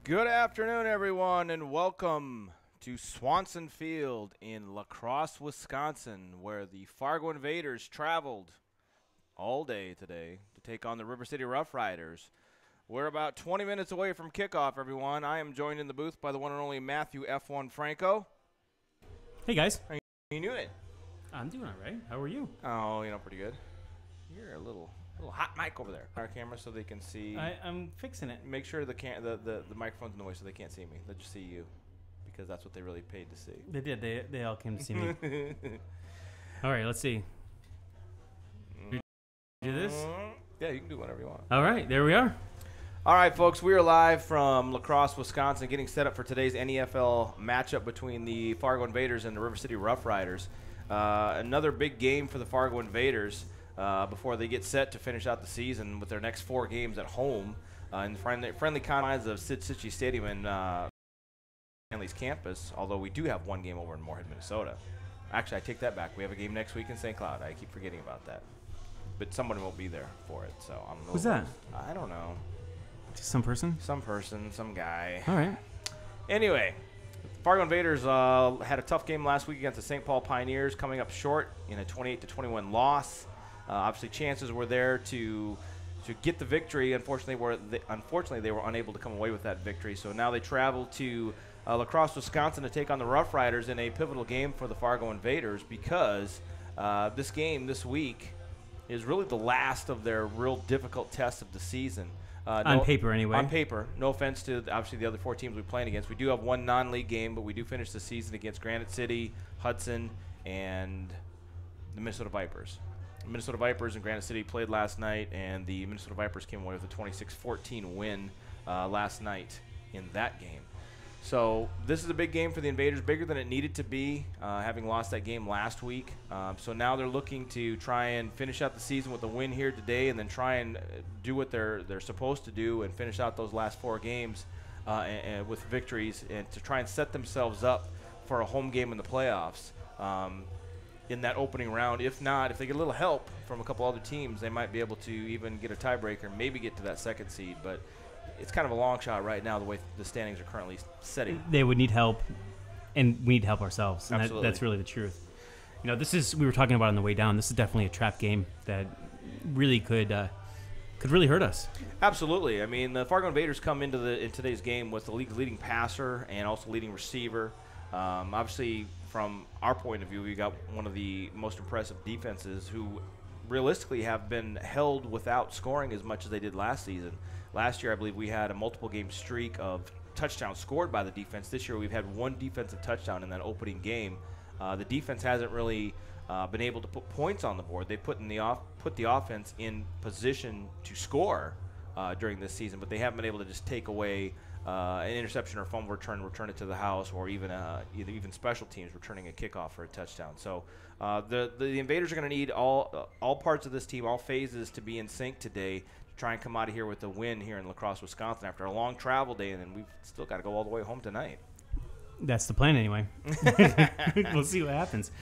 Good afternoon, everyone, and welcome to Swanson Field in La Crosse, Wisconsin, where the Fargo Invaders traveled all day today to take on the River City Rough Riders. We're about 20 minutes away from kickoff, everyone. I am joined in the booth by the one and only Matthew F1 Franco. Hey, guys. How you doing? I'm doing all right. How are you? Oh, pretty good. You're a little hot mic over there. Our camera so they can see. I'm fixing it. Make sure the microphone's in the way so they can't see me. They just see you, because that's what they really paid to see. They did. They all came to see me. All right, let's see. Do this? Yeah, you can do whatever you want. All right, there we are. All right, folks, we are live from La Crosse, Wisconsin, getting set up for today's NEFL matchup between the Fargo Invaders and the River City Rough Riders. Another big game for the Fargo Invaders before they get set to finish out the season with their next 4 games at home in the friendly confines of Sid Cichy Stadium and Stanley's campus, although we do have one game over in Moorhead, Minnesota. Actually, I take that back. We have a game next week in St. Cloud. I keep forgetting about that. But someone won't be there for it, so I'm a little. Who's that? I don't know. Some person? Some person, some guy. All right. Anyway, Fargo Invaders had a tough game last week against the St. Paul Pioneers, coming up short in a 28-21 loss. Obviously, chances were there to get the victory. Unfortunately, they were unable to come away with that victory. So now they travel to La Crosse, Wisconsin, to take on the Rough Riders in a pivotal game for the Fargo Invaders, because this game this week is really the last of their real difficult test of the season. On paper, anyway. On paper. No offense to, obviously, the other 4 teams we're playing against. We do have one non-league game, but we do finish the season against Granite City, Hudson, and the Minnesota Vipers. The Minnesota Vipers and Granite City played last night, and the Minnesota Vipers came away with a 26-14 win last night in that game. So this is a big game for the Invaders, bigger than it needed to be, having lost that game last week. So now they're looking to try and finish out the season with a win here today, and then try and do what they're supposed to do and finish out those last 4 games and with victories, and to try and set themselves up for a home game in the playoffs in that opening round. If not, if they get a little help from a couple other teams, they might be able to even get a tiebreaker, maybe get to that 2nd seed. But it's kind of a long shot right now, the way the standings are currently setting. They would need help, and we need help ourselves. And Absolutely. That's really the truth. We were talking about on the way down, this is definitely a trap game that really could really hurt us. Absolutely. I mean, the Fargo Invaders come into today's game with the league's leading passer and also leading receiver. Obviously, from our point of view, we got one of the most impressive defenses, who realistically have been held without scoring as much as they did last season. Last year, I believe we had a multiple-game streak of touchdowns scored by the defense. This year, we've had 1 defensive touchdown in that opening game. The defense hasn't really been able to put points on the board. They put the offense in position to score during this season, but they haven't been able to just take away an interception or fumble return it to the house, or even even special teams returning a kickoff for a touchdown. So the Invaders are going to need all parts of this team, all phases, to be in sync today, try and come out of here with a win here in La Crosse, Wisconsin, after a long travel day, and then we've still got to go all the way home tonight. That's the plan anyway. We'll see what happens.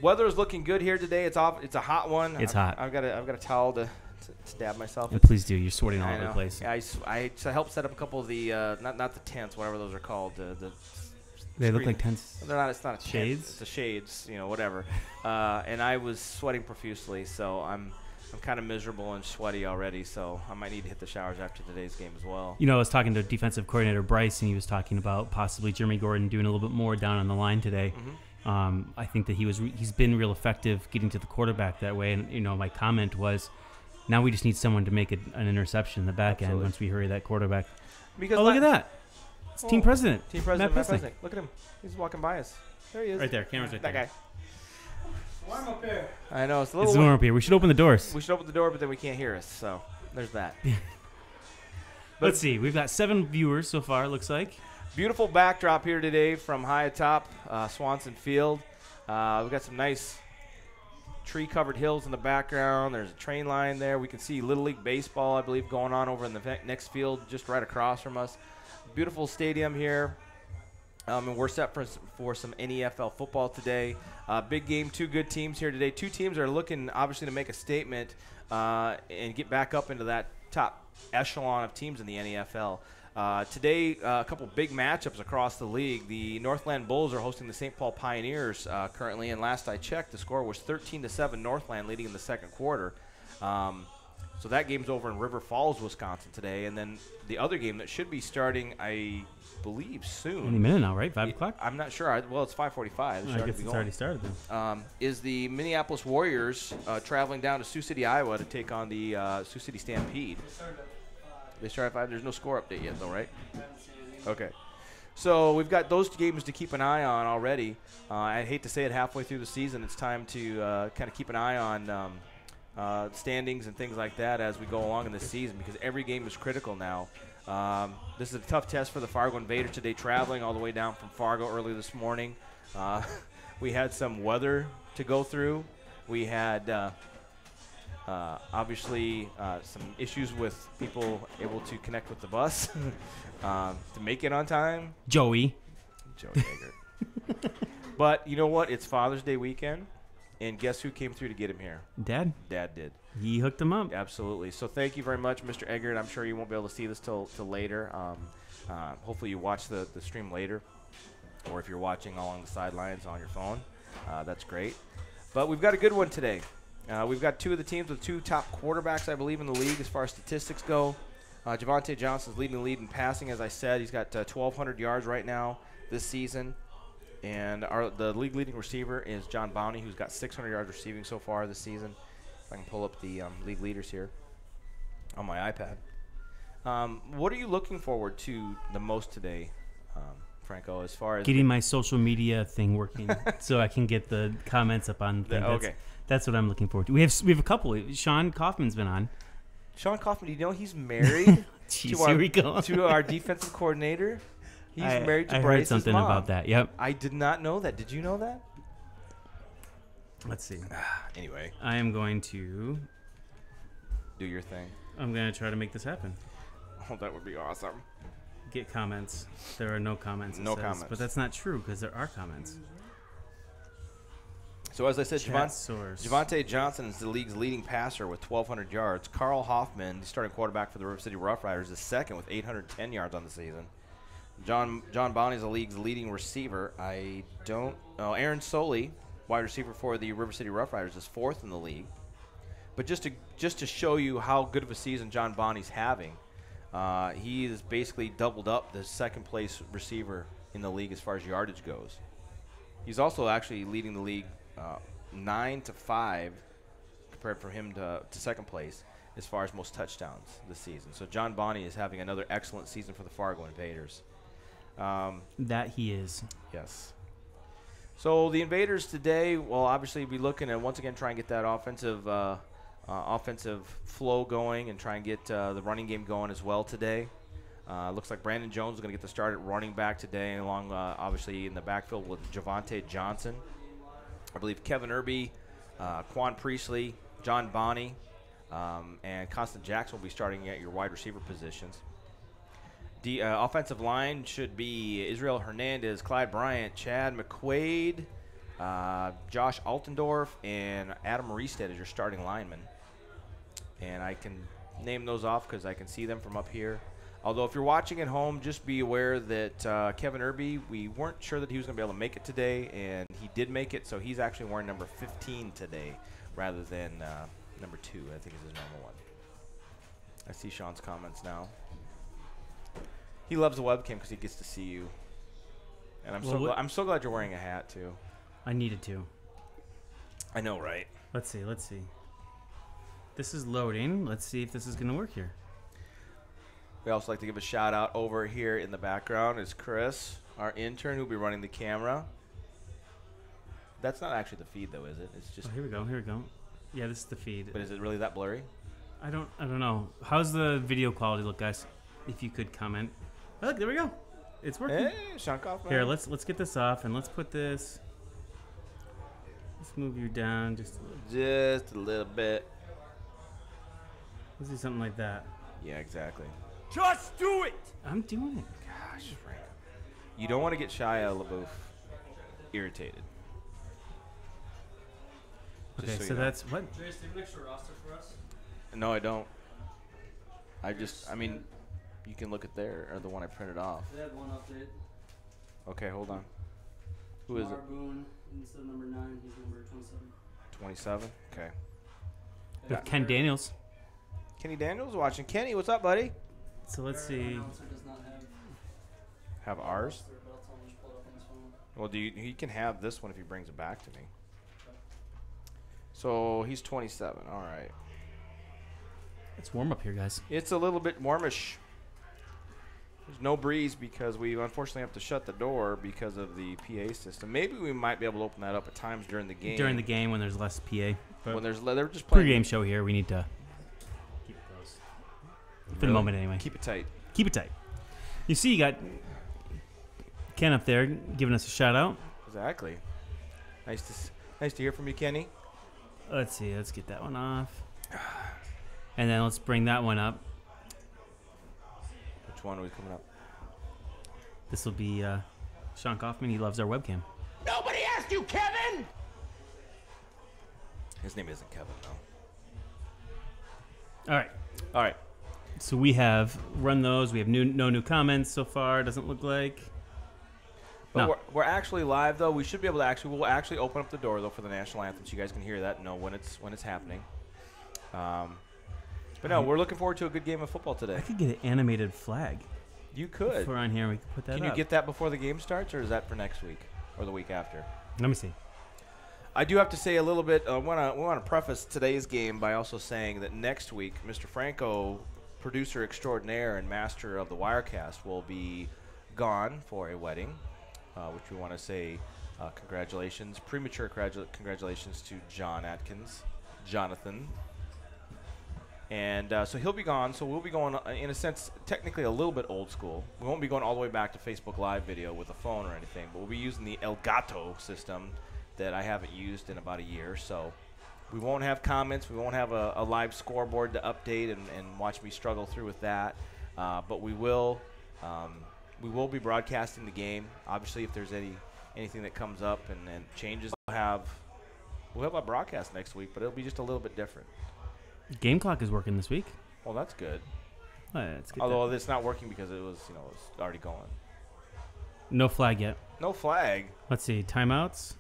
Weather is looking good here today. It's a hot one. It's hot. I've got a towel to dab myself. Yeah, please do. You're sweating all over the place. Yeah, I helped set up a couple of the not the tents, whatever those are called. They look like tents. They're not. It's not a shades. Tent. It's the shades, whatever. And I was sweating profusely, so I'm kind of miserable and sweaty already, so I might need to hit the showers after today's game as well. I was talking to defensive coordinator Bryce, and he was talking about possibly Jeremy Gordon doing a little bit more down on the line today. Mm-hmm. I think that he's been real effective getting to the quarterback that way, and my comment was, now we just need someone to make an interception in the back end once we hurry that quarterback. Because look at that! It's team president. Matt President. Look at him. He's walking by us. There he is. Right there. Camera's right there. That guy. Warm up here. I know. It's a little warm up here. We should open the doors. We should open the door, but then we can't hear us. So there's that. Let's see. We've got 7 viewers so far, it looks like. Beautiful backdrop here today from high atop Swanson Field. We've got some nice tree-covered hills in the background. There's a train line there. We can see Little League Baseball, I believe, going on over in the next field just right across from us. Beautiful stadium here. And we're set for some NEFL football today. Big game, two good teams here today. Two teams are looking, obviously, to make a statement and get back up into that top echelon of teams in the NEFL. Today, a couple big matchups across the league. The Northland Bulls are hosting the St. Paul Pioneers currently, and last I checked, the score was 13-7 Northland leading in the second quarter. So that game's over in River Falls, Wisconsin today. And then the other game that should be starting, I believe, soon. Any minute now, right? 5 o'clock? I'm not sure. Well, it's 5:45. I guess it's already started then. Is the Minneapolis Warriors traveling down to Sioux City, Iowa to take on the Sioux City Stampede. They start at 5. There's no score update yet, though, right? Okay. So we've got those games to keep an eye on already. I hate to say it, halfway through the season, it's time to kind of keep an eye on standings and things like that as we go along in the season, because every game is critical now. This is a tough test for the Fargo Invaders today, traveling all the way down from Fargo early this morning. We had some weather to go through. We had obviously some issues with people able to connect with the bus to make it on time. Joey Yeager. But you know what? It's Father's Day weekend, and guess who came through to get him here? Dad Dad did. He hooked him up. Absolutely. So thank you very much, Mr. Eggert. I'm sure you won't be able to see this till later. Hopefully you watch the stream later, or if you're watching along the sidelines on your phone, that's great. But we've got a good one today. We've got two of the teams with two top quarterbacks, I believe, in the league as far as statistics go. Javante Johnson's leading the lead in passing, as I said. He's got 1,200 yards right now this season. And the league leading receiver is John Bowney, who's got 600 yards receiving so far this season. If I can pull up the league leaders here on my iPad. What are you looking forward to the most today, Franco, as far as getting my social media thing working so I can get the comments up on things. Okay. That's what I'm looking forward to. We have a couple. Sean Kaufman's been on. Sean Kaufman, do you know he's married Jeez, here we go. to our defensive coordinator? He's married to I Bryce's heard something mom. about that. Yep. I did not know that. Did you know that? Let's see. Anyway, I am going to do your thing. I'm going to try to make this happen. Oh, that would be awesome. Get comments. There are no comments. No comments. But that's not true because there are comments. So as I said, Source. Javante Johnson is the league's leading passer with 1,200 yards. Carl Hoffman, the starting quarterback for the River City Rough Riders, is second with 810 yards on the season. John Bowney is the league's leading receiver. Aaron Soley, wide receiver for the River City Rough Riders, is fourth in the league. But just to show you how good of a season John Bowney's having, he is basically doubled up the second place receiver in the league as far as yardage goes. He's also actually leading the league 9-5 compared from him to second place as far as most touchdowns this season. So John Bowney is having another excellent season for the Fargo Invaders. That he is. Yes. So the Invaders today will obviously be looking at once again try and get that offensive flow going and try and get the running game going as well today. Looks like Brandon Jones is going to get the start at running back today, along obviously in the backfield with Javante Johnson. I believe Kevin Irby, Quan Priestley, John Bowney, and Constant Jackson will be starting at your wide receiver positions. The offensive line should be Israel Hernandez, Clyde Bryant, Chad McQuaid, Josh Altendorf, and Adam Reestead as your starting linemen. And I can name those off because I can see them from up here. Although if you're watching at home, just be aware that Kevin Irby, we weren't sure that he was going to be able to make it today, and he did make it, so he's actually wearing number 15 today rather than number 2, I think is his normal one. I see Sean's comments now. He loves the webcam because he gets to see you. And I'm so glad you're wearing a hat, too. I needed to. I know, right? Let's see. This is loading. Let's see if this is going to work here. We also like to give a shout out over here in the background is Chris, our intern, who'll be running the camera. That's not actually the feed, though, is it? It's just. Oh, here we go. Yeah, this is the feed. But is it really that blurry? I don't know. How's the video quality look, guys? If you could comment. Oh, look, there we go. It's working. Hey, Sean Kaufman. Here, let's get this off and let's put this. Let's move you down just a little. Just a little bit. Let's do something like that. Yeah, exactly. Just do it! I'm doing it. Gosh, Frank. You don't want to get Shia LaBeouf irritated. Okay, Just so you know. that's what? Trace, do you have an extra roster for us? No, I don't. I mean, you can look at there, or the one I printed off. They had one update. Okay, hold on. Who is it? Mar Boone, instead of number 9, he's number 27. 27? Okay. With Ken Daniels. Kenny Daniels watching. Kenny, what's up, buddy? So let's Our see. announcer does not have Have ours? roster, but I'll tell him to pull it up on his phone. Well, he can have this one if he brings it back to me. So he's 27. All right. It's warm up here, guys. It's a little bit warmish. There's no breeze because we unfortunately have to shut the door because of the PA system. Maybe we might be able to open that up at times during the game. During the game when there's less PA. But when they're just playing. pre-game show here, we need to keep it close. For the moment, anyway. Keep it tight. Keep it tight. You see, you got Ken up there giving us a shout out. Exactly. Nice to hear from you, Kenny. Let's see. Let's get that one off. And then let's bring that one up. Which one are we coming up? This will be Sean Kaufman. He loves our webcam. Nobody asked you, Kevin! His name isn't Kevin, though. All right. All right. So we have run those. We have no new comments so far. Doesn't look like. But No. we're actually live, though. We should be able to we'll actually open up the door, though, for the national anthem, so you guys can hear that and know when it's happening. But no, we're looking forward to a good game of football today. I could get an animated flag. You could. If we're on here, we could put that Can up. you get that before the game starts, or is that for next week or the week after? Let me see. I do have to say a little bit. We want to preface today's game by also saying that next week, Mr. Franco, producer extraordinaire and master of the Wirecast, will be gone for a wedding, which we want to say congratulations, premature congratulations to Jonathan. And so he'll be gone. So we'll be going, in a sense, technically a little bit old school. We won't be going all the way back to Facebook Live video with a phone or anything, but we'll be using the Elgato system that I haven't used in about a year. So we won't have comments. We won't have a live scoreboard to update and watch me struggle through with that. But we will be broadcasting the game. Obviously, if there's anything that comes up and changes, we'll have a broadcast next week, but it'll be just a little bit different. Game clock is working this week. Well, that's good. Let's get Although that. it's not working because it was already going. No flag yet. No flag. Let's see. Timeouts.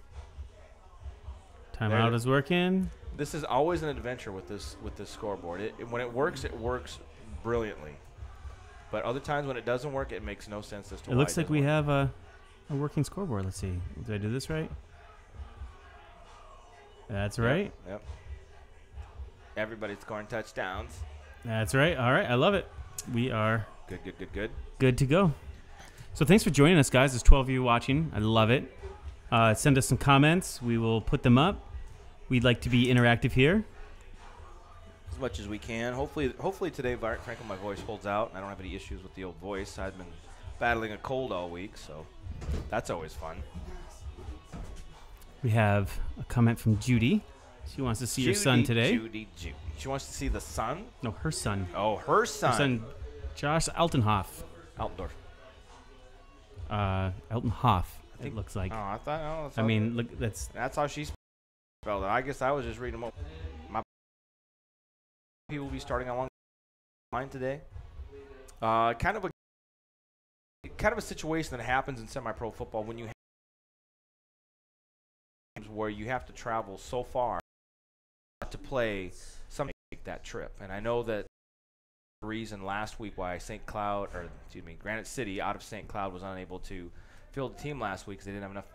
Timeout is working. This is always an adventure with this scoreboard. When it works brilliantly. But other times when it doesn't work, it makes no sense as to It why looks like doesn't we work. have a working scoreboard. Let's see. Did I do this right? That's right. Yep. Everybody's scoring touchdowns. That's right. All right. I love it. We are Good. good to go. So thanks for joining us, guys. There's 12 of you watching. I love it. Send us some comments. We will put them up. We'd like to be interactive here. As much as we can. Hopefully today, frankly, my voice holds out. I don't have any issues with the old voice. I've been battling a cold all week, so that's always fun. We have a comment from Judy. She wants to see your son today. Judy. She wants to see the sun? No, her son. Oh, her son. Her son, Josh Altenhoff. Altdorf. Altenhoff, it looks like. Oh, I thought. Oh, that's I mean, look, that's how she spelled it. I guess I was just reading them. He will be starting along the line today. Kind of a situation that happens in semi-pro football when you have games where you have to travel so far to play something like that trip. And I know that the reason last week why Granite City out of St. Cloud was unable to field the team last week because they didn't have enough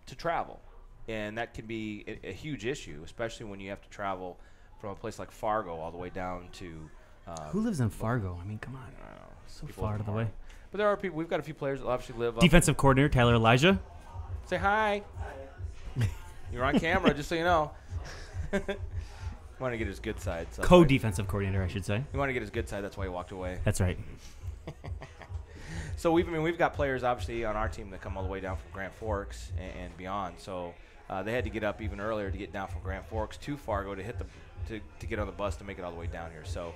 to travel. And that can be a huge issue, especially when you have to travel from a place like Fargo all the way down to who lives in Fargo? I mean, come on, I don't know, so people far out live of the in way. But there are people. We've got a few players that obviously live. Defensive coordinator Tyler Elijah. Say hi. You're on camera, just so you know. Want to get his good side. So Co-defensive coordinator, I should say. You want to get his good side. That's why he walked away. That's right. So we've got players obviously on our team that come all the way down from Grand Forks and beyond. So they had to get up even earlier to get down from Grand Forks to Fargo to hit to get on the bus to make it all the way down here. So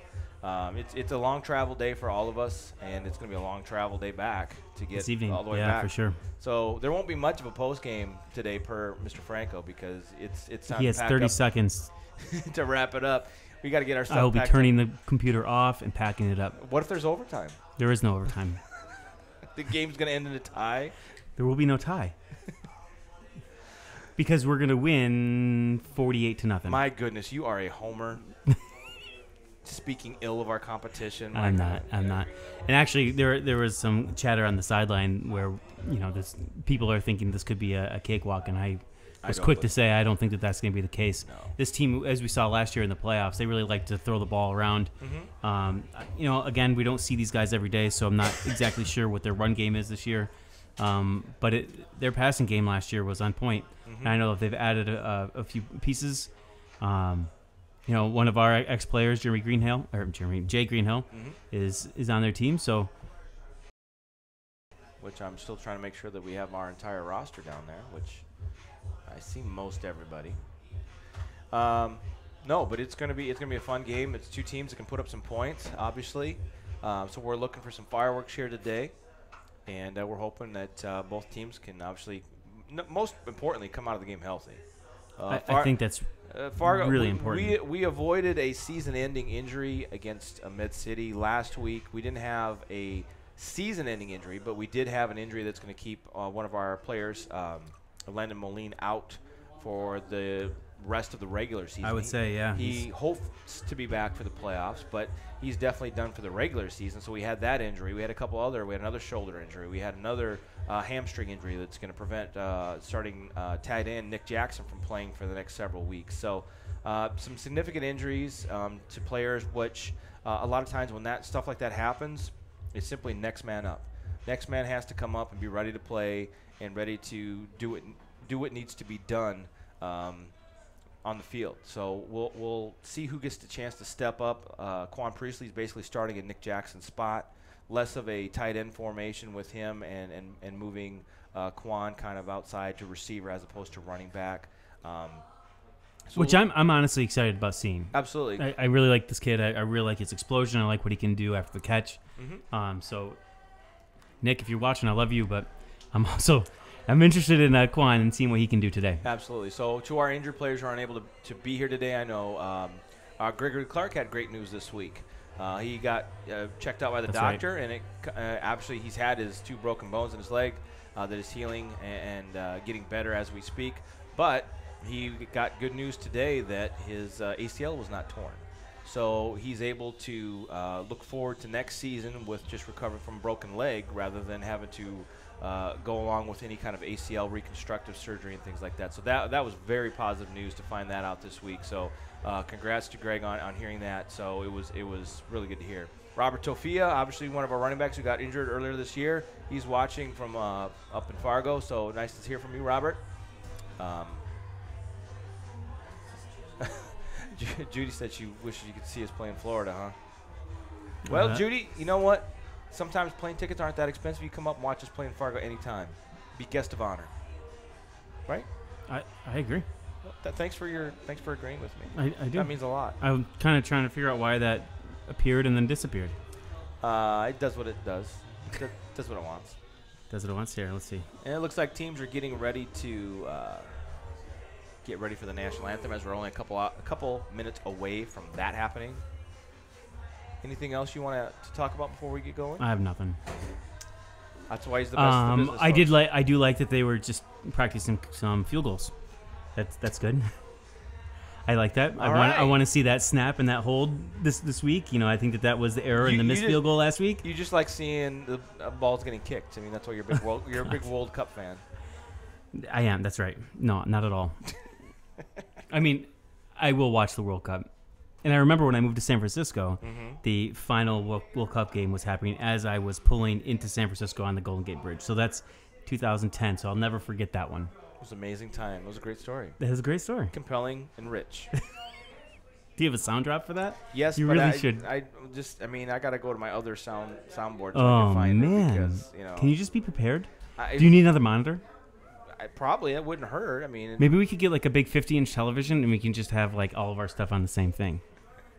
it's a long travel day for all of us, and it's going to be a long travel day back to get This evening, all the way yeah, back. for sure. So there won't be much of a post game today per Mr. Franco because it's time He to has pack 30 up seconds. to wrap it up. We got to get our stuff I will be packed up. turning the computer off and packing it up. What if there's overtime? There is no overtime. The game's going to end in a tie. There will be no tie. Because we're going to win 48-0. My goodness, you are a homer. Speaking ill of our competition. I'm not. And actually, there was some chatter on the sideline where, people are thinking this could be a cakewalk, and I was quick to say I don't think that that's going to be the case. No. This team, as we saw last year in the playoffs, they really like to throw the ball around. Mm-hmm. Again, we don't see these guys every day, so I'm not exactly sure what their run game is this year. But their passing game last year was on point. Mm-hmm. And I know that they've added a few pieces. One of our ex-players, Jay Greenhill, Mm-hmm. is on their team. So, which I'm still trying to make sure that we have our entire roster down there, which I see most everybody. No, but it's gonna be a fun game. It's two teams that can put up some points, obviously. So we're looking for some fireworks here today, and we're hoping that both teams can obviously, most importantly, come out of the game healthy. I think that's Fargo, really important. We avoided a season-ending injury against Mid-City last week. We didn't have a season-ending injury, but we did have an injury that's going to keep one of our players, Landon Moline, out for the rest of the regular season. I would say, yeah. He hopes to be back for the playoffs, but he's definitely done for the regular season. So we had that injury. We had another shoulder injury. We had another hamstring injury that's going to prevent starting tight end Nick Jackson from playing for the next several weeks. So some significant injuries to players, which a lot of times when that stuff like that happens, it's simply next man up. Next man has to come up and be ready to play and ready to do what needs to be done on the field. So we'll see who gets the chance to step up. Quan Priestley's basically starting in Nick Jackson's spot. Less of a tight end formation with him and moving Quan kind of outside to receiver as opposed to running back. Which I'm honestly excited about seeing. Absolutely. I really like this kid. I really like his explosion. I like what he can do after the catch. Mm-hmm. So, Nick, if you're watching, I love you, but I'm interested in Quan and seeing what he can do today. Absolutely. So to our injured players who aren't able to be here today, I know Gregory Clark had great news this week. He got checked out by the doctor, right. and it actually he's had his 2 broken bones in his leg that is healing and getting better as we speak. But he got good news today that his ACL was not torn. So he's able to look forward to next season with just recovering from a broken leg rather than having to go along with any kind of ACL reconstructive surgery and things like that. So that was very positive news to find that out this week. So congrats to Greg on hearing that. So it was really good to hear. Robert Tofia, obviously one of our running backs who got injured earlier this year. He's watching from up in Fargo. So nice to hear from you, Robert. Judy said she wishes you could see us play in Florida, huh? Well, Judy, you know what? Sometimes plane tickets aren't that expensive. You come up and watch us play in Fargo anytime. Be guest of honor. Right? I agree. Well, thanks for agreeing with me. I do. That means a lot. I'm kind of trying to figure out why that appeared and then disappeared. It does what it does. It does what it wants. Does what it wants here. Let's see. And it looks like teams are getting ready to get ready for the national anthem as we're only a couple minutes away from that happening. Anything else you want to talk about before we get going? I have nothing. That's why he's the best of the business. I do like that they were just practicing some field goals. That's good. I like that. I want to see that snap and that hold this week. I think that was the error in the missed field goal last week. You just like seeing the balls getting kicked. I mean, that's why you're a big World Cup fan. I am. That's right. No, not at all. I mean, I will watch the World Cup. And I remember when I moved to San Francisco, the final World Cup game was happening as I was pulling into San Francisco on the Golden Gate Bridge. So that's 2010. So I'll never forget that one. It was an amazing time. It was a great story. It was a great story. Compelling and rich. Do you have a sound drop for that? Yes, You but really I should. I got to go to my other soundboard so I Oh can find it man! because, Can you just be prepared? I, Do you need another monitor? probably it wouldn't hurt. I mean, Maybe we could get like a big 50-inch television and we can just have like all of our stuff on the same thing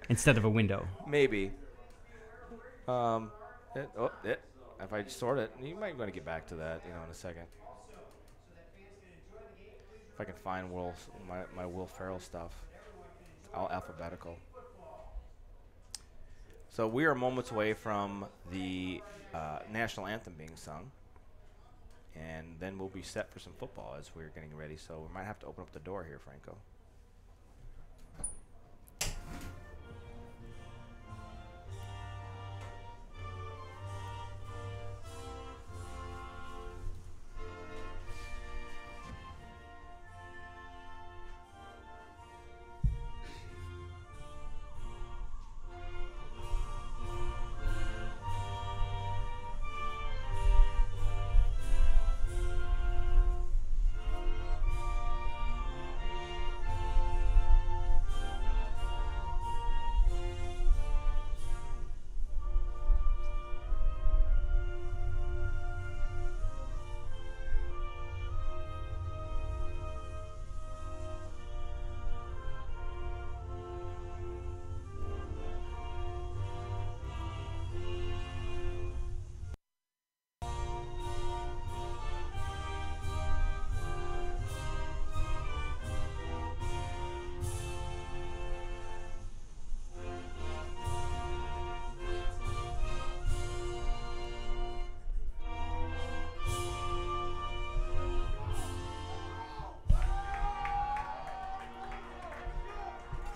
instead of a window. maybe. If I sort it, you might want to get back to that, in a second. If I can find my Will Ferrell stuff, it's all alphabetical. So we are moments away from the national anthem being sung, and then we'll be set for some football as we're getting ready. So we might have to open up the door here, Franco.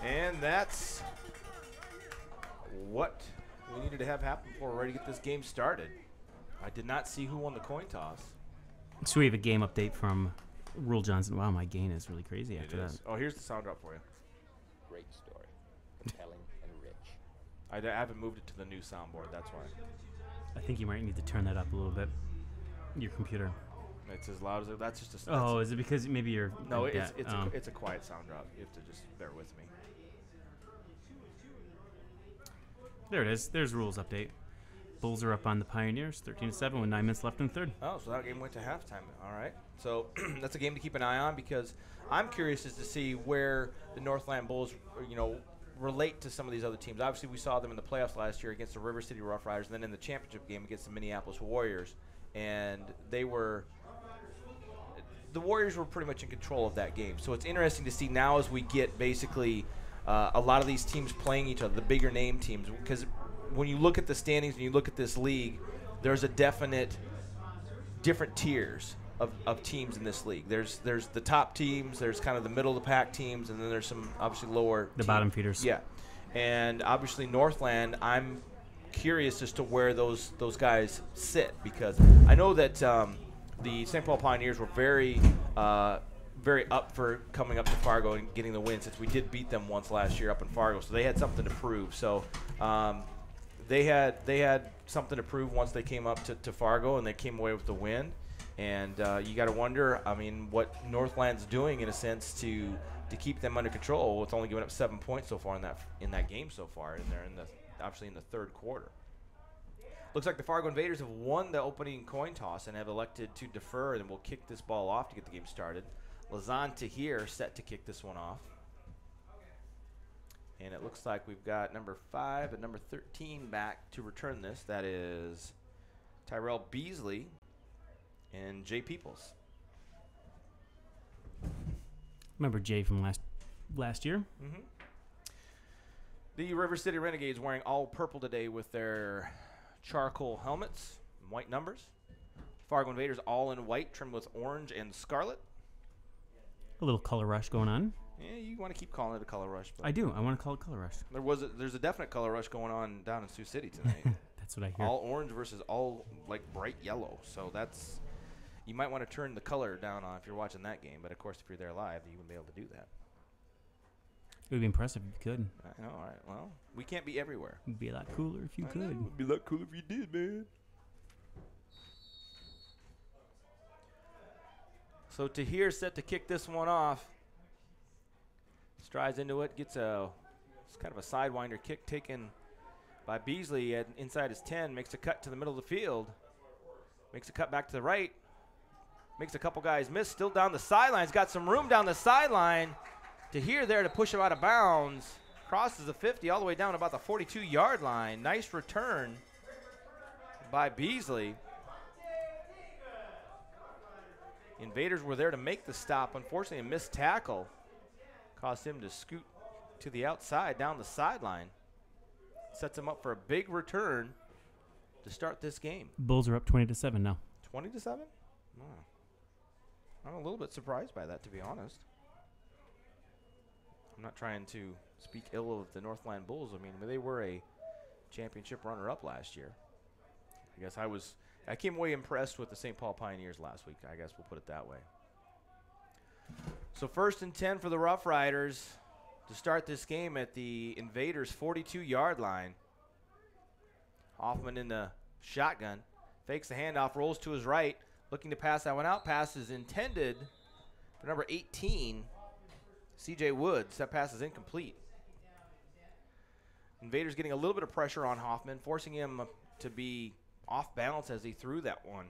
And that's what we needed to have happen before we're ready to get this game started. I did not see who won the coin toss. So we have a game update from Rule Johnson. Wow, my gain is really crazy after that. Oh, here's the sound drop for you. Great story. Compelling and rich. I haven't moved it to the new soundboard. That's why. I think you might need to turn that up a little bit. Your computer. It's as loud as it. That's just a. Oh, is it because maybe you're? No, yeah, it's a quiet sound drop. You have to just bear with me. There it is. There's Rules update. Bulls are up on the Pioneers, 13-7 with 9 minutes left in the third. Oh, so that game went to halftime. All right. So that's a game to keep an eye on because I'm curious as to see where the Northland Bulls, relate to some of these other teams. Obviously, we saw them in the playoffs last year against the River City Rough Riders, and then in the championship game against the Minneapolis Warriors, and the Warriors were pretty much in control of that game. So it's interesting to see now as we get basically a lot of these teams playing each other, the bigger name teams, because when you look at the standings and you look at this league, there's a definite different tiers of teams in this league. There's the top teams, there's kind of the middle of the pack teams, and then there's some obviously lower The bottom feeders. Yeah. And obviously Northland, I'm curious as to where those guys sit because I know that the St. Paul Pioneers were very up for coming up to Fargo and getting the win since we did beat them once last year up in Fargo, so they had something to prove. So they had something to prove once they came up to Fargo, and they came away with the win. And you got to wonder, what Northland's doing in a sense to keep them under control. It's only given up 7 points so far in that game so far, and they're obviously in the third quarter. Looks like the Fargo Invaders have won the opening coin toss and have elected to defer, and will kick this ball off to get the game started. Lazan Tahir set to kick this one off. And it looks like we've got number 5 and number 13 back to return this. That is Tyrell Beasley and Jay Peoples. Remember Jay from last year? Mm-hmm. The River City Renegades wearing all purple today with their charcoal helmets and white numbers. Fargo Invaders all in white, trimmed with orange and scarlet. A little color rush going on. Yeah, you want to keep calling it a color rush. But I do. I want to call it color rush. there's a definite color rush going on down in Sioux City tonight. That's what I hear. All orange versus all like bright yellow. So you might want to turn the color down on if you're watching that game. But of course, if you're there live, you wouldn't be able to do that. It would be impressive if you could. I know. All right. Well, we can't be everywhere. It would be a lot cooler if you I could. know. It'd be a lot cooler if you did, man. So Tahir set to kick this one off. Strides into it, gets a It's kind of a sidewinder kick taken by Beasley inside his 10. Makes a cut to the middle of the field. Makes a cut back to the right. Makes a couple guys miss. Still down the sideline. He's got some room down the sideline to there to push him out of bounds. Crosses the 50 all the way down about the 42-yard line. Nice return by Beasley. Invaders were there to make the stop. Unfortunately, a missed tackle caused him to scoot to the outside down the sideline. Sets him up for a big return to start this game. Bulls are up 20-7 now. 20-7? Oh. I'm a little bit surprised by that, to be honest. I'm not trying to speak ill of the Northland Bulls. I mean, they were a championship runner-up last year. I guess I came away impressed with the St. Paul Pioneers last week. I guess we'll put it that way. So 1st and 10 for the Rough Riders to start this game at the Invaders' 42-yard line. Hoffman in the shotgun. Fakes the handoff, rolls to his right. Looking to pass that one out. Pass is intended for number 18, C.J. Woods. That pass is incomplete. Invaders getting a little bit of pressure on Hoffman, forcing him to be off balance as he threw that one.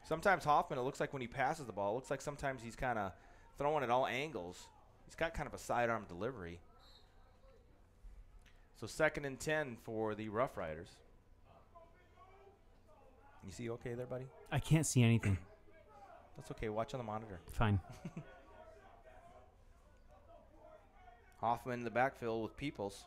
Sometimes Hoffman, it looks like when he passes the ball, it looks like sometimes he's kind of throwing at all angles. He's got kind of a sidearm delivery. So 2nd and 10 for the Rough Riders. You see okay there, buddy? I can't see anything. That's okay. Watch on the monitor. Fine. Hoffman in the backfield with Peoples.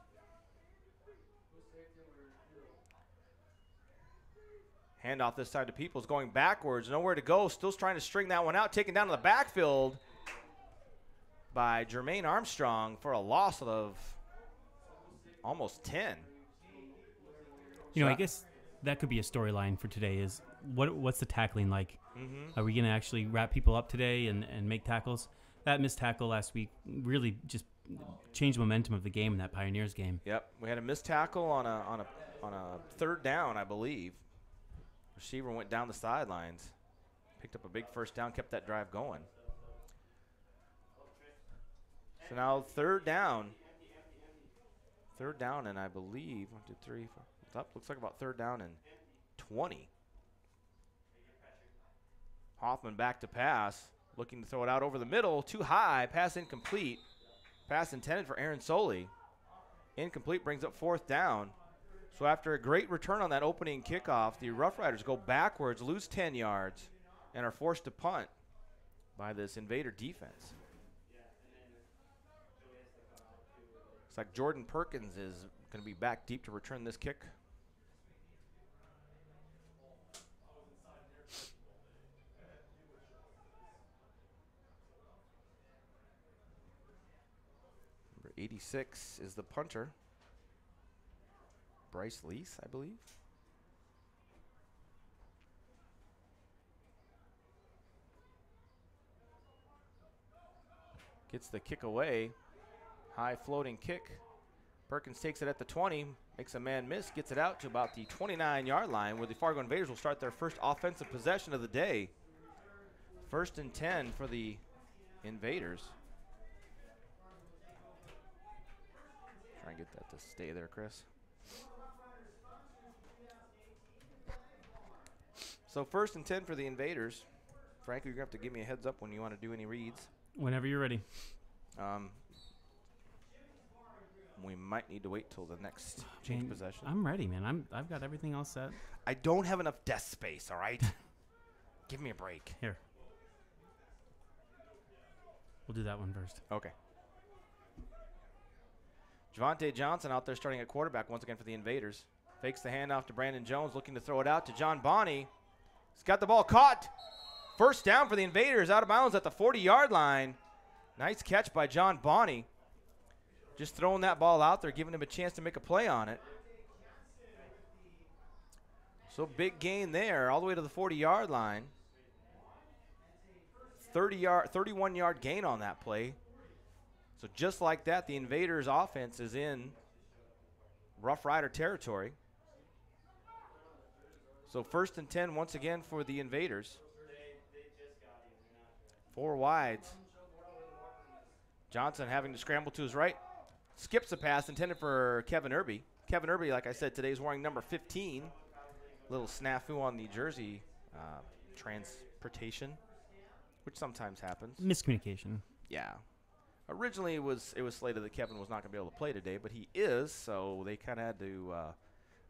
Handoff this side to Peoples, going backwards. Nowhere to go. Still trying to string that one out. Taken down to the backfield by Jermaine Armstrong for a loss of almost 10. I guess that could be a storyline for today is what's the tackling like? Mm-hmm. Are we going to actually wrap people up today and make tackles? That missed tackle last week really just changed the momentum of the game in that Pioneers game. Yep. We had a missed tackle on a 3rd down, I believe. Receiver went down the sidelines. Picked up a big 1st down, kept that drive going. So now 3rd down. 3rd down, and I believe 1, 2, 3, 4. Looks like about 3rd down and 20. Hoffman back to pass, looking to throw it out over the middle, too high, pass incomplete. Pass intended for Aaron Soley. Incomplete, brings up 4th down. So after a great return on that opening kickoff, the Rough Riders go backwards, lose 10 yards, and are forced to punt by this Invader defense. Looks like Jordan Perkins is going to be back deep to return this kick. Number 86 is the punter. Bryce Lease, I believe. Gets the kick away. High floating kick. Perkins takes it at the 20, makes a man miss, gets it out to about the 29-yard line where the Fargo Invaders will start their first offensive possession of the day. 1st and 10 for the Invaders. Try and get that to stay there, Chris. So 1st and 10 for the Invaders. Frankie, you're going to have to give me a heads up when you want to do any reads. Whenever you're ready. We might need to wait till the next change possession. I'm ready, man. I've got everything all set. I don't have enough desk space, all right? Give me a break. Here. We'll do that one first. Okay. Javante Johnson out there starting at quarterback once again for the Invaders. Fakes the handoff to Brandon Jones, looking to throw it out to John Bonney. He's got the ball caught. 1st down for the Invaders, out of bounds at the 40-yard line. Nice catch by John Bonney. Just throwing that ball out there, giving him a chance to make a play on it. So big gain there, all the way to the 40-yard line. 31-yard gain on that play. So just like that, the Invaders' offense is in Rough Rider territory. So 1st and 10 once again for the Invaders. 4 wides. Johnson having to scramble to his right. skips a pass intended for Kevin Irby. Kevin Irby, like I said, today is wearing number 15. Little snafu on the jersey transportation, which sometimes happens. Miscommunication. Yeah. Originally, it was slated that Kevin was not going to be able to play today, but he is, so they kind of had to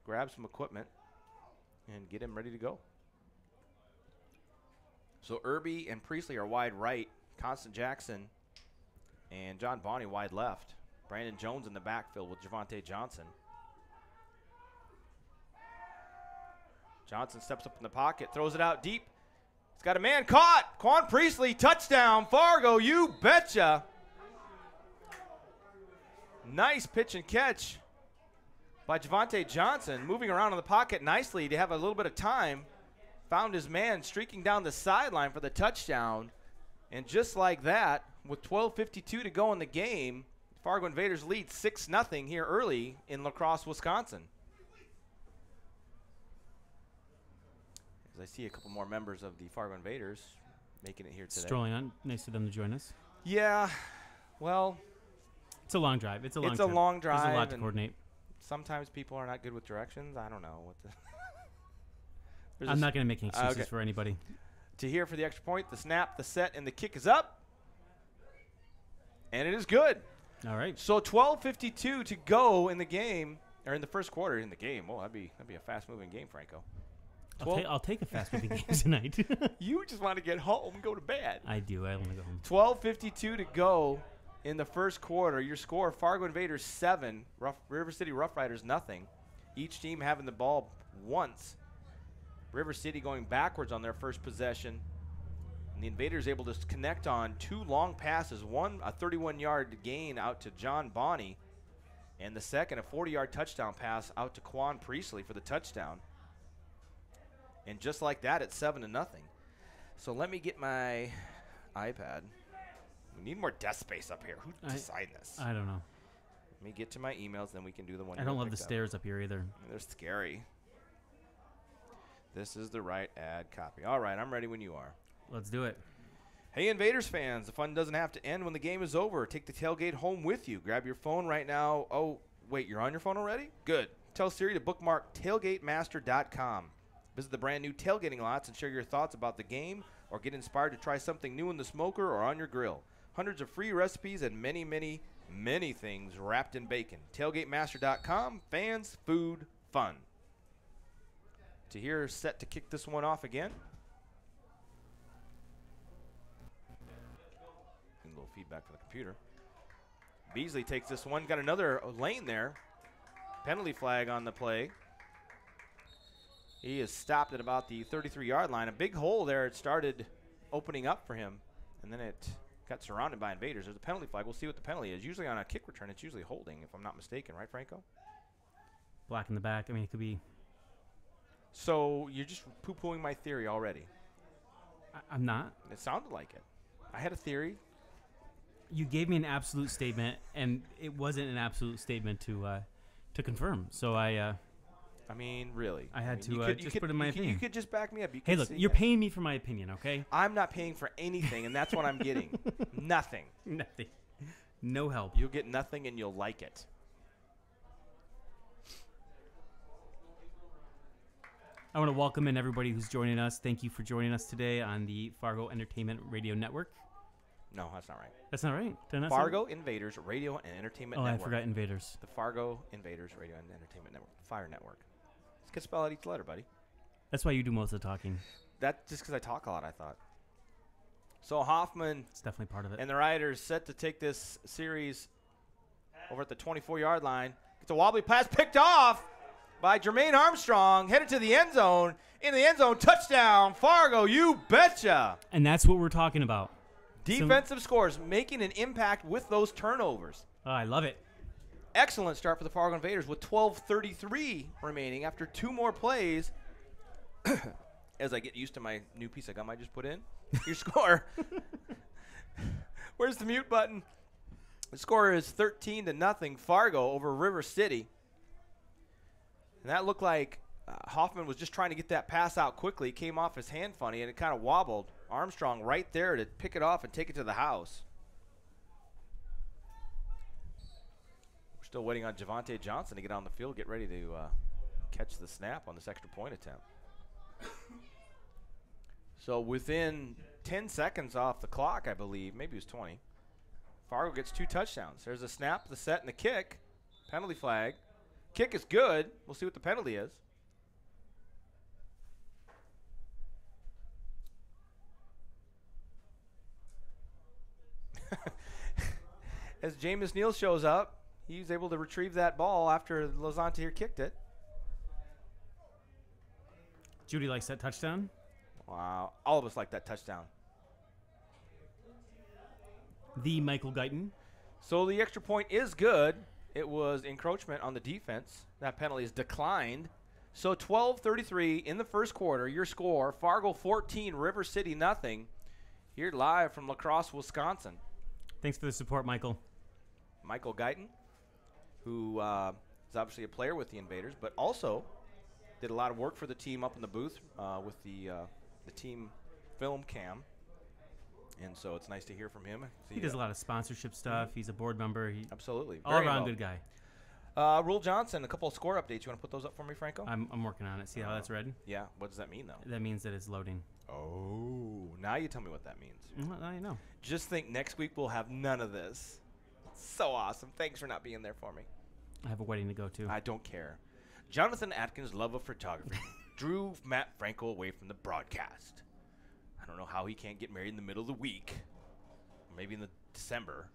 grab some equipment and get him ready to go. So Irby and Priestley are wide right. Constant Jackson and John Bonney wide left. Brandon Jones in the backfield with Javonte Johnson. Johnson steps up in the pocket, throws it out deep. He's got a man caught. Quan Priestley, touchdown, Fargo, you betcha. Nice pitch and catch by Javonte Johnson, moving around in the pocket nicely to have a little bit of time. Found his man streaking down the sideline for the touchdown. And just like that, with 12:52 to go in the game, Fargo Invaders lead 6-0 here early in La Crosse, Wisconsin. As I see a couple more members of the Fargo Invaders making it here today. Strolling on. Nice of them to join us. Yeah, well, it's a long drive. It's a long it's trip. a long drive. There's a lot to coordinate. Sometimes people are not good with directions. I don't know what the. I'm not going to make any excuses for anybody. To here for the extra point, the snap, the set, and the kick is up. And it is good. All right. So 12:52 to go in the game, or in the first quarter in the game. Oh, that'd be a fast-moving game, Franco. I'll take a fast-moving game tonight. You just want to get home and go to bed. I do. I only go home. 12:52 to go in the first quarter. Your score, Fargo Invaders 7, River City Rough Riders nothing. Each team having the ball once. River City going backwards on their first possession. And the Invaders able to connect on two long passes. One, a 31-yard gain out to John Bonney. And the second, a 40-yard touchdown pass out to Quan Priestley for the touchdown. And just like that, it's 7-0. So let me get my iPad. We need more desk space up here. Who designed this? I don't know. Let me get to my emails, then we can do the one. I don't love the stairs up here either. They're scary. This is the right ad copy. All right, I'm ready when you are. Let's do it. Hey, Invaders fans, the fun doesn't have to end when the game is over. Take the tailgate home with you. Grab your phone right now. Oh, wait, you're on your phone already? Good. Tell Siri to bookmark tailgatemaster.com. Visit the brand new tailgating lots and share your thoughts about the game or get inspired to try something new in the smoker or on your grill. Hundreds of free recipes and many, many, many things wrapped in bacon. Tailgatemaster.com, fans, food, fun. Tahir set to kick this one off again. A little feedback for the computer. Beasley takes this one. Got another lane there. Penalty flag on the play. He is stopped at about the 33-yard line. A big hole there. It started opening up for him, and then it got surrounded by Invaders. There's a penalty flag. We'll see what the penalty is. Usually on a kick return, it's usually holding, if I'm not mistaken. Right, Franco? Black in the back. I mean, it could be. So you're just poo-pooing my theory already. I'm not. It sounded like it. I had a theory. You gave me an absolute statement, and it wasn't an absolute statement to confirm. So I mean, really. I had to just put in my opinion. You could just back me up. Hey, look, you're paying me for my opinion, okay? I'm not paying for anything, and that's what I'm getting. Nothing. Nothing. No help. You'll get nothing, and you'll like it. I want to welcome in everybody who's joining us. Thank you for joining us today on the Fargo Entertainment Radio Network. No, that's not right. That's not right. Fargo Invaders Radio and Entertainment Network. Oh, I forgot Invaders. The Fargo Invaders Radio and Entertainment Network. Fire Network. Let's get spell out each letter, buddy. That's why you do most of the talking. That's just because I talk a lot, I thought. So Hoffman. It's definitely part of it. And the Riders set to take this series over at the 24-yard line. Gets a wobbly pass picked off by Jermaine Armstrong, headed to the end zone. In the end zone, touchdown, Fargo, you betcha. And that's what we're talking about. Defensive scores, making an impact with those turnovers. Oh, I love it. Excellent start for the Fargo Invaders with 12:33 remaining after two more plays. As I get used to my new piece of gum I just put in. Your score. Where's the mute button? The score is 13-0 Fargo over River City. And that looked like Hoffman was just trying to get that pass out quickly. It came off his hand funny, and it kind of wobbled. Armstrong right there to pick it off and take it to the house. Still waiting on Javonte Johnson to get on the field, get ready to catch the snap on this extra point attempt. So within 10 seconds off the clock, I believe, maybe it was 20, Fargo gets 2 touchdowns. There's a snap, the set, and the kick. Penalty flag. Kick is good. We'll see what the penalty is. As Jameis Neal shows up, he's able to retrieve that ball after Lozante here kicked it. Judy likes that touchdown. Wow. All of us like that touchdown. The Michael Guyton. So the extra point is good. It was encroachment on the defense. That penalty is declined. So 12-33 in the first quarter. Your score, Fargo 14, River City nothing. Here live from La Crosse, Wisconsin. Thanks for the support, Michael. Michael Guyton, who is obviously a player with the Invaders, but also did a lot of work for the team up in the booth with the team film cam. And so it's nice to hear from him. He does a lot of sponsorship stuff. He's a board member. Absolutely. All-around good guy. Rule Johnson, a couple of score updates. You want to put those up for me, Franco? I'm working on it. See how that's read? Yeah. What does that mean, though? That means that it's loading. Oh, now you tell me what that means. Now you know. Just think next week we'll have none of this. So awesome. Thanks for not being there for me. I have a wedding to go to. I don't care. Jonathan Atkins' love of photography drew Matt Franco away from the broadcast. I don't know how he can't get married in the middle of the week. Maybe in the December.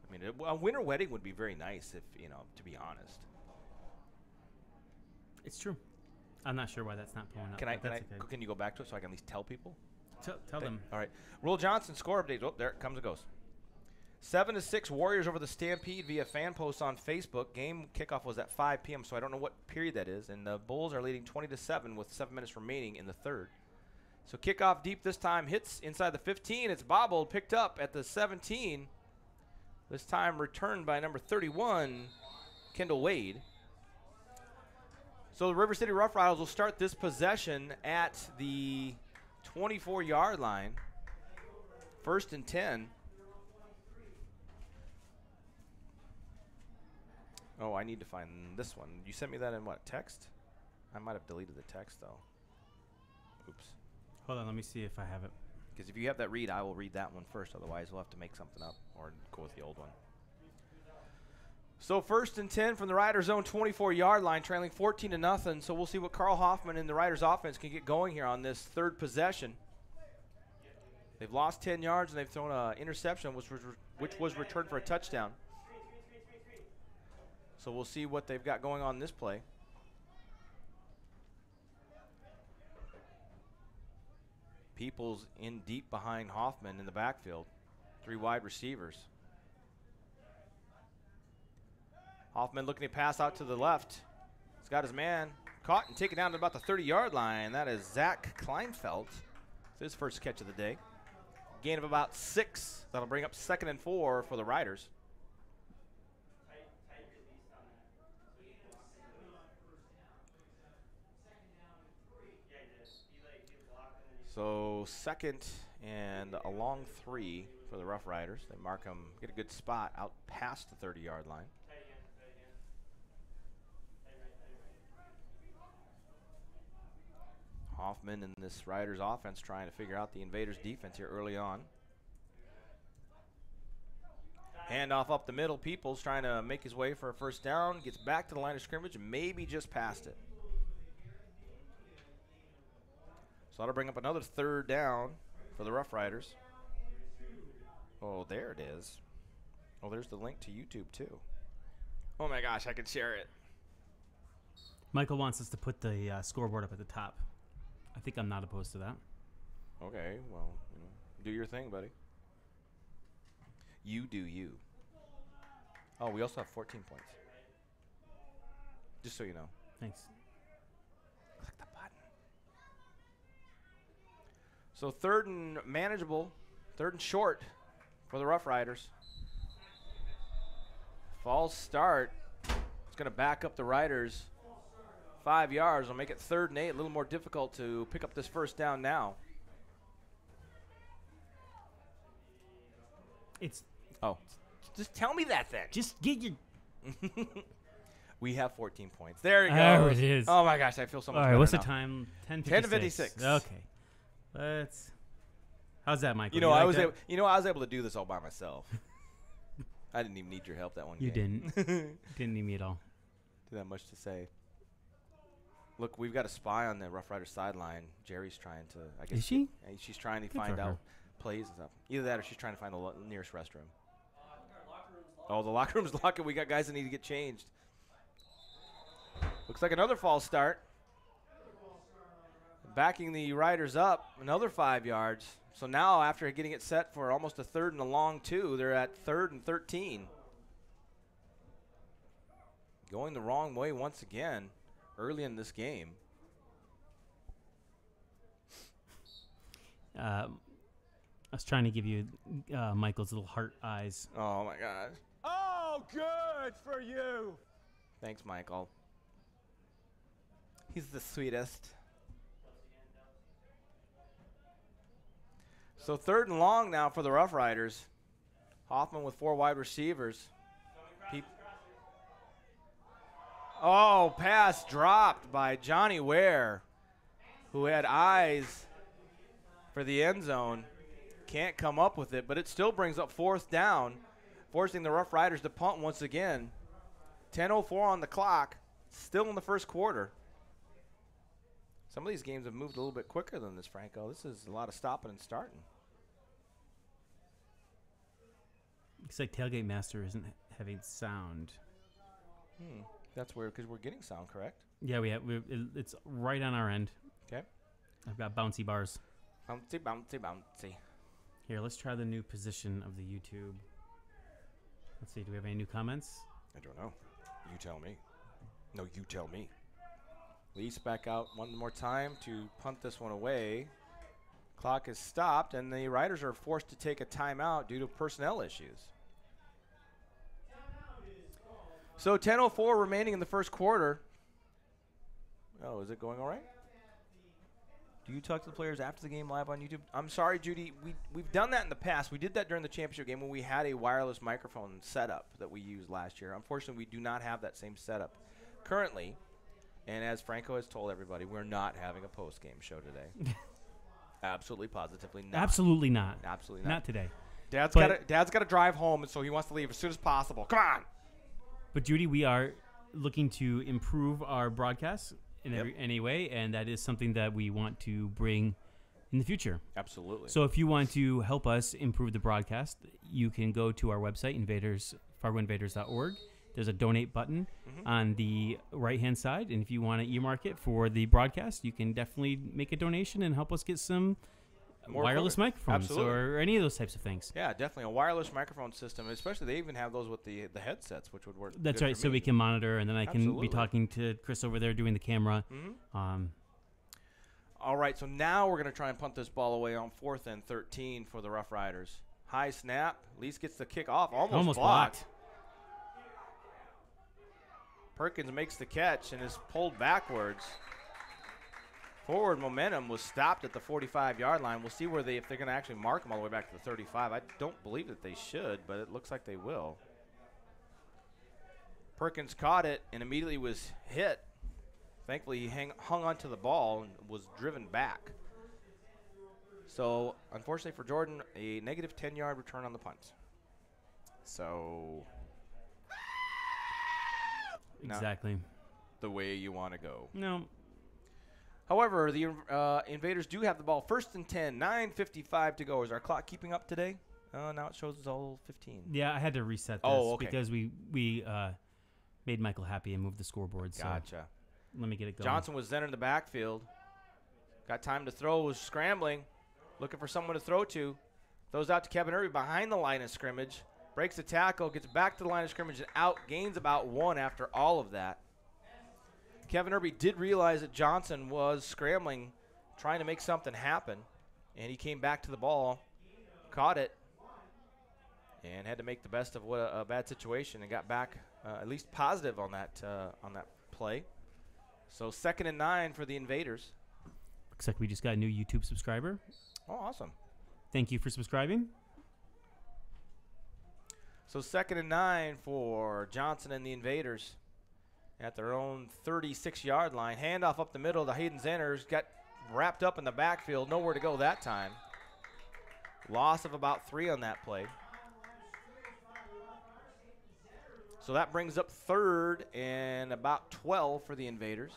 I mean, a winter wedding would be very nice if, to be honest. It's true. I'm not sure why that's not pulling up. Can you go back to it so I can at least tell people? Tell them. All right. Rule Johnson score update. Oh, there it comes and goes. 7-6 Warriors over the Stampede via fan posts on Facebook. Game kickoff was at 5 p.m., so I don't know what period that is. And the Bulls are leading 20-7 with 7 minutes remaining in the third. So kickoff deep this time. Hits inside the 15. It's bobbled, picked up at the 17. This time returned by number 31, Kendall Wade. So the River City Rough Riders will start this possession at the 24-yard line. 1st and 10. Oh, I need to find this one. You sent me that in what, text? I might have deleted the text, though. Oops. Hold on, let me see if I have it. Because if you have that read, I will read that one first. Otherwise, we'll have to make something up or go with the old one. So 1st and 10 from the Riders' own 24-yard line, trailing 14-0. So we'll see what Carl Hoffman and the Riders' offense can get going here on this third possession. They've lost 10 yards, and they've thrown an interception, which was returned for a touchdown. So we'll see what they've got going on this play. Peoples in deep behind Hoffman in the backfield. 3 wide receivers. Hoffman looking to pass out to the left. He's got his man caught and taken down to about the 30-yard line. That is Zach Kleinfeld. It's his first catch of the day. Gain of about 6. That'll bring up 2nd and 4 for the Riders. So 2nd and a long 3 for the Rough Riders. They mark them, get a good spot out past the 30-yard line. Hoffman and this Riders offense trying to figure out the Invaders defense here early on. Handoff up the middle. Peoples trying to make his way for a first down. Gets back to the line of scrimmage and maybe just past it. So that'll bring up another 3rd down for the Rough Riders. Oh, there it is. Oh, there's the link to YouTube, too. Oh, my gosh, I can share it. Michael wants us to put the scoreboard up at the top. I think I'm not opposed to that. Okay, well, do your thing, buddy. You do you. Oh, we also have 14 points. Just so you know. Thanks. Click the button. So 3rd and manageable, 3rd and short for the Rough Riders. False start. It's going to back up the Riders 5 yards. Will make it 3rd and 8. A little more difficult to pick up this first down now. It's just tell me that then. Just get your We have 14 points. There you go. There it is. Oh, my gosh. I feel so much All better right, what's now. the time? 10:56. Okay. Let's. How's that, Michael? You know, like I was that? I was able to do this all by myself. I didn't even need your help that one You game. didn't need me at all. Didn't have much to say. Look, we've got a spy on the Rough Riders sideline. Jerry's trying to. I guess Is she? She's trying to Good find for out her. plays and stuff. Either that or she's trying to find the nearest restroom. Oh, the locker room's locked. We got guys that need to get changed. Looks like another false start. Backing the Riders up another 5 yards. So now after getting it set for almost a 3rd and a long 2, they're at 3rd and 13. Going the wrong way once again early in this game. I was trying to give you Michael's little heart eyes. Oh, my gosh. Oh, good for you. Thanks, Michael. He's the sweetest. So 3rd and long now for the Rough Riders. Hoffman with 4 wide receivers. Oh, pass dropped by Johnny Ware, who had eyes for the end zone. Can't come up with it, but it still brings up 4th down, forcing the Rough Riders to punt once again. 10:04 on the clock, still in the first quarter. Some of these games have moved a little bit quicker than this, Franco. This is a lot of stopping and starting. Looks like Tailgate Master isn't having sound. That's weird because we're getting sound, correct? Yeah, it's right on our end. Okay. I've got bouncy bars. Bouncy, bouncy, bouncy. Here, let's try the new position of the YouTube. Let's see, do we have any new comments? I don't know. You tell me. No, you tell me. Lease back out one more time to punt this one away. Clock is stopped, and the Riders are forced to take a timeout due to personnel issues. So 10:04 remaining in the first quarter. Oh, is it going all right? Do you talk to the players after the game live on YouTube? I'm sorry, Judy. We've done that in the past. We did that during the championship game when we had a wireless microphone setup that we used last year. Unfortunately, we do not have that same setup currently. And as Franco has told everybody, we're not having a post-game show today. Absolutely, positively not. Absolutely not. Absolutely not. Not today. Dad's But- got to drive home, and so he wants to leave as soon as possible. Come on. But Judy, we are looking to improve our broadcasts in Yep. any way, and that is something that we want to bring in the future. Absolutely. So if you want to help us improve the broadcast, you can go to our website, FargoInvaders.org. There's a donate button on the right-hand side, and if you want to earmark it for the broadcast, you can definitely make a donation and help us get some More wireless equipment. microphones Absolutely. or any of those types of things. Yeah, definitely a wireless microphone system. Especially, they even have those with the headsets, which would work. That's good right, for so me. we can monitor, and then I can Absolutely. be talking to Chris over there doing the camera. All right, so now we're going to try and punt this ball away on 4th and 13 for the Rough Riders. High snap. Lease gets the kick off. Almost blocked. Perkins makes the catch and is pulled backwards. Forward momentum was stopped at the 45-yard line. We'll see if they're going to actually mark him all the way back to the 35. I don't believe that they should, but it looks like they will. Perkins caught it and immediately was hit. Thankfully, he hung onto the ball and was driven back. So, unfortunately for Jordan, a negative 10-yard return on the punt. So, Exactly. the way you want to go. No. However, the Invaders do have the ball. 1st and 10, 9:55 to go. Is our clock keeping up today? Now it shows it's all 15. Yeah, I had to reset this Oh, okay. because we made Michael happy and moved the scoreboard. So Gotcha. let me get it going. Johnson was then in the backfield. Got time to throw, was scrambling, looking for someone to throw to. Throws out to Kevin Irby behind the line of scrimmage. Breaks the tackle, gets back to the line of scrimmage and out. Gains about 1 after all of that. Kevin Irby did realize that Johnson was scrambling, trying to make something happen. And he came back to the ball, caught it, and had to make the best of what a bad situation and got back at least positive on that play. So 2nd and 9 for the Invaders. Looks like we just got a new YouTube subscriber. Oh, awesome. Thank you for subscribing. So 2nd and 9 for Johnson and the Invaders at their own 36-yard line. Handoff up the middle to Hayden Zenners. Got wrapped up in the backfield. Nowhere to go that time. Loss of about 3 on that play. So that brings up 3rd and about 12 for the Invaders.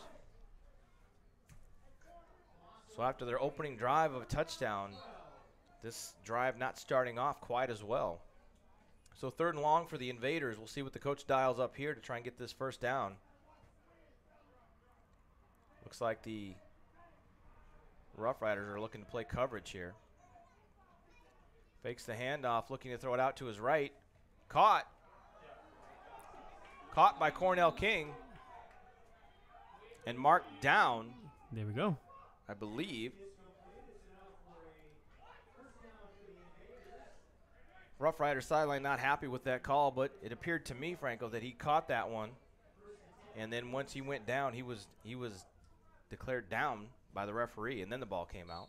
So after their opening drive of a touchdown, this drive not starting off quite as well. So 3rd and long for the Invaders. We'll see what the coach dials up here to try and get this first down. Looks like the Rough Riders are looking to play coverage here. Fakes the handoff, looking to throw it out to his right. Caught. Caught by Cornell King. And marked down. There we go. I believe. Rough Rider sideline not happy with that call, but it appeared to me, Franco, that he caught that one. And then once he went down, he was declared down by the referee, and then the ball came out.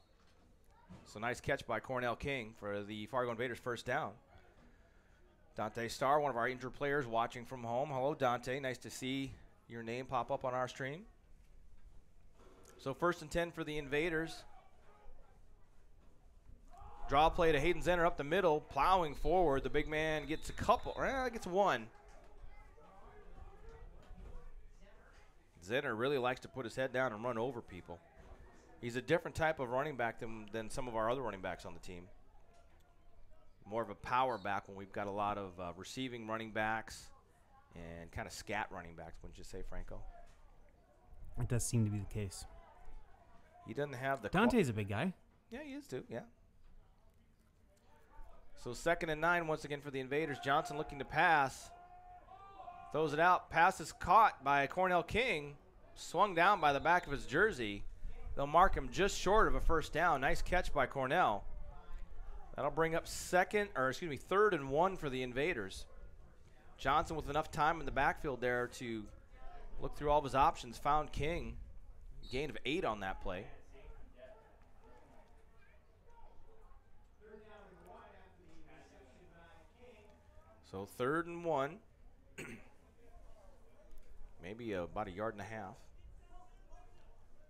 So nice catch by Cornell King for the Fargo Invaders first down. Dante Starr, one of our injured players watching from home. Hello, Dante. Nice to see your name pop up on our stream. So 1st and 10 for the Invaders. Draw play to Hayden Zenner up the middle, plowing forward. The big man gets a couple, gets one. Zenner really likes to put his head down and run over people. He's a different type of running back than some of our other running backs on the team. More of a power back when we've got a lot of receiving running backs and kind of scat running backs, wouldn't you say, Franco? It does seem to be the case. He doesn't have the... Dante's a big guy. Yeah, he is too, yeah. So 2nd and 9 once again for the Invaders. Johnson looking to pass. Throws it out. Pass is caught by Cornell King. Swung down by the back of his jersey. They'll mark him just short of a first down. Nice catch by Cornell. That'll bring up 3rd and 1 for the Invaders. Johnson with enough time in the backfield there to look through all of his options. Found King. Gain of 8 on that play. So 3rd and 1. Maybe about a yard and a half.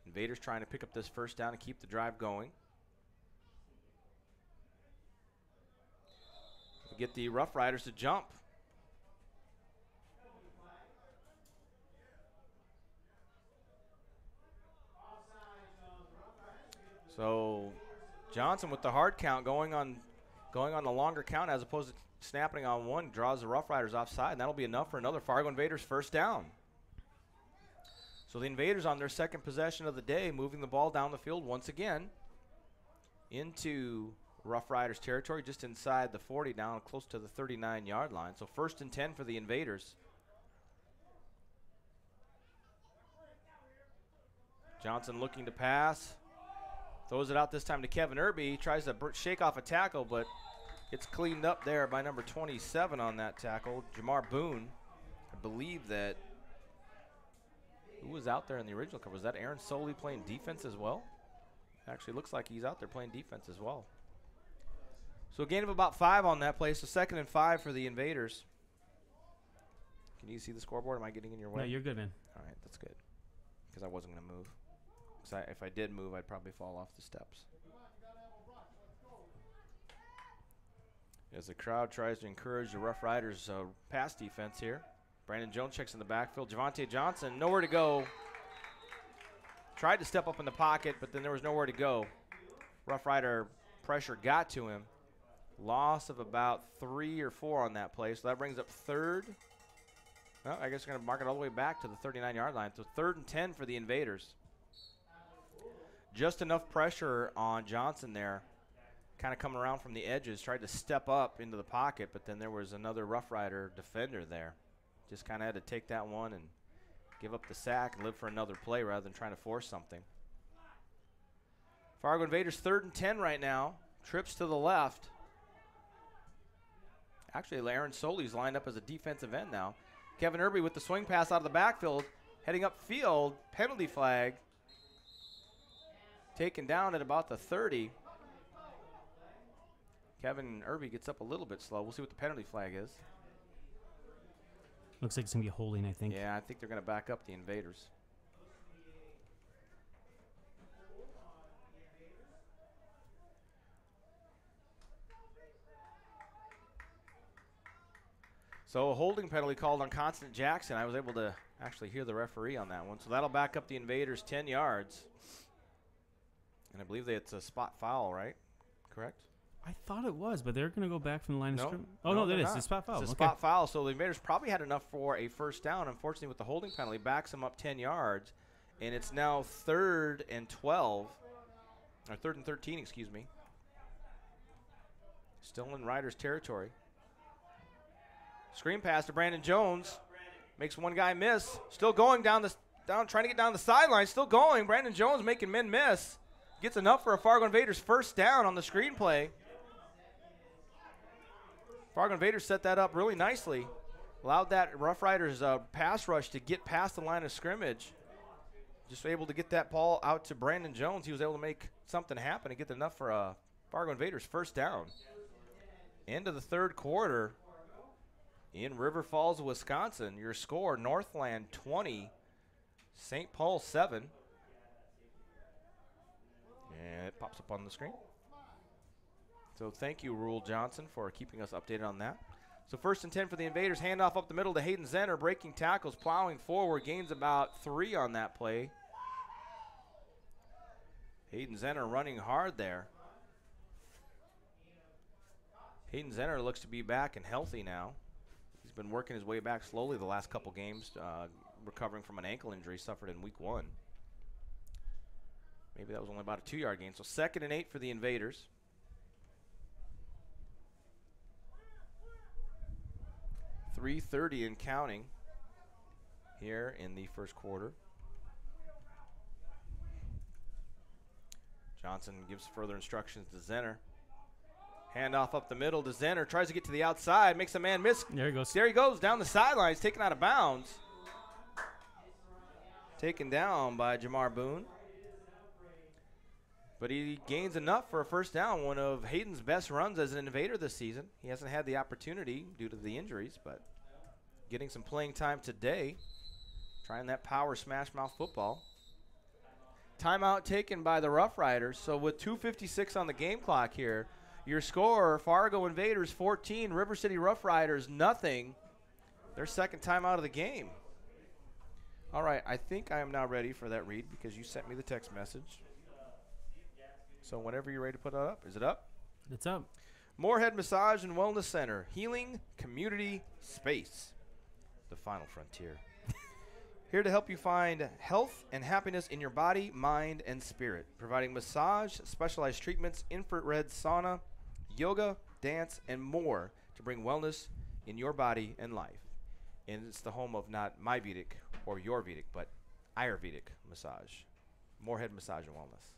Invaders trying to pick up this first down and keep the drive going. Get the Rough Riders to jump. So Johnson with the hard count going on the longer count as opposed to snapping on one, draws the Rough Riders offside, and that'll be enough for another Fargo Invaders first down. So the Invaders on their 2nd possession of the day, moving the ball down the field once again into Rough Riders territory, just inside the 40, down close to the 39-yard line. So 1st and 10 for the Invaders. Johnson looking to pass. Throws it out this time to Kevin Irby. Tries to shake off a tackle, but it's cleaned up there by number 27 on that tackle, Jamar Boone. I believe that, who was out there in the original cover? Was that Aaron Soley playing defense as well? Actually looks like he's out there playing defense as well. So a gain of about 5 on that play, so 2nd and 5 for the Invaders. Can you see the scoreboard? Am I getting in your way? No, you're good, man. All right, that's good. Because I wasn't going to move. Because if I did move, I'd probably fall off the steps. As the crowd tries to encourage the Rough Riders' pass defense here. Brandon Jones checks in the backfield. Javante Johnson, nowhere to go. Tried to step up in the pocket, but then there was nowhere to go. Rough Rider pressure got to him. Loss of about 3 or 4 on that play, so that brings up 3rd. Well, I guess we're going to mark it all the way back to the 39-yard line. So 3rd and 10 for the Invaders. Just enough pressure on Johnson there. Kind of coming around from the edges, tried to step up into the pocket, but then there was another Rough Rider defender there. Just kind of had to take that one and give up the sack and live for another play rather than trying to force something. Fargo Invaders 3rd and 10 right now. Trips to the left. Actually, Aaron Soley's lined up as a defensive end now. Kevin Irby with the swing pass out of the backfield, heading upfield, penalty flag. Taken down at about the 30. Kevin Irby gets up a little bit slow. We'll see what the penalty flag is. Looks like it's going to be a holding, I think. Yeah, I think they're going to back up the Invaders. So a holding penalty called on Constant Jackson. I was able to actually hear the referee on that one. So that'll back up the Invaders 10 yards. And I believe it's a spot foul, right? Correct? I thought it was, but they're going to go back from the line of No. scrimmage. Oh, no, that they're is. not. It's a spot foul. It's a Okay. spot foul. So the Invaders probably had enough for a first down. Unfortunately, with the holding penalty, backs them up 10 yards. And it's now 3rd and 12. Or 3rd and 13, excuse me. Still in Riders territory. Screen pass to Brandon Jones. Makes one guy miss. Still going down, trying to get down the sideline. Still going. Brandon Jones making men miss. Gets enough for a Fargo Invaders first down on the screen play. Fargo Invaders set that up really nicely. Allowed that Rough Riders pass rush to get past the line of scrimmage. Just able to get that ball out to Brandon Jones. He was able to make something happen and get enough for a Fargo Invaders first down. End of the 3rd quarter. In River Falls, Wisconsin, your score, Northland 20, St. Paul 7. And it pops up on the screen. So thank you, Rule Johnson, for keeping us updated on that. So 1st and 10 for the Invaders. Handoff up the middle to Hayden Zenner, breaking tackles, plowing forward, gains about 3 on that play. Hayden Zenner running hard there. Hayden Zenner looks to be back and healthy now. He's been working his way back slowly the last couple games, recovering from an ankle injury suffered in week 1. Maybe that was only about a 2-yard gain. So 2nd and 8 for the Invaders. .330 and counting here in the 1st quarter. Johnson gives further instructions to Zenner. Handoff up the middle to Zenner. Tries to get to the outside. Makes a man miss. There he goes. There he goes down the sidelines. Taken out of bounds. Taken down by Jamar Boone. But he gains enough for a first down. One of Hayden's best runs as an Invader this season. He hasn't had the opportunity due to the injuries, but getting some playing time today. Trying that power smash mouth football. Timeout taken by the Rough Riders. So with 2:56 on the game clock here, your score, Fargo Invaders 14, River City Rough Riders nothing. Their 2nd timeout of the game. All right, I think I am now ready for that read because you sent me the text message. So whenever you're ready to put it up. Is it up? It's up. Moorhead Massage and Wellness Center. Healing community space. The final frontier. Here to help you find health and happiness in your body, mind, and spirit. Providing massage, specialized treatments, infrared sauna, yoga, dance, and more to bring wellness in your body and life. And it's the home of not my Vedic or your Vedic, but Ayurvedic massage. Moorhead Massage and Wellness.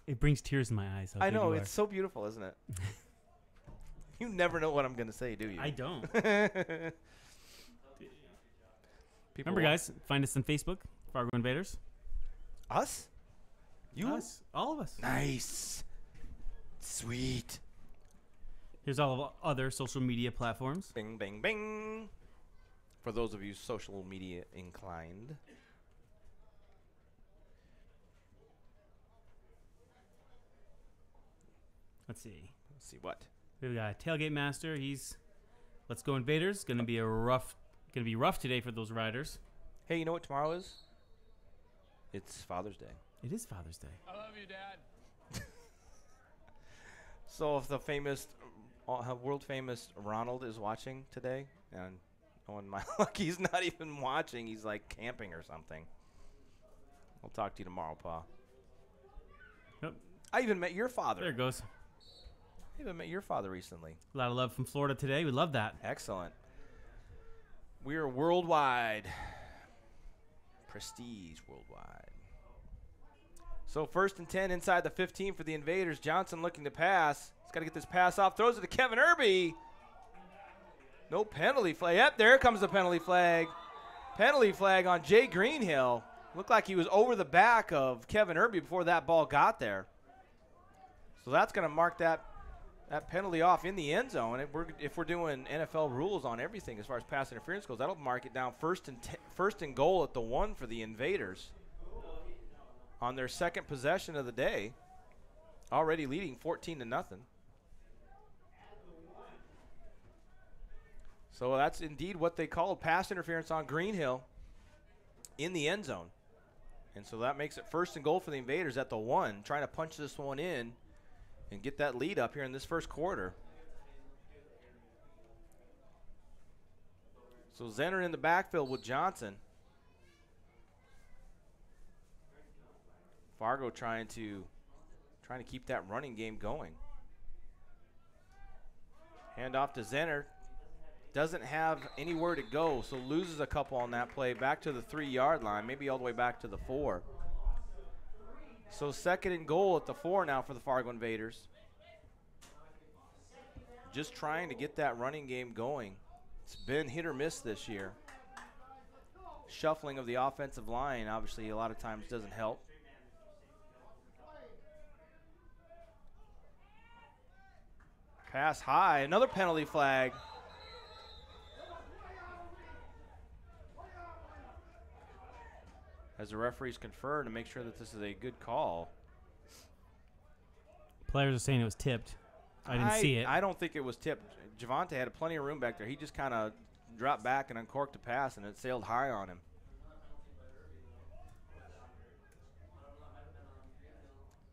It brings tears in my eyes. I know, it's so beautiful, isn't it? You never know what I'm going to say, do you? I don't. People Remember, guys, find us on Facebook, Fargo Invaders. Us? You? Us. All of us. Nice. Sweet. Here's all of our other social media platforms. Bing, bing, bing. For those of you social media inclined. Let's see. Let's see what. We've got Tailgate Master. He's Let's Go Invaders. Going to be rough today for those riders. Hey, you know what tomorrow is? It's Father's Day. It is Father's Day. I love you, Dad. So if the world famous Ronald is watching today, and knowing my luck, he's not even watching. He's like camping or something. I'll talk to you tomorrow, Pa. Yep. I even met your father. There it goes. I even met your father recently. A lot of love from Florida today. We love that. Excellent. We are worldwide. Prestige worldwide. So 1st and 10 inside the 15 for the Invaders. Johnson looking to pass. He's got to get this pass off. Throws it to Kevin Irby. No penalty flag. Yep, there comes the penalty flag. Penalty flag on Jay Greenhill. Looked like he was over the back of Kevin Irby before that ball got there. So that's going to mark that that penalty off in the end zone. If we're doing NFL rules on everything as far as pass interference goes, that'll mark it down first and goal at the 1 for the Invaders on their second possession of the day, already leading 14-0. So that's indeed what they called pass interference on Greenhill in the end zone. And so that makes it first and goal for the Invaders at the 1, trying to punch this one in and get that lead up here in this first quarter. So Zenner in the backfield with Johnson. Fargo trying to keep that running game going. Hand off to Zenner. Doesn't have anywhere to go, so loses a couple on that play. Back to the 3-yard line, maybe all the way back to the 4. So second and goal at the 4 now for the Fargo Invaders. Just trying to get that running game going. It's been hit or miss this year. Shuffling of the offensive line obviously a lot of times doesn't help. Pass high, another penalty flag. As the referees confer to make sure that this is a good call. Players are saying it was tipped. I didn't see it. I don't think it was tipped. Javante had plenty of room back there. He just kind of dropped back and uncorked the pass, and it sailed high on him.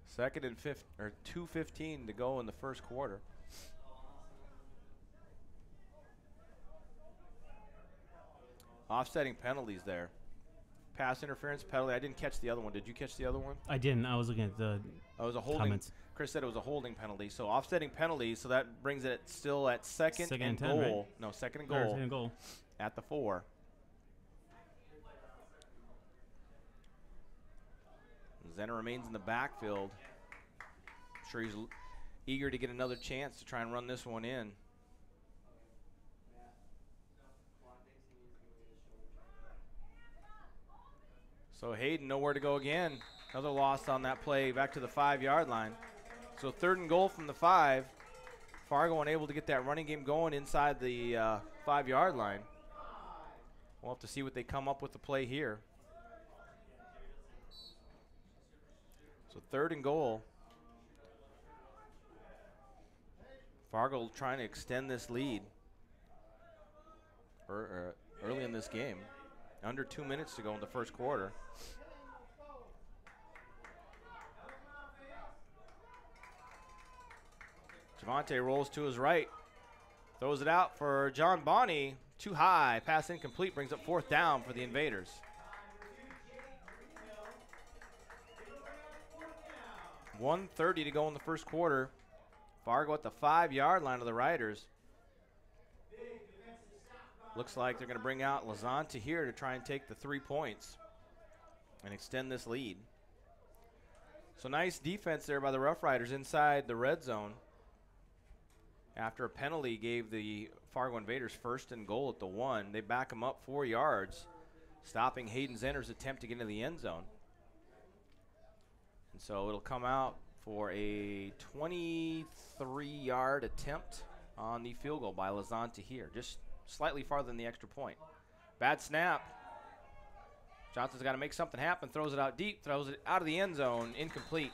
Second and 2:15 to go in the first quarter. Offsetting penalties there. Pass interference penalty. I didn't catch the other one. Did you catch the other one? I didn't. I was looking at the it was a holding. comments. Chris said it was a holding penalty. So offsetting penalties. So that brings it still at second and 10, goal. right? No, second and Or goal. second and goal. At the 4. Zenner remains in the backfield. I'm sure he's eager to get another chance to try and run this one in. So Hayden nowhere to go again. Another loss on that play back to the 5-yard line. So third and goal from the 5. Fargo unable to get that running game going inside the 5-yard line. We'll have to see what they come up with the play here. So third and goal. Fargo trying to extend this lead early in this game. Under 2 minutes to go in the first quarter. Javante rolls to his right. Throws it out for John Bonney. Too high. Pass incomplete. Brings up fourth down for the Invaders. .130 to go in the first quarter. Fargo at the 5-yard line of the Riders. Looks like they're going to bring out Lazante here to try and take the 3 points and extend this lead. So nice defense there by the Rough Riders inside the red zone. After a penalty gave the Fargo Invaders first and goal at the 1, they back them up 4 yards, stopping Hayden Zenner's attempt to get into the end zone. And so it'll come out for a 23-yard attempt on the field goal by Lazante here. Just slightly farther than the extra point. Bad snap. Johnson's got to make something happen. Throws it out deep. Throws it out of the end zone. Incomplete.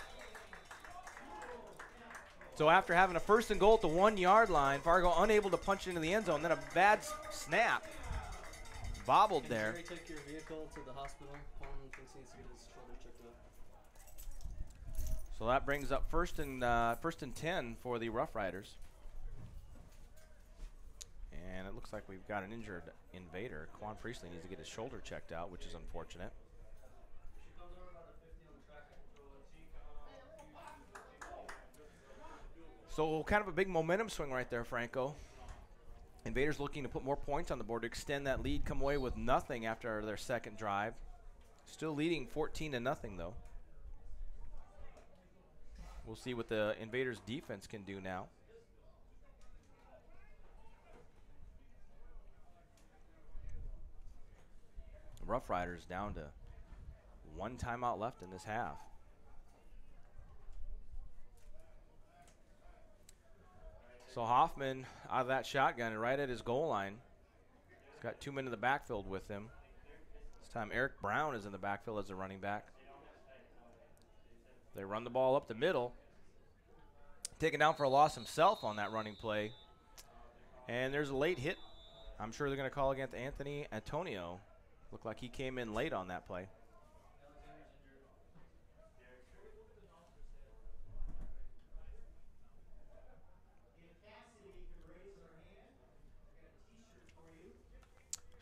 So after having a first and goal at the 1-yard line, Fargo unable to punch into the end zone. Then a bad snap. Bobbled there. Can Jerry take your vehicle to the hospital? Paul thinks he needs to get his shoulder checked out. So that brings up first and 10 for the Rough Riders. And it looks like we've got an injured Invader. Quan Priestley needs to get his shoulder checked out, which is unfortunate. So kind of a big momentum swing right there, Franco. Invaders looking to put more points on the board to extend that lead, come away with nothing after their second drive. Still leading 14-0 though. We'll see what the Invaders defense can do now. The Rough Riders down to 1 timeout left in this half. So Hoffman out of that shotgun and right at his goal line. He's got 2 men in the backfield with him. This time Eric Brown is in the backfield as a running back. They run the ball up the middle. Taken down for a loss himself on that running play. And there's a late hit. I'm sure they're going to call against Anthony Antonio. Looked like he came in late on that play.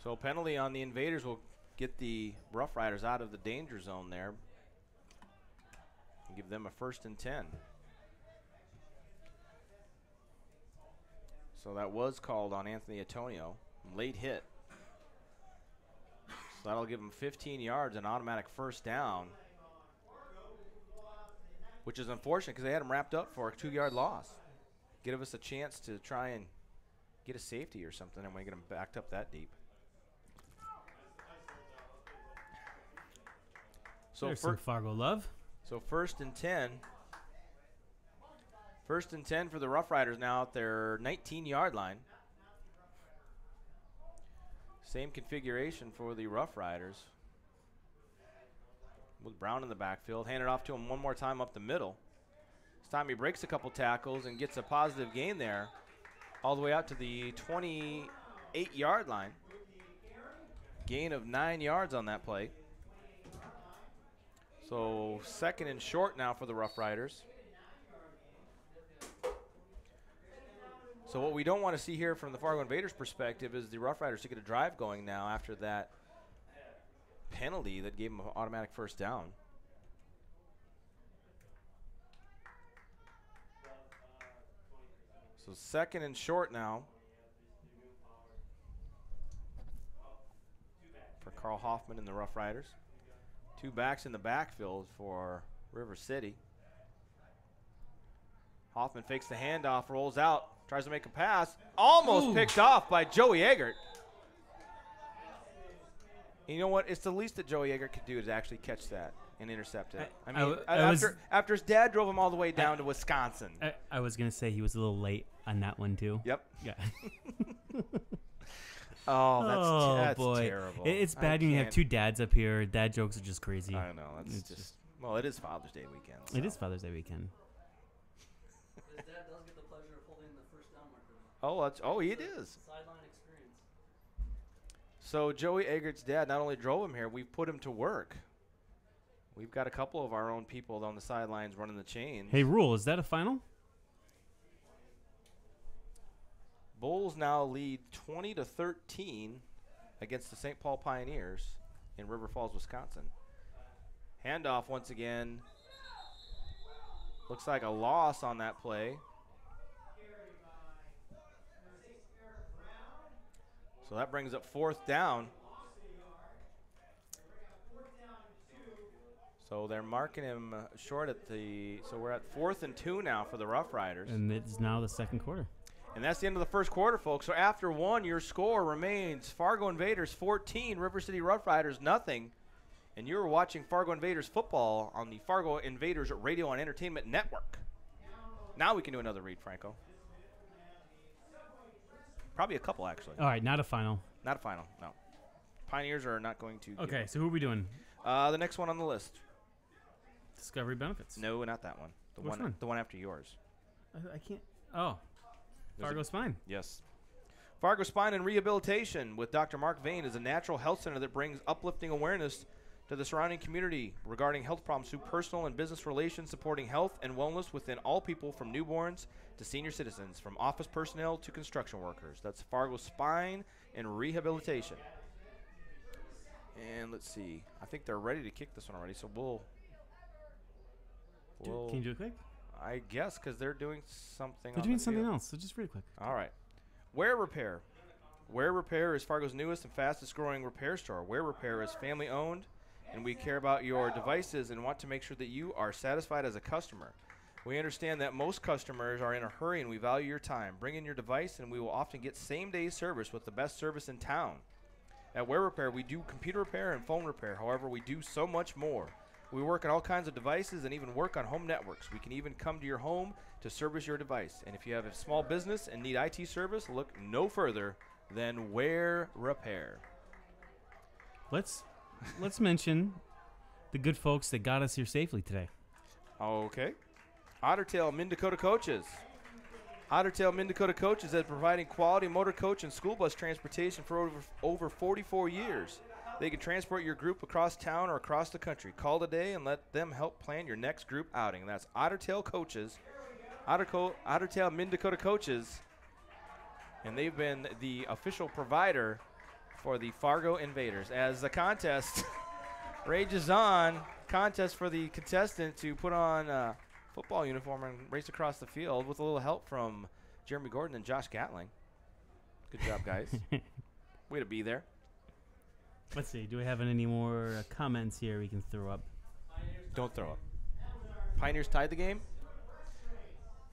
So penalty on the Invaders will get the Rough Riders out of the danger zone there. And give them a 1st and 10. So that was called on Anthony Antonio. Late hit. So that'll give them 15 yards, an automatic 1st down. Which is unfortunate because they had him wrapped up for a 2-yard loss. Give us a chance to try and get a safety or something, and we get them backed up that deep. So There's some Fargo love. So 1st and 10. 1st and 10 for the Rough Riders now at their 19-yard line. Same configuration for the Rough Riders. With Brown in the backfield. Hand it off to him one more time up the middle. This time he breaks a couple tackles and gets a positive gain there. All the way out to the 28-yard line. Gain of 9 yards on that play. So 2nd and short now for the Rough Riders. So what we don't want to see here from the Fargo Invaders perspective is the Rough Riders to get a drive going now after that penalty that gave them an automatic 1st down. So 2nd and short now for Carl Hoffman and the Rough Riders. 2 backs in the backfield for River City. Hoffman fakes the handoff, rolls out, tries to make a pass. Almost picked off by Joey Eggert. And you know what? It's the least that Joey Eggert could do is actually catch that and intercept it. I mean, after his dad drove him all the way down to Wisconsin. I was going to say he was a little late on that one, too. Yep. Yeah. That's boy. terrible. It's bad when you have 2 dads up here. Dad jokes are just crazy. I know. It's just well, it is Father's Day weekend. So. It is Father's Day weekend. His dad does get the pleasure of holding the 1st down marker. It is. Sideline experience. So Joey Eggert's dad not only drove him here, we've put him to work. We've got a couple of our own people on the sidelines running the chains. Hey, Rule, is that a final? Bulls now lead 20-13 against the St. Paul Pioneers in River Falls, Wisconsin. Handoff once again. Looks like a loss on that play. So that brings up 4th down. So they're marking him short at the. So we're at 4th and 2 now for the Rough Riders. And it's now the 2nd quarter. And that's the end of the 1st quarter, folks. So after 1, your score remains Fargo Invaders 14, River City Rough Riders nothing. And you're watching Fargo Invaders football on the Fargo Invaders Radio and Entertainment Network. Now we can do another read, Franco. Probably a couple, actually. All right, not a final. Not a final, no. Pioneers are not going to. Okay, so who are we doing? The next one on the list. Discovery Benefits. No, not that one. Which one? The one after yours. I can't. Oh. Fargo Spine. Yes. Fargo Spine and Rehabilitation with Dr. Mark Vane is a natural health center that brings uplifting awareness to the surrounding community regarding health problems through personal and business relations, supporting health and wellness within all people from newborns to senior citizens, from office personnel to construction workers. That's Fargo Spine and Rehabilitation. And let's see. I think they're ready to kick this one already, so we'll Can you do it quick? I guess because they're doing something. They're doing something else, so just really quick. All right. Wear Repair. Wear Repair is Fargo's newest and fastest growing repair store. Wear Repair is family owned, and we care about your devices and want to make sure that you are satisfied as a customer. We understand that most customers are in a hurry and we value your time. Bring in your device and we will often get same-day service with the best service in town. At Wear Repair, we do computer repair and phone repair. However, we do so much more. We work on all kinds of devices and even work on home networks. We can even come to your home to service your device. And if you have a small business and need IT service, look no further than Ware Repair. Let's mention the good folks that got us here safely today. Okay. Ottertail Mid Dakota Coaches. Ottertail Mid Dakota Coaches has providing quality motor coach and school bus transportation for over 44 years. They can transport your group across town or across the country. Call today and let them help plan your next group outing. That's Ottertail Coaches, Ottertail Mid Dakota Coaches, and they've been the official provider for the Fargo Invaders. As the contest rages on, contest for the contestant to put on a football uniform and race across the field with a little help from Jeremy Gordon and Josh Gatling. Good job, guys. Way to be there. Let's see. Do we have any more comments here we can throw up? Don't throw up. Pioneers tied the game.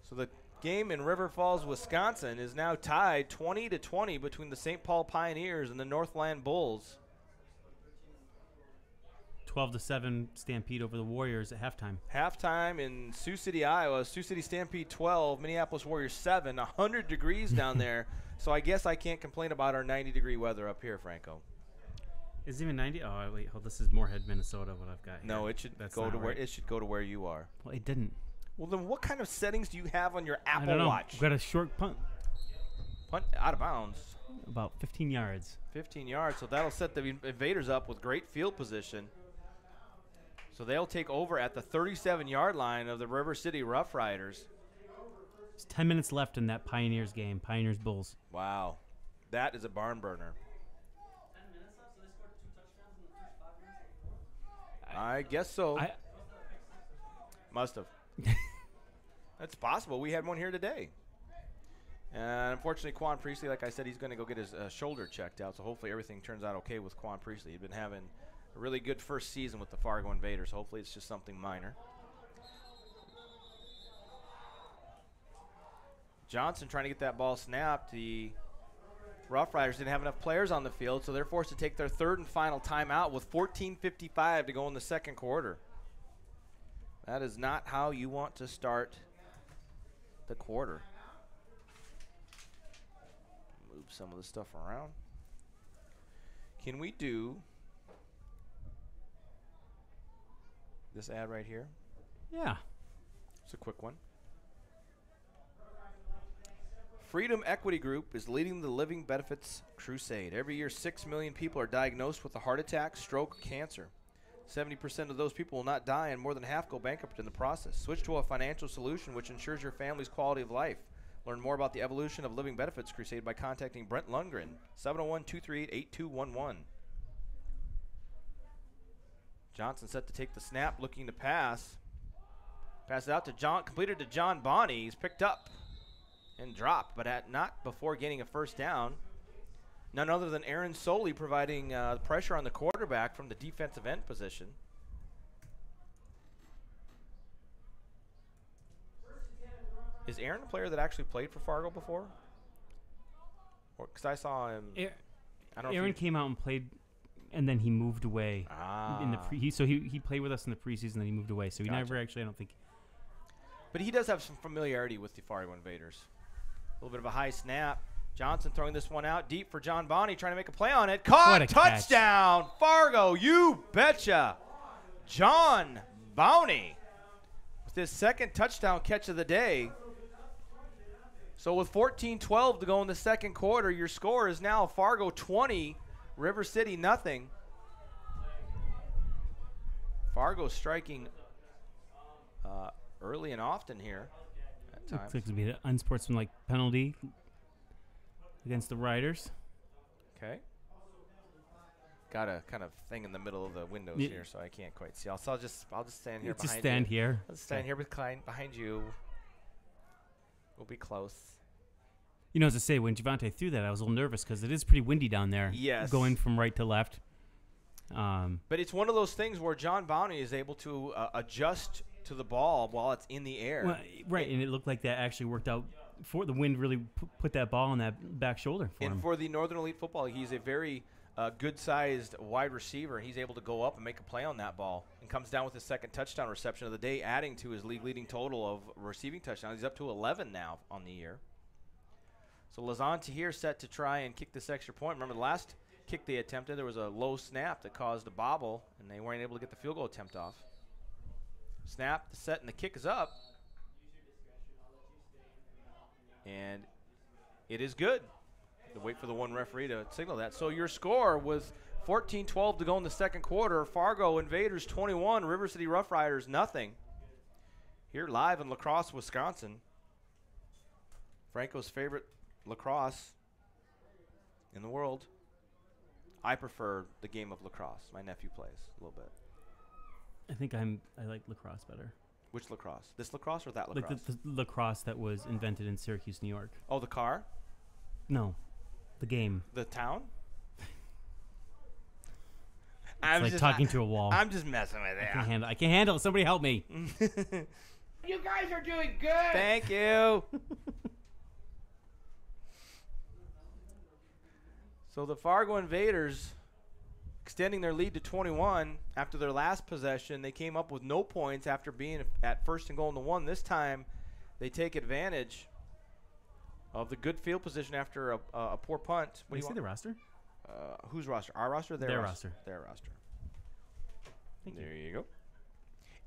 So the game in River Falls, Wisconsin is now tied 20-20 between the St. Paul Pioneers and the Northland Bulls. 12-7 Stampede over the Warriors at halftime. Halftime in Sioux City, Iowa. Sioux City Stampede 12, Minneapolis Warriors 7. 100 degrees down there. So I guess I can't complain about our 90-degree weather up here, Franco. Is it even 90? Oh, wait, hold. This is Moorhead, Minnesota. What I've got here. No, it should go to where it should go to where you are. Well, it didn't. Well, then what kind of settings do you have on your I don't Apple know. Watch? We've got a short punt, Punt out of bounds. about 15 yards. 15 yards. So that'll set the Invaders up with great field position. So they'll take over at the 37-yard line of the River City Rough Riders. There's 10 minutes left in that Pioneers game. Pioneers Bulls. Wow, that is a barn burner. 10 minutes left, so they scored 2 touchdowns in the first 5 minutes. I guess so. Must have. That's possible. We had one here today. And unfortunately, Quan Priestley, like I said, he's going to go get his shoulder checked out. So hopefully everything turns out okay with Quan Priestley. He's been having a really good first season with the Fargo Invaders. Hopefully it's just something minor. Johnson trying to get that ball snapped. The Rough Riders didn't have enough players on the field, so they're forced to take their third and final timeout with 14:55 to go in the second quarter. That is not how you want to start the quarter. Move some of the stuff around. Can we do this ad right here? Yeah. It's a quick one. Freedom Equity Group is leading the Living Benefits Crusade. Every year, 6 million people are diagnosed with a heart attack, stroke, or cancer. 70% of those people will not die, and more than half go bankrupt in the process. Switch to a financial solution which ensures your family's quality of life. Learn more about the evolution of Living Benefits Crusade by contacting Brent Lundgren, 701-238-8211. Johnson set to take the snap, looking to pass. Pass it out to John, completed to John Bonney. He's picked up and dropped, but not before gaining a first down. None other than Aaron Soley providing pressure on the quarterback from the defensive end position. Is Aaron a player that actually played for Fargo before? Because I saw him. I don't know. Aaron came out and played, and then he moved away. In the he played with us in the preseason, then he moved away. So he never actually, I don't think. But he does have some familiarity with the Fargo Invaders. A little bit of a high snap. Johnson throwing this one out deep for John Bonney, trying to make a play on it. Caught, touchdown, catch. Fargo, you betcha. John Bonney with his second touchdown catch of the day. So with 14-12 to go in the second quarter, your score is now Fargo 20, River City nothing. Fargo striking early and often here at times. Looks like it's going to be an unsportsmanlike penalty against the Riders. Okay. Got a kind of thing in the middle of the windows here, so I can't quite see. I'll just stand here behind you. Just stand here. I'll stand here behind you. We'll be close. You know, as I say, when Javante threw that, I was a little nervous because it is pretty windy down there. Yes. Going from right to left. But it's one of those things where John Bonney is able to adjust to the ball while it's in the air. Well, right, and it looked like that actually worked out. For the wind really put that ball on that back shoulder for him. And for the Northern Elite Football, he's a very a good-sized wide receiver. He's able to go up and make a play on that ball and comes down with his second touchdown reception of the day, adding to his league-leading total of receiving touchdowns. He's up to 11 now on the year. So Lazante here set to try and kick this extra point. Remember the last kick they attempted, there was a low snap that caused a bobble, and they weren't able to get the field goal attempt off. Snap, the set, and the kick is up. And it is good. To wait for the one referee to signal that. So your score with 14-12 to go in the second quarter. Fargo Invaders 21, River City Rough Riders nothing. Here live in La Crosse, Wisconsin. Franco's favorite lacrosse in the world. I prefer the game of lacrosse. My nephew plays a little bit. I think I like lacrosse better. Which lacrosse? This lacrosse or that lacrosse? Like the lacrosse that was invented in Syracuse, New York. Oh, the car? No, the game. The town? It's like talking to a wall. I'm just messing with it. I can't handle it. Somebody help me. You guys are doing good. Thank you. So the Fargo Invaders extending their lead to 21 after their last possession. They came up with no points after being at first and goal in the one. This time they take advantage of the good field position after a poor punt. What do you see the roster? Whose roster? Our roster or their roster? Their roster. There you go.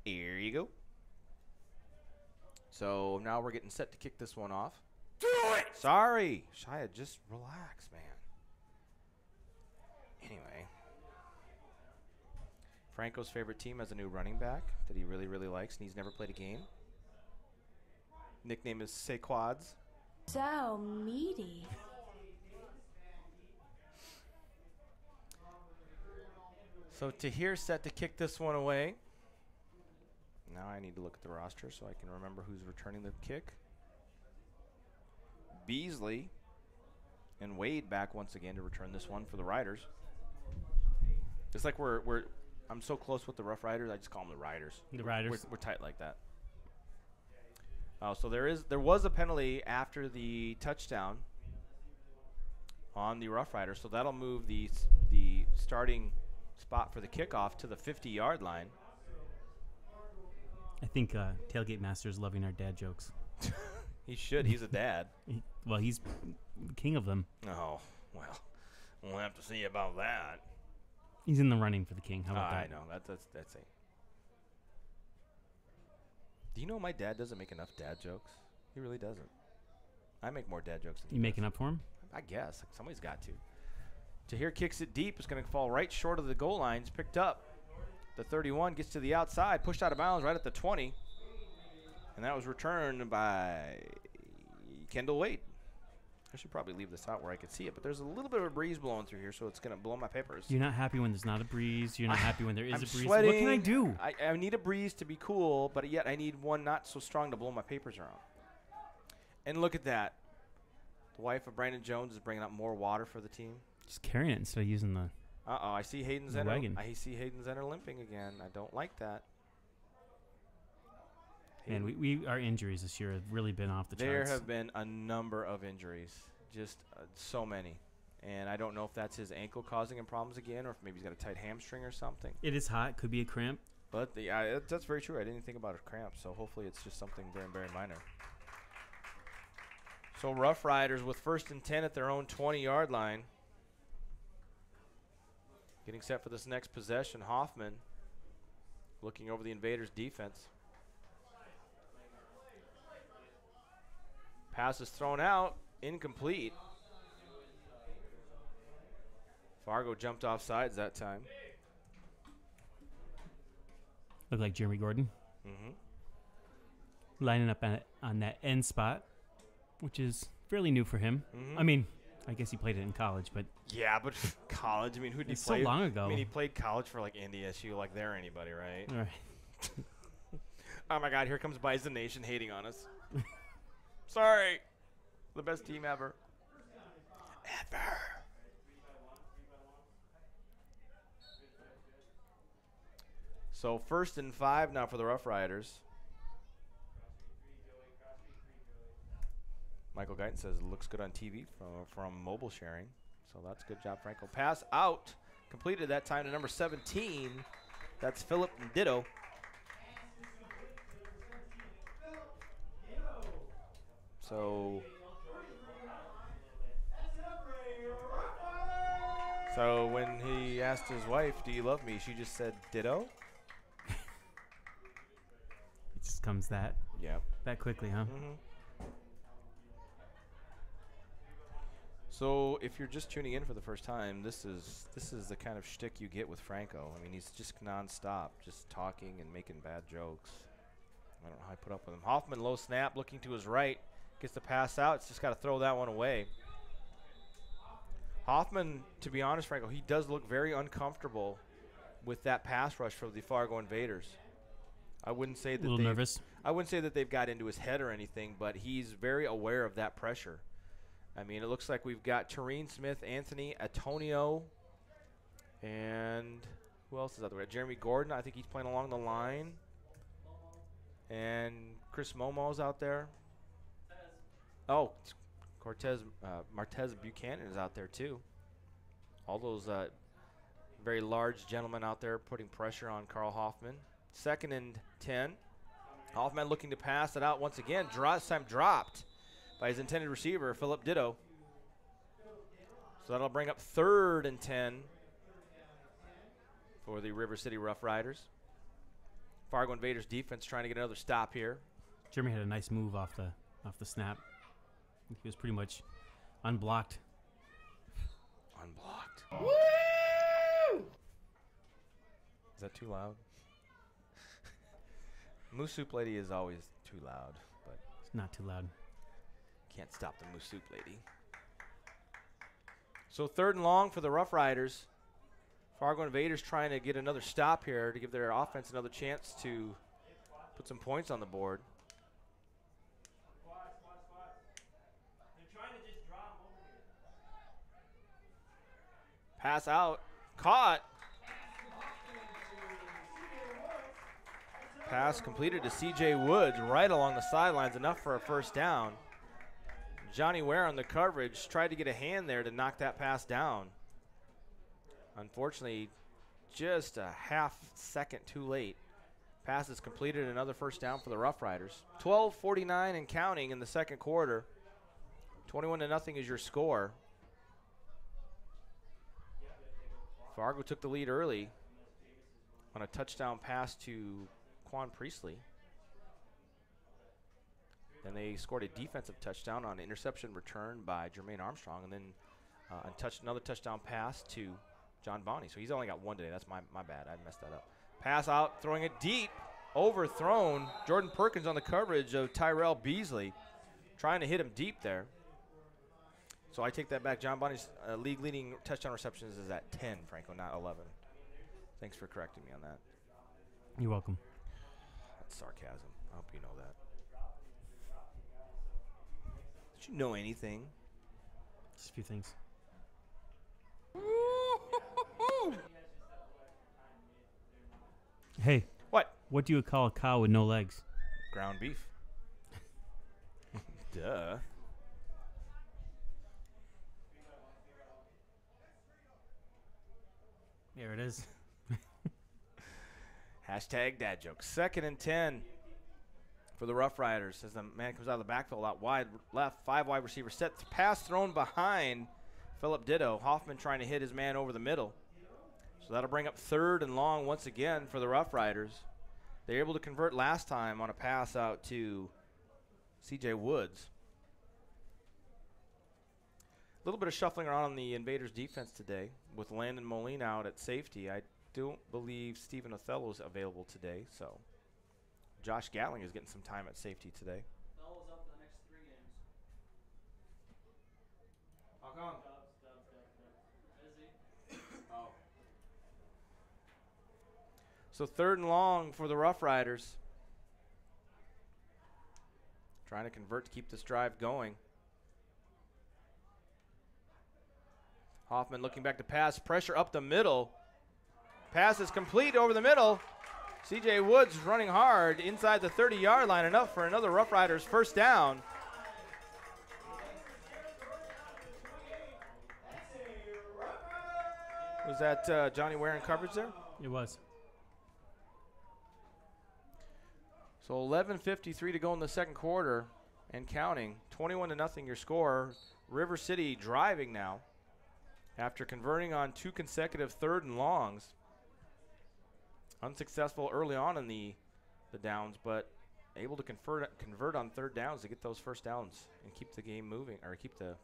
Here you go. So now we're getting set to kick this one off. Do it! Sorry. Shia, just relax, man. Anyway. Franco's favorite team has a new running back that he really, really likes, and he's never played a game. Nickname is Saquads. So meaty. So Tahir set to kick this one away. Now I need to look at the roster so I can remember who's returning the kick. Beasley and Wade back once again to return this one for the Riders. It's like I'm so close with the Rough Riders, I just call them the Riders. The Riders. We're tight like that. So there was a penalty after the touchdown on the Rough Riders, so that'll move the starting spot for the kickoff to the 50-yard line. I think Tailgate Master's loving our dad jokes. He should. He's a dad. He's the king of them. Oh, well, we'll have to see about that. He's in the running for the king. How about that? I know. That's it. Do you know my dad doesn't make enough dad jokes? He really doesn't. I make more dad jokes than he You does. making up for him? I guess. Somebody's got to. Tahir kicks it deep. It's going to fall right short of the goal line. It's picked up. The 31 gets to the outside, pushed out of bounds right at the 20. And that was returned by Kendall Wade. I should probably leave this out where I could see it, but there's a little bit of a breeze blowing through here, so it's going to blow my papers. You're not happy when there's not a breeze. You're not happy when there is I'm a breeze. Sweating. What can I do? I need a breeze to be cool, but yet I need one not so strong to blow my papers around. And look at that. The wife of Brandon Jones is bringing up more water for the team. Just carrying it instead of using the I see Hayden the wagon. I see Hayden Zenner limping again. I don't like that. Man, our injuries this year have really been off the charts. There have been a number of injuries, just so many. And I don't know if that's his ankle causing him problems again or if maybe he's got a tight hamstring or something. It is hot. Could be a cramp. But that's very true. I didn't think about a cramp, so hopefully it's just something very, very minor. So Rough Riders with 1st and 10 at their own 20-yard line. Getting set for this next possession. Hoffman looking over the Invaders' defense. Pass is thrown out. Incomplete. Fargo jumped off sides that time. Looked like Jeremy Gordon. Mm-hmm. Lining up on that end spot, which is fairly new for him. Mm-hmm. I mean, I guess he played it in college, but yeah, but college. I mean, who did he it's play? so long ago. I mean, he played college for like NDSU, like they're anybody, right? All right. Oh my God! Here comes Bison Nation hating on us. Sorry, the best team ever. Ever. So 1st and 5 now for the Rough Riders. Michael Guyton says it looks good on TV from mobile sharing. So that's good job, Franco. Pass out. Completed that time to number 17. That's Philip Ditto. So when he asked his wife, "Do you love me?" she just said, "Ditto." It just comes that quickly, huh? Mm-hmm. So if you're just tuning in for the first time, this is the kind of shtick you get with Franco. I mean, he's just nonstop, just talking and making bad jokes. I don't know how I put up with him. Hoffman, low snap, looking to his right. Gets the pass out. It's just got to throw that one away. Hoffman, to be honest, Franco, he does look very uncomfortable with that pass rush for the Fargo Invaders. I wouldn't say that nervous. I wouldn't say that they've got into his head or anything, but he's very aware of that pressure. I mean, it looks like we've got Tareen Smith, Anthony Antonio, and who else is out there? Jeremy Gordon. I think he's playing along the line. And Chris Momo's out there. Oh, Martez Buchanan is out there too. All those very large gentlemen out there putting pressure on Carl Hoffman. 2nd and 10. Hoffman looking to pass it out once again. This time dropped by his intended receiver, Philip Ditto. So that'll bring up 3rd and 10 for the River City Rough Riders. Fargo Invaders defense trying to get another stop here. Jeremy had a nice move off the snap. He was pretty much unblocked. Unblocked. Woo! Is that too loud? Moose Soup Lady is always too loud, but it's not too loud. Can't stop the Moose Soup Lady. So 3rd and long for the Rough Riders. Fargo Invaders trying to get another stop here to give their offense another chance to put some points on the board. Pass out. Caught. Pass completed to C.J. Woods right along the sidelines, enough for a first down. Johnny Ware on the coverage tried to get a hand there to knock that pass down. Unfortunately, just a half second too late. Pass is completed, another first down for the Rough Riders. 12:49 and counting in the second quarter. 21-0 is your score. Fargo took the lead early on a touchdown pass to Quan Priestley. Then they scored a defensive touchdown on an interception return by Jermaine Armstrong, and then another touchdown pass to John Bonney. So he's only got one today. That's my bad. I messed that up. Pass out, throwing it deep, overthrown. Jordan Perkins on the coverage of Tyrell Beasley, trying to hit him deep there. So I take that back. John Bonney's league-leading touchdown receptions is at 10, Franco, not 11. Thanks for correcting me on that. You're welcome. That's sarcasm. I hope you know that. Did you know anything? Just a few things. Hey. What? What do you call a cow with no legs? Ground beef. Duh. There it is. Hashtag dad joke. 2nd and 10 for the Rough Riders as the man comes out of the backfield out wide left. 5 wide receiver set. Pass thrown behind Philip Ditto. Hoffman trying to hit his man over the middle. So that'll bring up 3rd and long once again for the Rough Riders. They were able to convert last time on a pass out to C.J. Woods. A little bit of shuffling around on the Invaders defense today with Landon Molina out at safety. I don't believe Stephen Othello is available today, so Josh Gatling is getting some time at safety today. Othello's up for the next 3 games. How come? Busy. Oh. So 3rd and long for the Rough Riders. Trying to convert to keep this drive going. Hoffman looking back to pass. Pressure up the middle. Pass is complete over the middle. C.J. Woods running hard inside the 30-yard line. Enough for another Rough Riders first down. Was that Johnny Ware in coverage there? It was. So 11:53 to go in the second quarter and counting. 21-0 your score. River City driving now after converting on 2 consecutive 3rd and longs. Unsuccessful early on in the downs, but able to convert on 3rd downs to get those first downs and keep the game moving, or keep the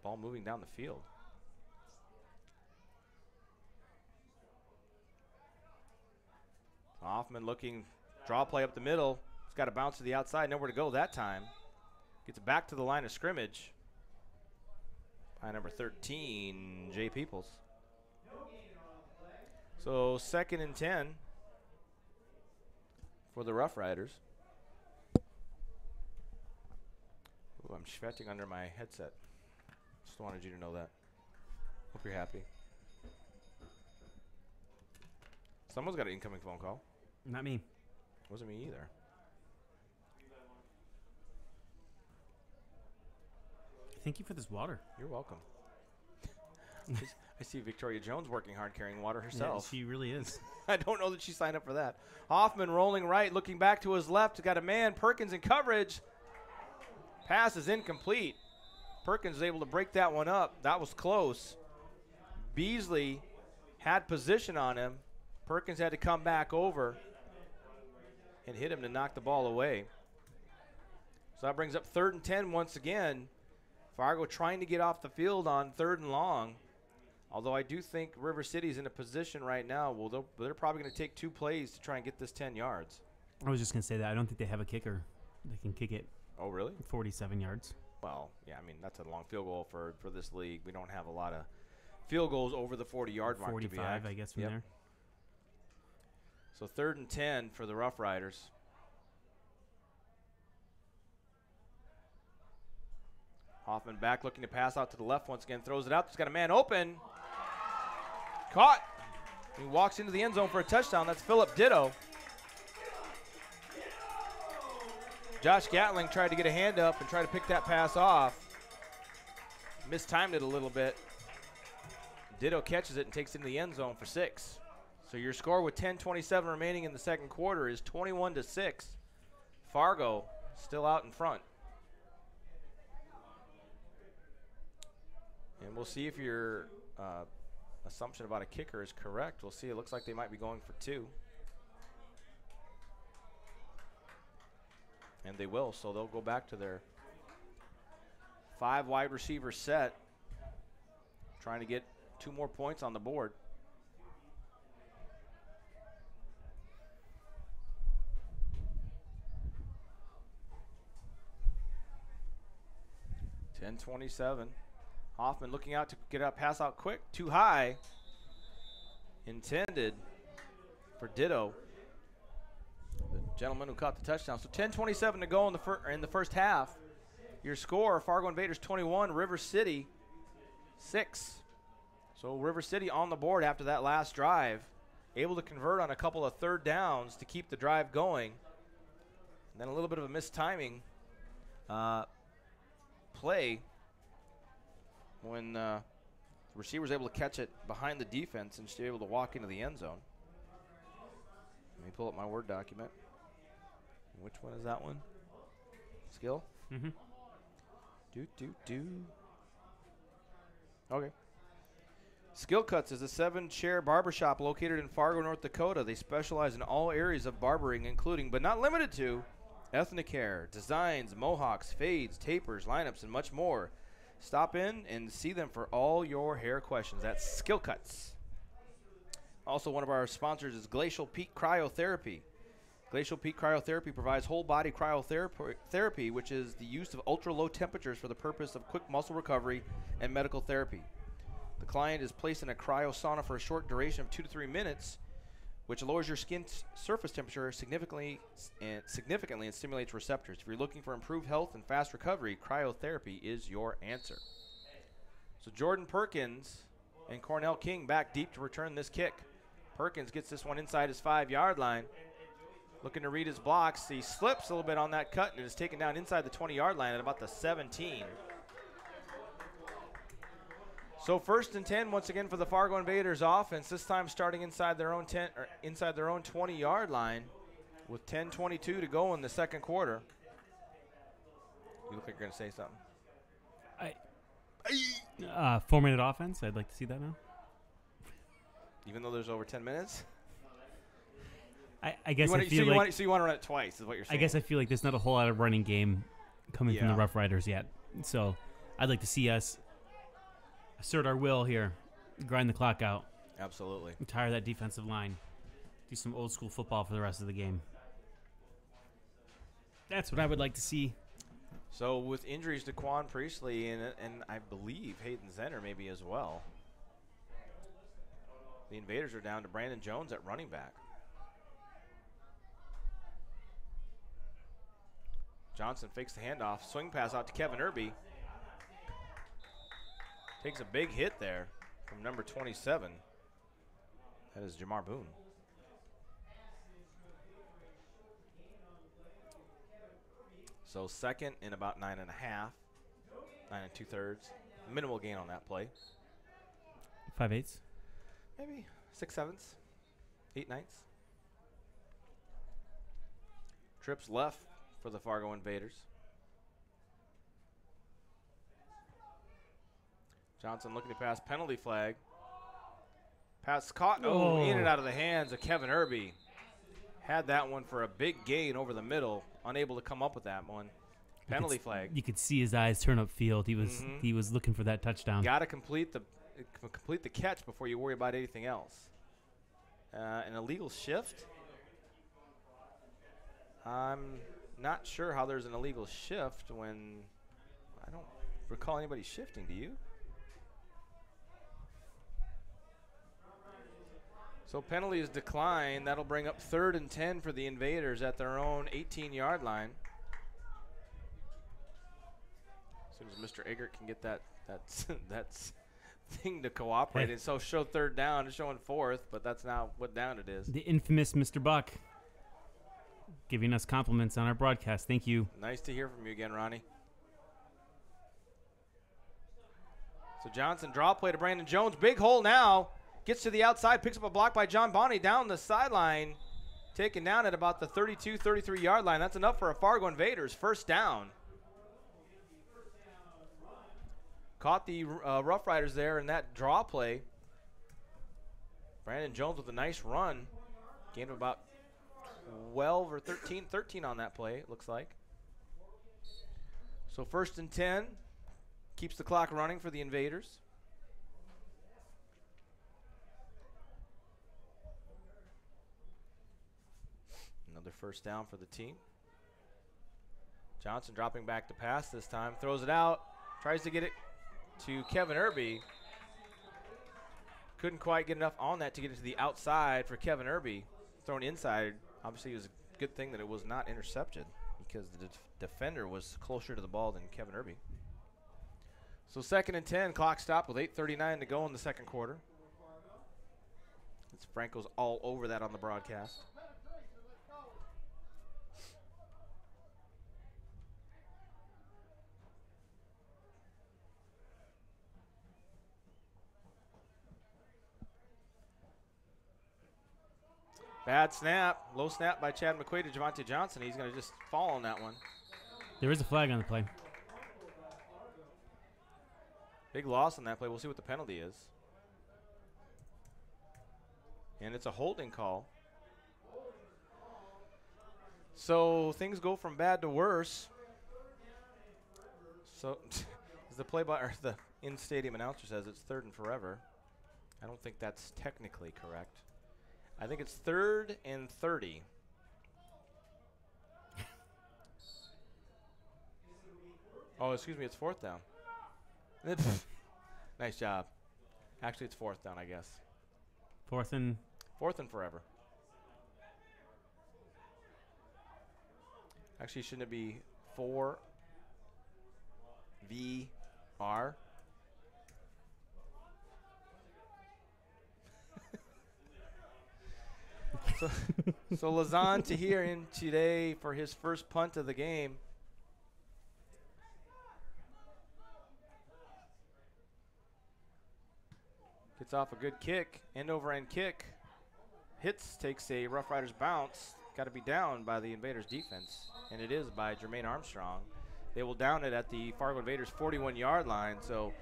ball moving down the field. Hoffman looking, draw play up the middle. He's got to bounce to the outside, nowhere to go that time. Gets it back to the line of scrimmage by number 13, Jay Peoples. So 2nd and 10 for the Rough Riders. Ooh, I'm sweating under my headset. Just wanted you to know that. Hope you're happy. Someone's got an incoming phone call. Not me. Wasn't me either. Thank you for this water. You're welcome. I see Victoria Jones working hard carrying water herself. Yeah, she really is. I don't know that she signed up for that. Hoffman rolling right, looking back to his left. Got a man, Perkins in coverage. Pass is incomplete. Perkins was able to break that one up. That was close. Beasley had position on him. Perkins had to come back over and hit him to knock the ball away. So that brings up 3rd and 10 once again. Fargo trying to get off the field on 3rd and long. Although I do think River City's in a position right now, well, they're probably going to take 2 plays to try and get this 10 yards. I was just going to say that. I don't think they have a kicker that can kick it. Oh, really? 47 yards. Well, yeah, I mean, that's a long field goal for this league. We don't have a lot of field goals over the 40-yard mark. 45, I guess, from there. So 3rd and 10 for the Rough Riders. Hoffman back looking to pass out to the left once again. Throws it out. He's got a man open. Caught. He walks into the end zone for a touchdown. That's Philip Ditto. Josh Gatling tried to get a hand up and try to pick that pass off. Mistimed it a little bit. Ditto catches it and takes it into the end zone for 6. So your score with 10:27 remaining in the second quarter is 21-6. Fargo still out in front. And we'll see if your assumption about a kicker is correct. We'll see. It looks like they might be going for 2. And they will, so they'll go back to their 5 wide receiver set, trying to get 2 more points on the board. (10:27). Hoffman looking out to get a pass out quick, too high. Intended for Ditto, the gentleman who caught the touchdown. So 10:27 to go in the first half. Your score: Fargo Invaders 21, River City 6. So River City on the board after that last drive, able to convert on a couple of 3rd downs to keep the drive going. And then a little bit of a mistiming play when the receiver was able to catch it behind the defense and still able to walk into the end zone. Let me pull up my Word document. Which one is that one? Skill? Mm-hmm. Okay. Skill Cuts is a 7-chair barbershop located in Fargo, North Dakota. They specialize in all areas of barbering, including, but not limited to, ethnic hair, designs, mohawks, fades, tapers, lineups, and much more. Stop in and see them for all your hair questions. That's Skill Cuts. Also, one of our sponsors is Glacial Peak Cryotherapy. Glacial Peak Cryotherapy provides whole-body cryotherapy, which is the use of ultra-low temperatures for the purpose of quick muscle recovery and medical therapy. The client is placed in a cryo sauna for a short duration of 2 to 3 minutes, which lowers your skin's surface temperature significantly and stimulates receptors. If you're looking for improved health and fast recovery, cryotherapy is your answer. So Jordan Perkins and Cornell King back deep to return this kick. Perkins gets this one inside his 5-yard line. Looking to read his blocks. He slips a little bit on that cut and is taken down inside the 20-yard line at about the 17. So 1st and 10 once again for the Fargo Invaders offense. This time starting inside their own 10 or inside their own 20-yard line, with 10:22 to go in the second quarter. You look like you're gonna say something. 4-minute offense. I'd like to see that now. Even though there's over 10 minutes. I guess you I want feel like so you want to run it twice, is what you're saying. I guess I feel like there's not a whole lot of running game coming from the Yeah. Rough Riders yet. So I'd like to see us assert our will here, grind the clock out, Absolutely. tire that defensive line, do some old school football for the rest of the game. That's what I would like to see. So with injuries to Quan Priestley and I believe Hayden Zenner maybe as well, the Invaders are down to Brandon Jones at running back. Johnson fakes the handoff, swing pass out to Kevin Irby. Takes a big hit there from number 27. That is Jamar Boone. So second and about 9.5, 9 2/3. Minimal gain on that play. 5/8. Maybe 6/7, 8/9. Trips left for the Fargo Invaders. Johnson looking to pass, penalty flag. Pass caught, in and out of the hands of Kevin Irby. Had that one for a big gain over the middle, unable to come up with that one. Penalty flag. You could see his eyes turn upfield. He was looking for that touchdown. Got to complete the catch before you worry about anything else. An illegal shift. I'm not sure how there's an illegal shift when I don't recall anybody shifting. Do you? So penalty is declined. That'll bring up 3rd and 10 for the Invaders at their own 18-yard line. As soon as Mr. Eggert can get that thing to cooperate, Hey. and so show 3rd down, it's showing 4th, but that's not what down it is. The infamous Mr. Buck giving us compliments on our broadcast. Thank you. Nice to hear from you again, Ronnie. So Johnson, draw play to Brandon Jones. Big hole now. Gets to the outside, picks up a block by John Bonney down the sideline. Taken down at about the 32, 33-yard line. That's enough for a Fargo Invaders. 1st down. Caught the Rough Riders there in that draw play. Brandon Jones with a nice run. Gain of about 12 or 13 on that play, it looks like. So 1st and 10. Keeps the clock running for the Invaders. Another 1st down for the team. Johnson dropping back to pass this time. Throws it out. Tries to get it to Kevin Irby. Couldn't quite get enough on that to get it to the outside for Kevin Irby. Thrown inside. Obviously, it was a good thing that it was not intercepted because the defender was closer to the ball than Kevin Irby. So 2nd and 10. Clock stopped with 8:39 to go in the second quarter. It's Franco's all over that on the broadcast. Bad snap. Low snap by Chad McQuaid to Javante Johnson. He's going to just fall on that one. There is a flag on the play. Big loss on that play. We'll see what the penalty is. And it's a holding call. So things go from bad to worse. So as the or the in-stadium announcer says, it's 3rd and forever. I don't think that's technically correct. I think it's 3rd and 30. Oh, excuse me, it's 4th down. Nice job. Actually, it's 4th down, I guess. 4th and 4th and forever. Actually, shouldn't it be 4 VR? So Lazan Tahir in today for his first punt of the game. Gets off a good kick, end-over-end kick. Hits, takes a Rough Riders bounce. Got to be down by the Invaders defense, and it is by Jermaine Armstrong. They will down it at the Fargo Invaders 41-yard line, so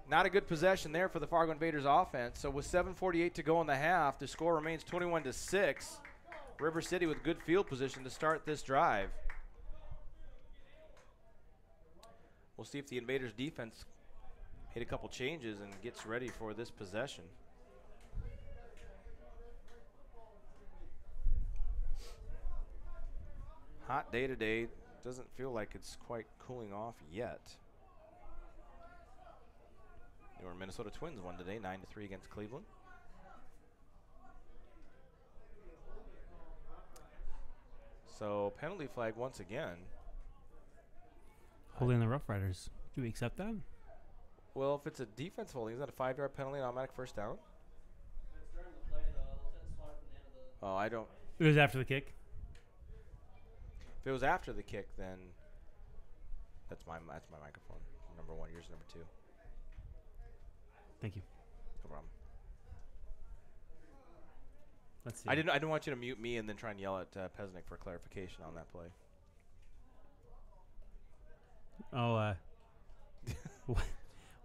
not a good possession there for the Fargo Invaders offense. So with 7:48 to go in the half, the score remains 21-6. River City with good field position to start this drive. We'll see if the Invaders defense made a couple changes and gets ready for this possession. Hot day today. Doesn't feel like it's quite cooling off yet. Your Minnesota Twins won today, 9-3 against Cleveland. So penalty flag once again. Holding the Rough Riders. Do we accept that? Well, if it's a defense holding, is that a 5-yard penalty and automatic first down? It's during the play, the lieutenant spotted from the end of the. Oh, I don't. It was after the kick. If it was after the kick, then that's my microphone. Number 1, yours number 2. Thank you. No problem. Let's see. I didn't want you to mute me and then try and yell at Pesnick for clarification on that play. Oh,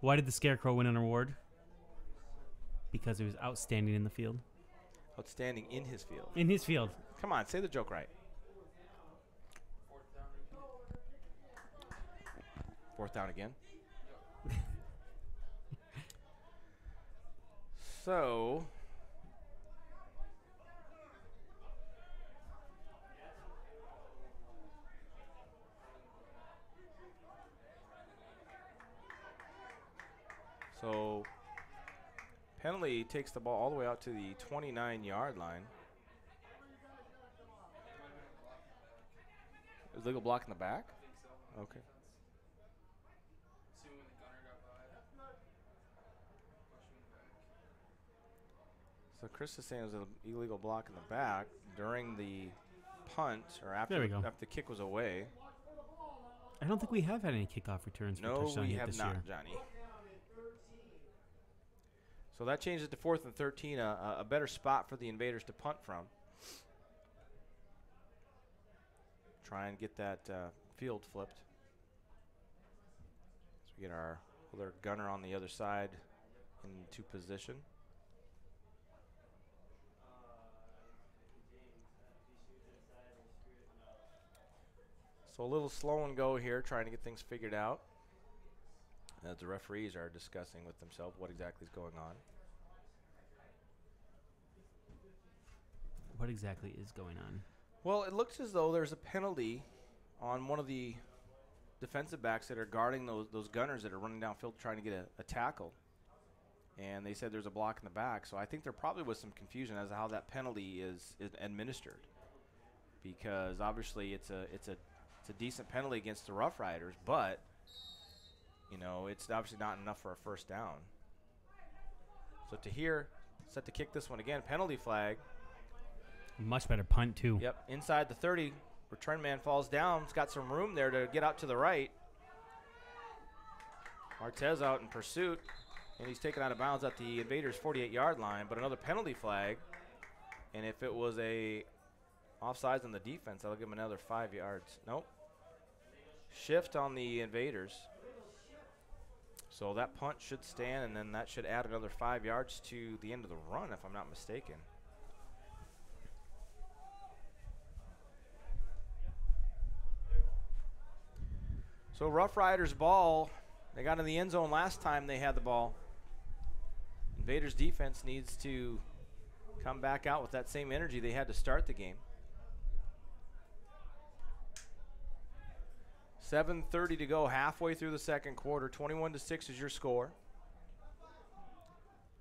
why did the Scarecrow win an award? Because it was outstanding in the field. Outstanding in his field. In his field. Come on, say the joke right. Fourth down again. So penalty takes the ball all the way out to the 29-yard line. Is legal block in the back? Okay. So Chris is saying it was an illegal block in the back during the punt or after, after the kick was away. I don't think we have had any kickoff returns for touchdown we hit have this not, year. Johnny. So that changes it to 4th and 13, a better spot for the Invaders to punt from. Try and get that field flipped. So we get our other gunner on the other side into position. So a little slow and go here, trying to get things figured out. As the referees are discussing with themselves what exactly is going on. What exactly is going on? Well, it looks as though there's a penalty on one of the defensive backs that are guarding those gunners that are running downfield trying to get a tackle. And they said there's a block in the back. So I think there probably was some confusion as to how that penalty is administered. Because obviously it's a decent penalty against the Rough Riders, but you know, it's obviously not enough for a first down. So set to kick this one again. Penalty flag. Much better punt, too. Yep, inside the 30. Return man falls down. He's got some room there to get out to the right. Martez out in pursuit, and he's taken out of bounds at the Invaders' 48-yard line, but another penalty flag. And if it was a offsides on the defense, that'll give him another 5 yards. Nope. Shift on the Invaders. So that punt should stand, and then that should add another 5 yards to the end of the run, if I'm not mistaken. So Rough Riders ball. They got in the end zone last time they had the ball. Invaders defense needs to come back out with that same energy they had to start the game. 7:30 to go, halfway through the second quarter. 21-6 is your score.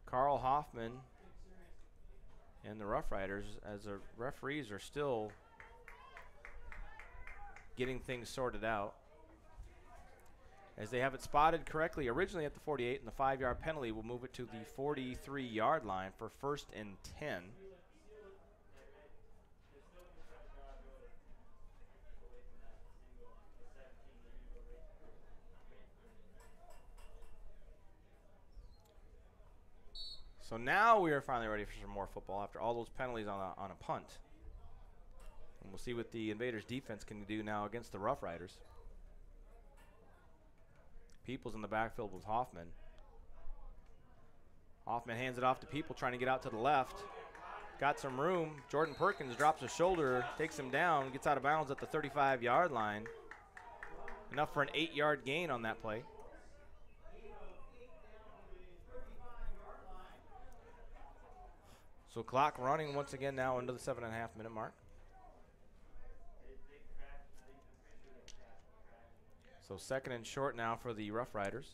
Carl Hoffman and the Rough Riders, as the referees are still getting things sorted out. As they have it spotted correctly originally at the 48, and the 5-yard penalty will move it to the 43-yard line for 1st and 10. So now we are finally ready for some more football after all those penalties on a punt. And we'll see what the Invaders defense can do now against the Rough Riders. Peoples in the backfield with Hoffman. Hoffman hands it off to People, trying to get out to the left. Got some room. Jordan Perkins drops a shoulder, takes him down, gets out of bounds at the 35-yard line. Enough for an 8-yard gain on that play. So clock running once again now into the 7.5-minute mark. So second and short now for the Rough Riders.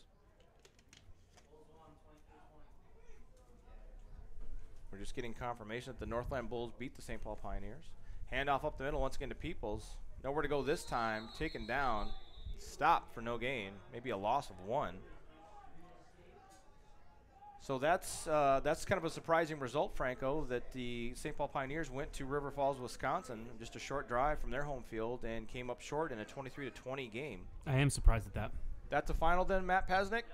We're just getting confirmation that the Northland Bulls beat the St. Paul Pioneers. Handoff up the middle once again to Peoples. Nowhere to go this time. Taken down. Stopped for no gain. Maybe a loss of 1. So that's kind of a surprising result, Franco, that the St. Paul Pioneers went to River Falls, Wisconsin, just a short drive from their home field, and came up short in a 23-20 game. I am surprised at that. That's a final then, Matt Pasnick?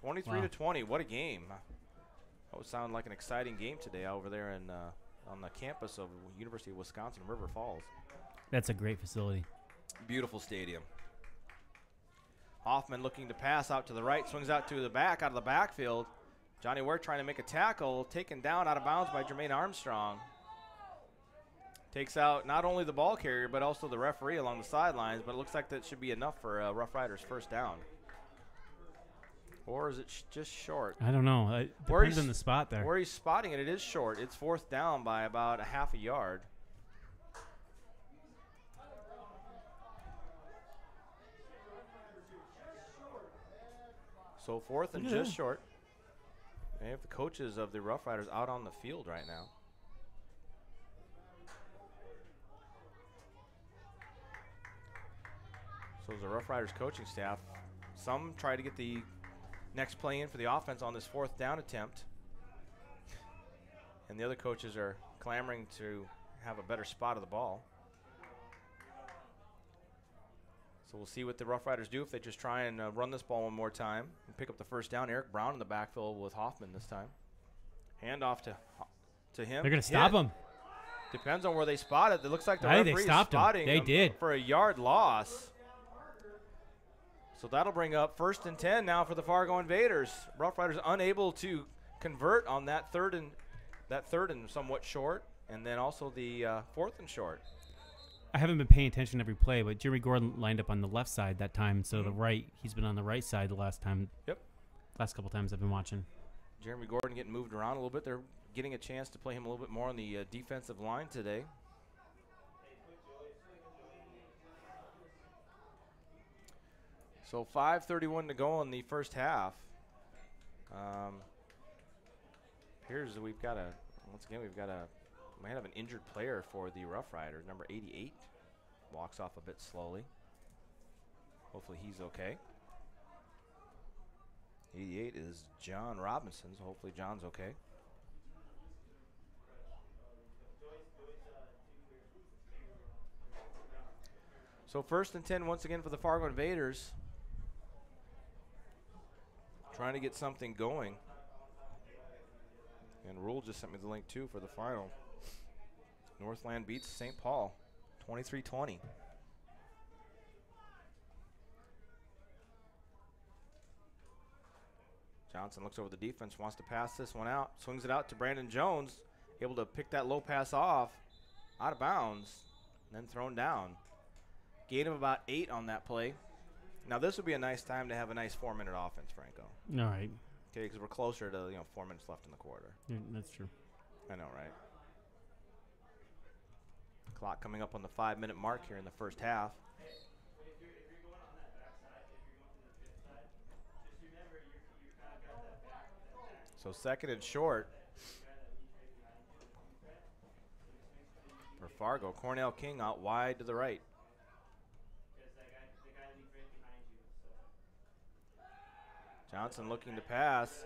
23-20. What a game. That would sound like an exciting game today over there in, on the campus of University of Wisconsin, River Falls. That's a great facility. Beautiful stadium. Hoffman looking to pass out to the right, swings out to the back, out of the backfield. Johnny Ware trying to make a tackle, taken down out of bounds by Jermaine Armstrong. Takes out not only the ball carrier, but also the referee along the sidelines, but it looks like that should be enough for Rough Riders first down. Or is it just short? I don't know. It depends on the spot there. Where he's spotting it, it is short. It's fourth down by about a half a yard. So fourth and just short. They have the coaches of the Rough Riders out on the field right now. So as the Rough Riders coaching staff, some try to get the next play in for the offense on this fourth down attempt. And the other coaches are clamoring to have a better spot of the ball. So we'll see what the Rough Riders do if they just try and run this ball one more time and pick up the first down. Eric Brown in the backfield with Hoffman this time. Handoff to him. They're going to stop him. Depends on where they spot it. It looks like the Hey, referee they is stopped him. spotting They him did. for a yard loss. So that'll bring up first and 10 now for the Fargo Invaders. Rough Riders unable to convert on that third and somewhat short, and then also the fourth and short. I haven't been paying attention to every play, but Jeremy Gordon lined up on the left side that time, so the right, he's been on the right side the last couple times I've been watching. Jeremy Gordon getting moved around a little bit. They're getting a chance to play him a little bit more on the defensive line today. So 5:31 to go in the first half. We've got we have an injured player for the Rough Riders. Number 88 walks off a bit slowly. Hopefully he's okay. 88 is John Robinson, so hopefully John's okay. So first and 10 once again for the Fargo Invaders. Trying to get something going. And Rule just sent me the link too for the final. Northland beats St. Paul 23-20. Johnson looks over the defense, wants to pass this one out, swings it out to Brandon Jones, able to pick that low pass off, out of bounds, and then thrown down. Gain of about 8 on that play. Now this would be a nice time to have a nice 4-minute offense, Franco. All right. Okay, because we're closer to 4 minutes left in the quarter. Yeah, that's true. I know, right? Clock coming up on the 5-minute mark here in the first half. So second and short for Fargo. Cornell King out wide to the right. Johnson looking to pass.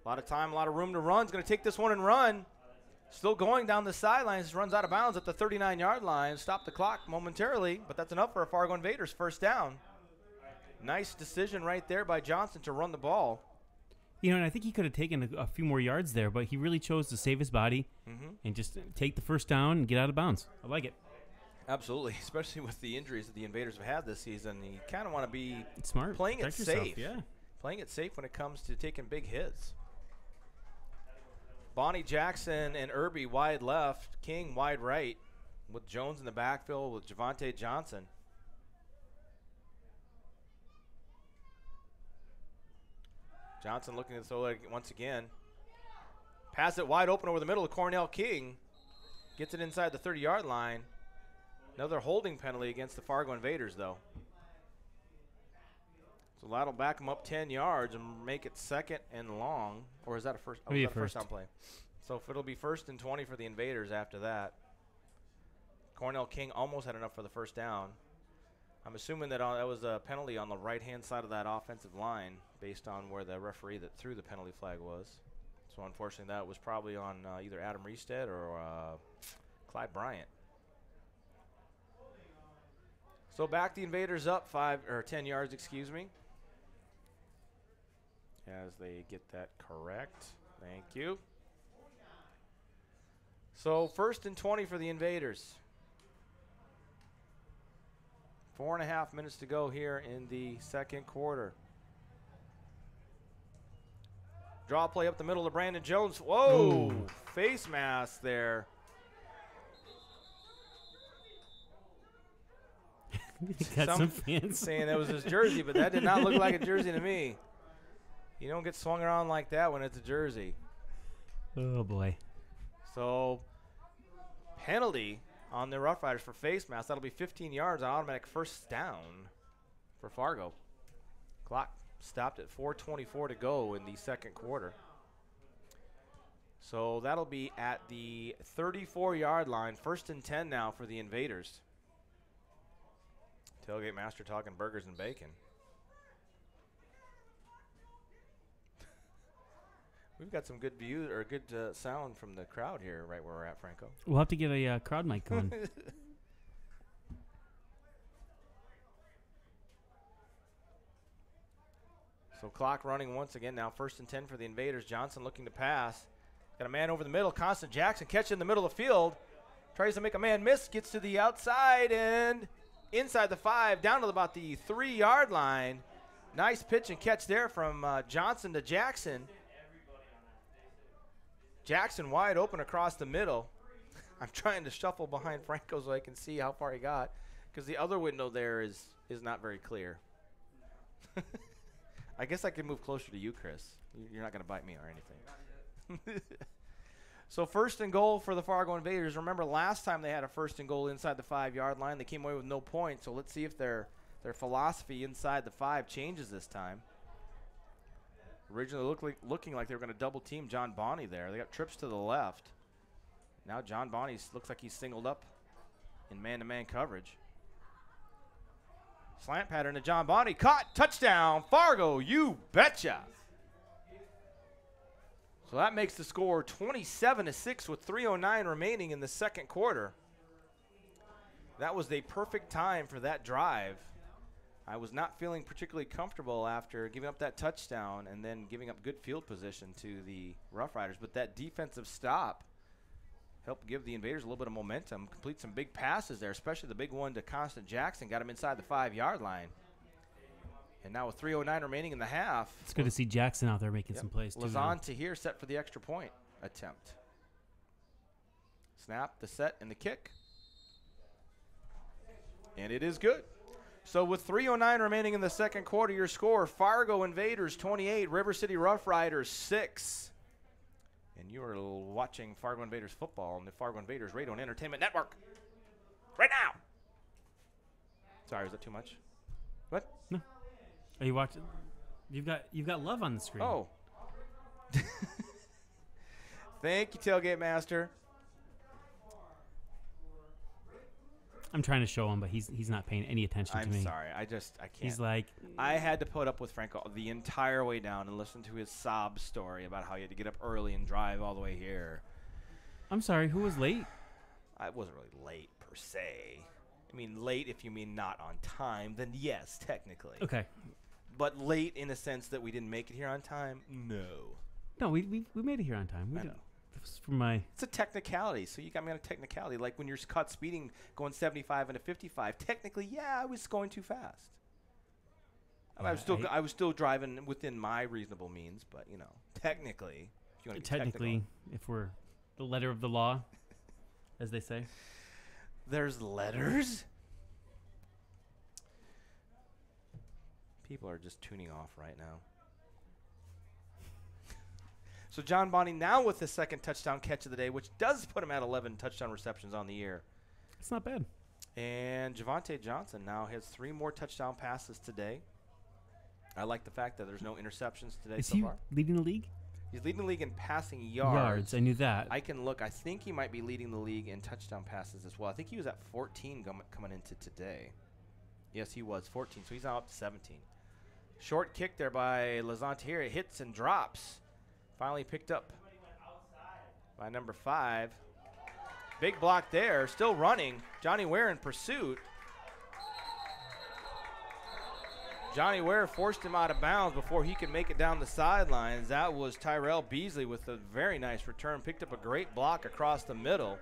A lot of time, a lot of room to run. He's going to take this one and run. Still going down the sidelines. Runs out of bounds at the 39-yard line. Stop the clock momentarily, but that's enough for a Fargo Invaders first down. Nice decision right there by Johnson to run the ball. And I think he could have taken a few more yards there, but he really chose to save his body and just take the first down and get out of bounds. I like it. Absolutely, especially with the injuries that the Invaders have had this season. You kind of want to be smart, playing it Protect yourself, safe. Yeah, playing it safe when it comes to taking big hits. Bonnie Jackson and Irby wide left, King wide right, with Jones in the backfield with Javante Johnson. Johnson looking to throw it once again. Pass it wide open over the middle of Cornell King. Gets it inside the 30-yard line. Another holding penalty against the Fargo Invaders, though. So that'll back them up 10 yards and make it second and long. Or is that a first? Oh, is that a first down play? So if it'll be 1st and 20 for the Invaders after that. Cornell King almost had enough for the first down. I'm assuming that that was a penalty on the right-hand side of that offensive line based on where the referee that threw the penalty flag was. So unfortunately that was probably on either Adam Reestead or Clyde Bryant. So back the Invaders up 10 yards, excuse me. As they get that correct. Thank you. So 1st and 20 for the Invaders. 4.5 minutes to go here in the second quarter. Draw play up the middle to Brandon Jones. Whoa, ooh. Face mask there. Got some fans saying that was his jersey, but that did not look like a jersey to me. You don't get swung around like that when it's a jersey. Oh, boy. So, penalty on the Rough Riders for face mask. That'll be 15 yards on automatic first down for Fargo. Clock stopped at 4:24 to go in the second quarter. So that'll be at the 34-yard line. 1st and 10 now for the Invaders. Tailgate Master talking burgers and bacon. We've got some good view or good sound from the crowd here right where we're at, Franco. We'll have to get a crowd mic going. So clock running once again now. 1st and 10 for the Invaders. Johnson looking to pass. Got a man over the middle. Constant Jackson catch in the middle of the field. Tries to make a man miss. Gets to the outside and inside the 5. Down to about the 3-yard line. Nice pitch and catch there from Johnson to Jackson. Jackson wide open across the middle. I'm trying to shuffle behind Franco so I can see how far he got because the other window there is not very clear. I guess I can move closer to you, Chris. You're not going to bite me or anything. So 1st and goal for the Fargo Invaders. Remember last time they had a 1st and goal inside the 5-yard line. They came away with no points. So let's see if their philosophy inside the 5 changes this time. Originally looking like they were going to double team John Bonney there. They got trips to the left. Now John Bonney looks like he's singled up in man-to-man coverage. Slant pattern to John Bonney. Caught. Touchdown. Fargo. You betcha. So that makes the score 27-6 with 3:09 remaining in the second quarter. That was the perfect time for that drive. I was not feeling particularly comfortable after giving up that touchdown and then giving up good field position to the Rough Riders. But that defensive stop helped give the Invaders a little bit of momentum, complete some big passes there, especially the big one to Constant Jackson, got him inside the 5-yard line. And now with 3:09 remaining in the half. It's good to see Jackson out there making some plays, too. Lazan to here set for the extra point attempt. Snap, the set, and the kick. And it is good. So with 3:09 remaining in the second quarter, your score, Fargo Invaders 28, River City Rough Riders 6. And you are watching Fargo Invaders football on the Fargo Invaders Radio and Entertainment Network right now. Sorry, is that too much? What? No. Are you watching? You've got love on the screen. Oh. Thank you, Tailgate Master. I'm trying to show him, but he's not paying any attention to me. I'm sorry. I can't. He's like, I had to put up with Franco the entire way down and listen to his sob story about how he had to get up early and drive all the way here. I'm sorry, who was late? I wasn't really late per se. I mean, late if you mean not on time, then yes, technically. Okay. but late in a sense that we didn't make it here on time. No, we made it here on time. I know. It was from my. It's a technicality, so you got me on a technicality. Like when you're caught speeding going 75 and a 55, technically, yeah, I was going too fast. I was still driving within my reasonable means, but you know, technically, if you want to be Technically, if we're the letter of the law, as they say. There's letters? People are just tuning off right now. So John Bonney now with the second touchdown catch of the day, which does put him at 11 touchdown receptions on the year. It's not bad. And Javonte Johnson now has 3 more touchdown passes today. I like the fact that there's no interceptions today Is so he far. leading the league? He's leading the league in passing yards. I knew that. I can look. I think he might be leading the league in touchdown passes as well. I think he was at 14 coming into today. Yes, he was 14, so he's now up to 17. Short kick there by Lazantier. It hits and drops. Finally picked up by number 5. Big block there. Still running. Johnny Ware in pursuit. Johnny Ware forced him out of bounds before he could make it down the sidelines. That was Tyrell Beasley with a very nice return. Picked up a great block across the middle.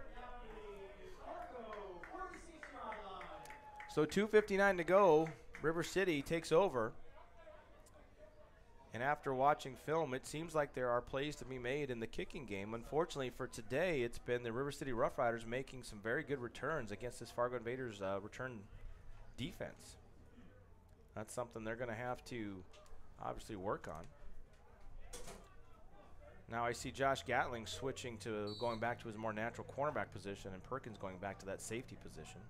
So 2:59 to go. River City takes over. And after watching film, it seems like there are plays to be made in the kicking game. Unfortunately for today, it's been the River City Rough Riders making some very good returns against this Fargo Invaders return defense. That's something they're going to have to obviously work on. Now I see Josh Gatling switching to going back to his more natural cornerback position and Perkins going back to that safety position.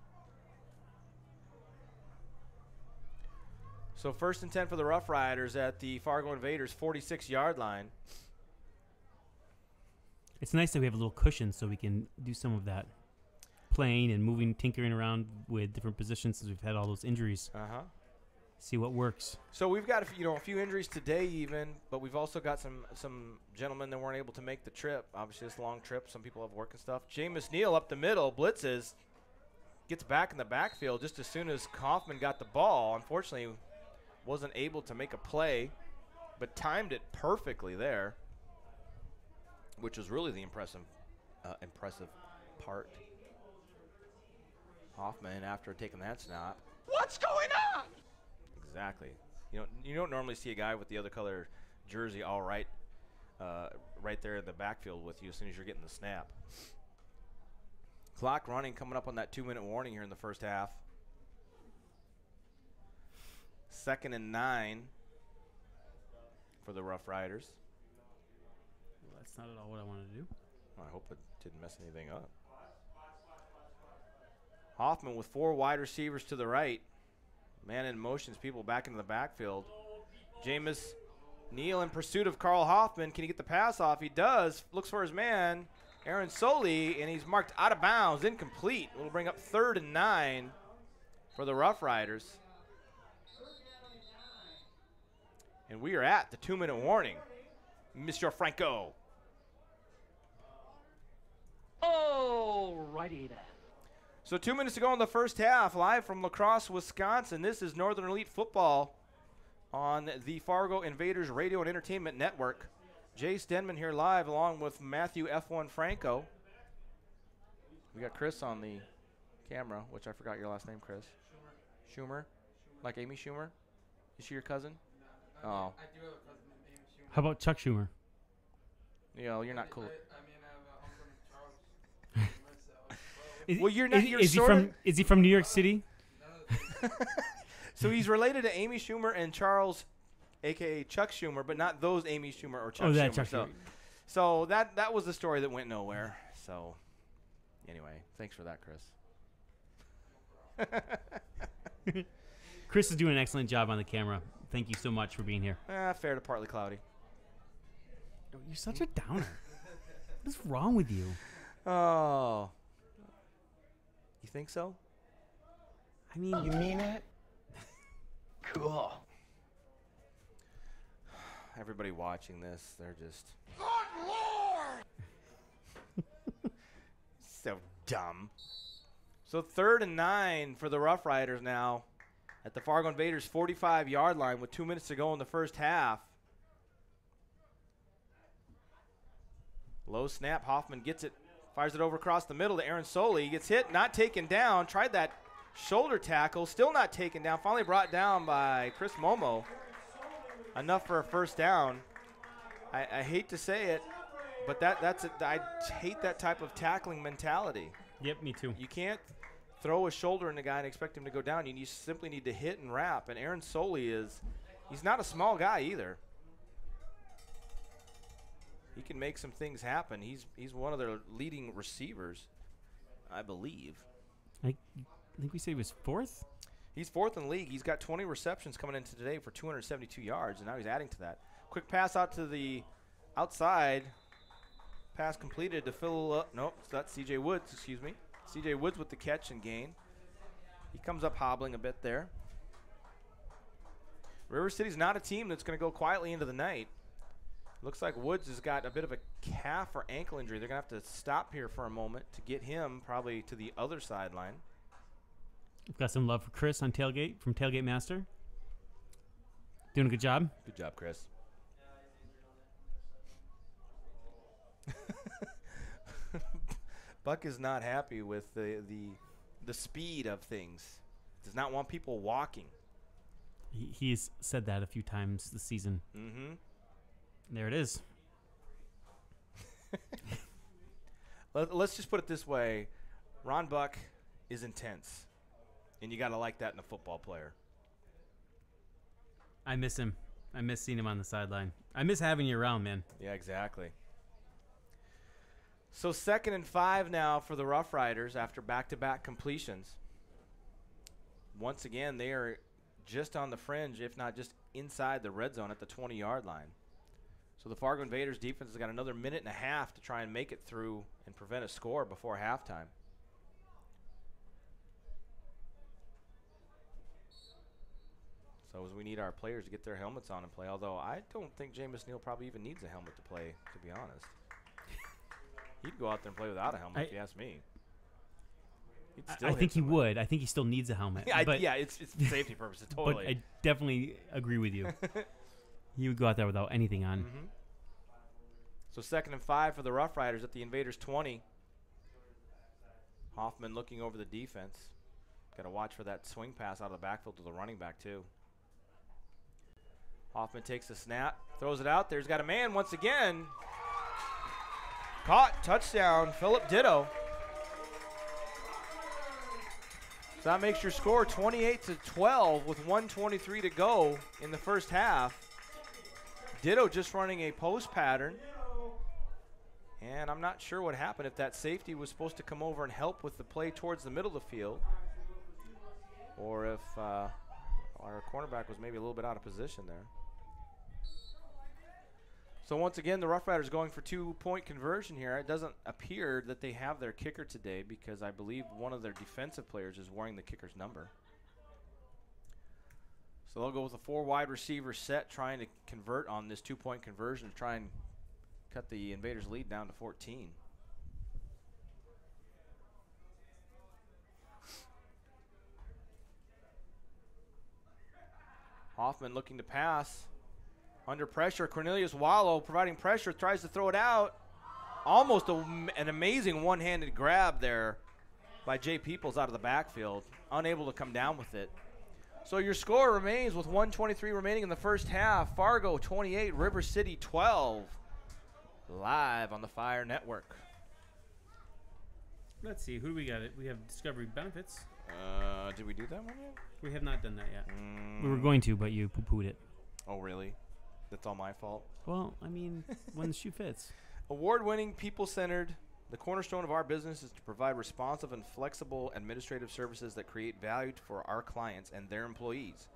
So 1st and 10 for the Rough Riders at the Fargo Invaders 46-yard line. It's nice that we have a little cushion so we can do some of that playing and moving, tinkering around with different positions since we've had all those injuries. See what works. So we've got a few injuries today even, but we've also got some gentlemen that weren't able to make the trip. Obviously, it's a long trip. Some people have work and stuff. Jameis Neal up the middle, blitzes, gets back in the backfield just as soon as Kaufman got the ball. Unfortunately, wasn't able to make a play, but timed it perfectly there, which was really the impressive part. Hoffman, after taking that snap. What's going on? Exactly. You don't normally see a guy with the other color jersey all right there in the backfield with you as soon as you're getting the snap. Clock running, coming up on that 2-minute warning here in the first half. 2nd and 9 for the Rough Riders. Well, that's not at all what I wanted to do. I hope it didn't mess anything up. Hoffman with 4 wide receivers to the right. Man in motions, people back into the backfield. Jameis Neal in pursuit of Carl Hoffman. Can he get the pass off? He does. Looks for his man, Aaron Soley, and he's marked out of bounds, incomplete. It'll bring up 3rd and 9 for the Rough Riders. And we are at the 2-minute warning. Mr. Franco. Alrighty then. So 2 minutes to go in the first half, live from La Crosse, Wisconsin. This is Northern Elite Football on the Fargo Invaders Radio and Entertainment Network. Jay Stenman here live along with Matthew F1 Franco. We got Chris on the camera, which I forgot your last name, Chris. Schumer. Like Amy Schumer? Is she your cousin? I Oh. do have a cousin named Amy Schumer. How about Chuck Schumer? You're not cool. I mean, I have an uncle named Charles. Well, you're not. You're Is he sort from? of. Is he from New York City? So he's related to Amy Schumer and Charles, a.k.a. Chuck Schumer, but not those Amy Schumer or Chuck Oh, that Schumer. Chuck so, Schumer. so that was the story that went nowhere. So anyway, thanks for that, Chris. Chris is doing an excellent job on the camera. Thank you so much for being here. Fair to partly cloudy. You're such a downer. What's wrong with you? Oh. You think so? I mean, You mean it? Cool. Everybody watching this, they're just Good Lord! so dumb. So 3rd and 9 for the Rough Riders now at the Fargo Invaders 45-yard line with 2 minutes to go in the first half. Low snap. Hoffman gets it, fires it over across the middle to Aaron Soley. He gets hit, not taken down. Tried that shoulder tackle, still not taken down. Finally brought down by Chris Momo. Enough for a first down. I hate to say it, but I hate that type of tackling mentality. Yep, me too. You can't throw a shoulder in the guy and expect him to go down. You simply need to hit and wrap. And Aaron Soley he's not a small guy either. He can make some things happen. He's one of their leading receivers, I believe. I think we said he was fourth? He's fourth in the league. He's got 20 receptions coming into today for 272 yards, and now he's adding to that. Quick pass out to the outside. Pass completed to fill up. Nope, that's C.J. Woods, excuse me. C.J. Woods with the catch and gain. He comes up hobbling a bit there. River City's not a team that's going to go quietly into the night. Looks like Woods has got a bit of a calf or ankle injury. They're going to have to stop here for a moment to get him probably to the other sideline. We've got some love for Chris on Tailgate from Tailgate Master. Doing a good job. Good job, Chris. Buck is not happy with the speed of things. Does not want people walking. He's said that a few times this season. Mm-hmm. There it is. Let's just put it this way. Ron Buck is intense, and you got to like that in a football player. I miss him. I miss seeing him on the sideline. I miss having you around, man. Yeah, exactly. So 2nd and 5 now for the Rough Riders after back-to-back completions. Once again, they are just on the fringe, if not just inside the red zone at the 20-yard line. So the Fargo Invaders defense has got another minute and a half to try and make it through and prevent a score before halftime. So as we need our players to get their helmets on and play, although I don't think Jameis Neal probably even needs a helmet to play, to be honest. He'd go out there and play without a helmet, if you ask me. I think he would. I think he still needs a helmet. Yeah, it's safety purposes, totally. But I definitely agree with you. He would go out there without anything on. Mm-hmm. So 2nd and 5 for the Rough Riders at the Invaders 20. Hoffman looking over the defense. Got to watch for that swing pass out of the backfield to the running back, too. Hoffman takes the snap, throws it out there. He's got a man once again. Caught, touchdown, Philip Ditto. So that makes your score 28-12 with 1:23 to go in the first half. Ditto just running a post pattern. And I'm not sure what happened, if that safety was supposed to come over and help with the play towards the middle of the field, or if our cornerback was maybe a little bit out of position there. So once again, the Rough Riders going for 2-point conversion here. It doesn't appear that they have their kicker today because I believe one of their defensive players is wearing the kicker's number. So they'll go with a 4 wide receiver set, trying to convert on this 2-point conversion to try and cut the Invaders' lead down to 14. Hoffman looking to pass. Under pressure, Cornelius Wallow providing pressure, tries to throw it out. Almost an amazing one-handed grab there by Jay Peoples out of the backfield. Unable to come down with it. So your score remains with 1:23 remaining in the first half. Fargo 28, River City 12. Live on the Fire Network. Let's see. Who do we got? We have Discovery Benefits. Did we do that one yet? We have not done that yet. We were going to, but you poo-pooed it. Oh, really? That's all my fault? Well, I mean, when the shoe fits. Award-winning, people-centered. The cornerstone of our business is to provide responsive and flexible administrative services that create value for our clients and their employees.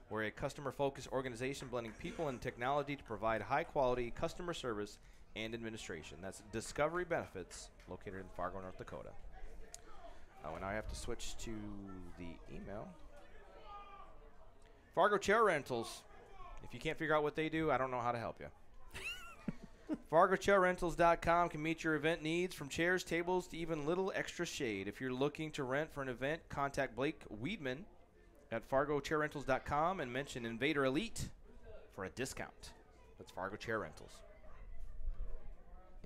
We're a customer-focused organization blending people and technology to provide high-quality customer service and administration. That's Discovery Benefits, located in Fargo, North Dakota. And I have to switch to the email. Fargo Chair Rentals. If you can't figure out what they do, I don't know how to help you. FargoChairRentals.com can meet your event needs, from chairs, tables, to even little extra shade. If you're looking to rent for an event, contact Blake Weedman at FargoChairRentals.com and mention Invader Elite for a discount. That's Fargo Chair Rentals.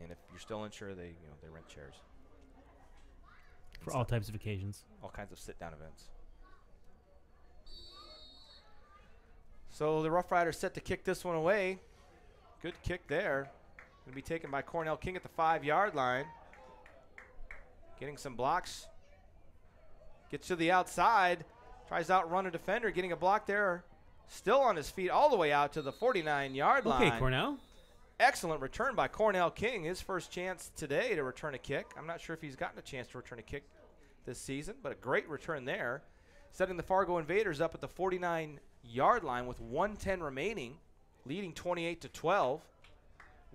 And if you're still unsure, they rent chairs. For all types of occasions. All kinds of sit-down events. So the Rough Riders set to kick this one away. Good kick there. Going to be taken by Cornell King at the 5-yard line. Getting some blocks. Gets to the outside. Tries to outrun a defender. Getting a block there. Still on his feet all the way out to the 49-yard line. Okay, Cornell. Excellent return by Cornell King. His first chance today to return a kick. I'm not sure if he's gotten a chance to return a kick this season, but a great return there. Setting the Fargo Invaders up at the 49-yard line with 1:10 remaining, leading 28-12.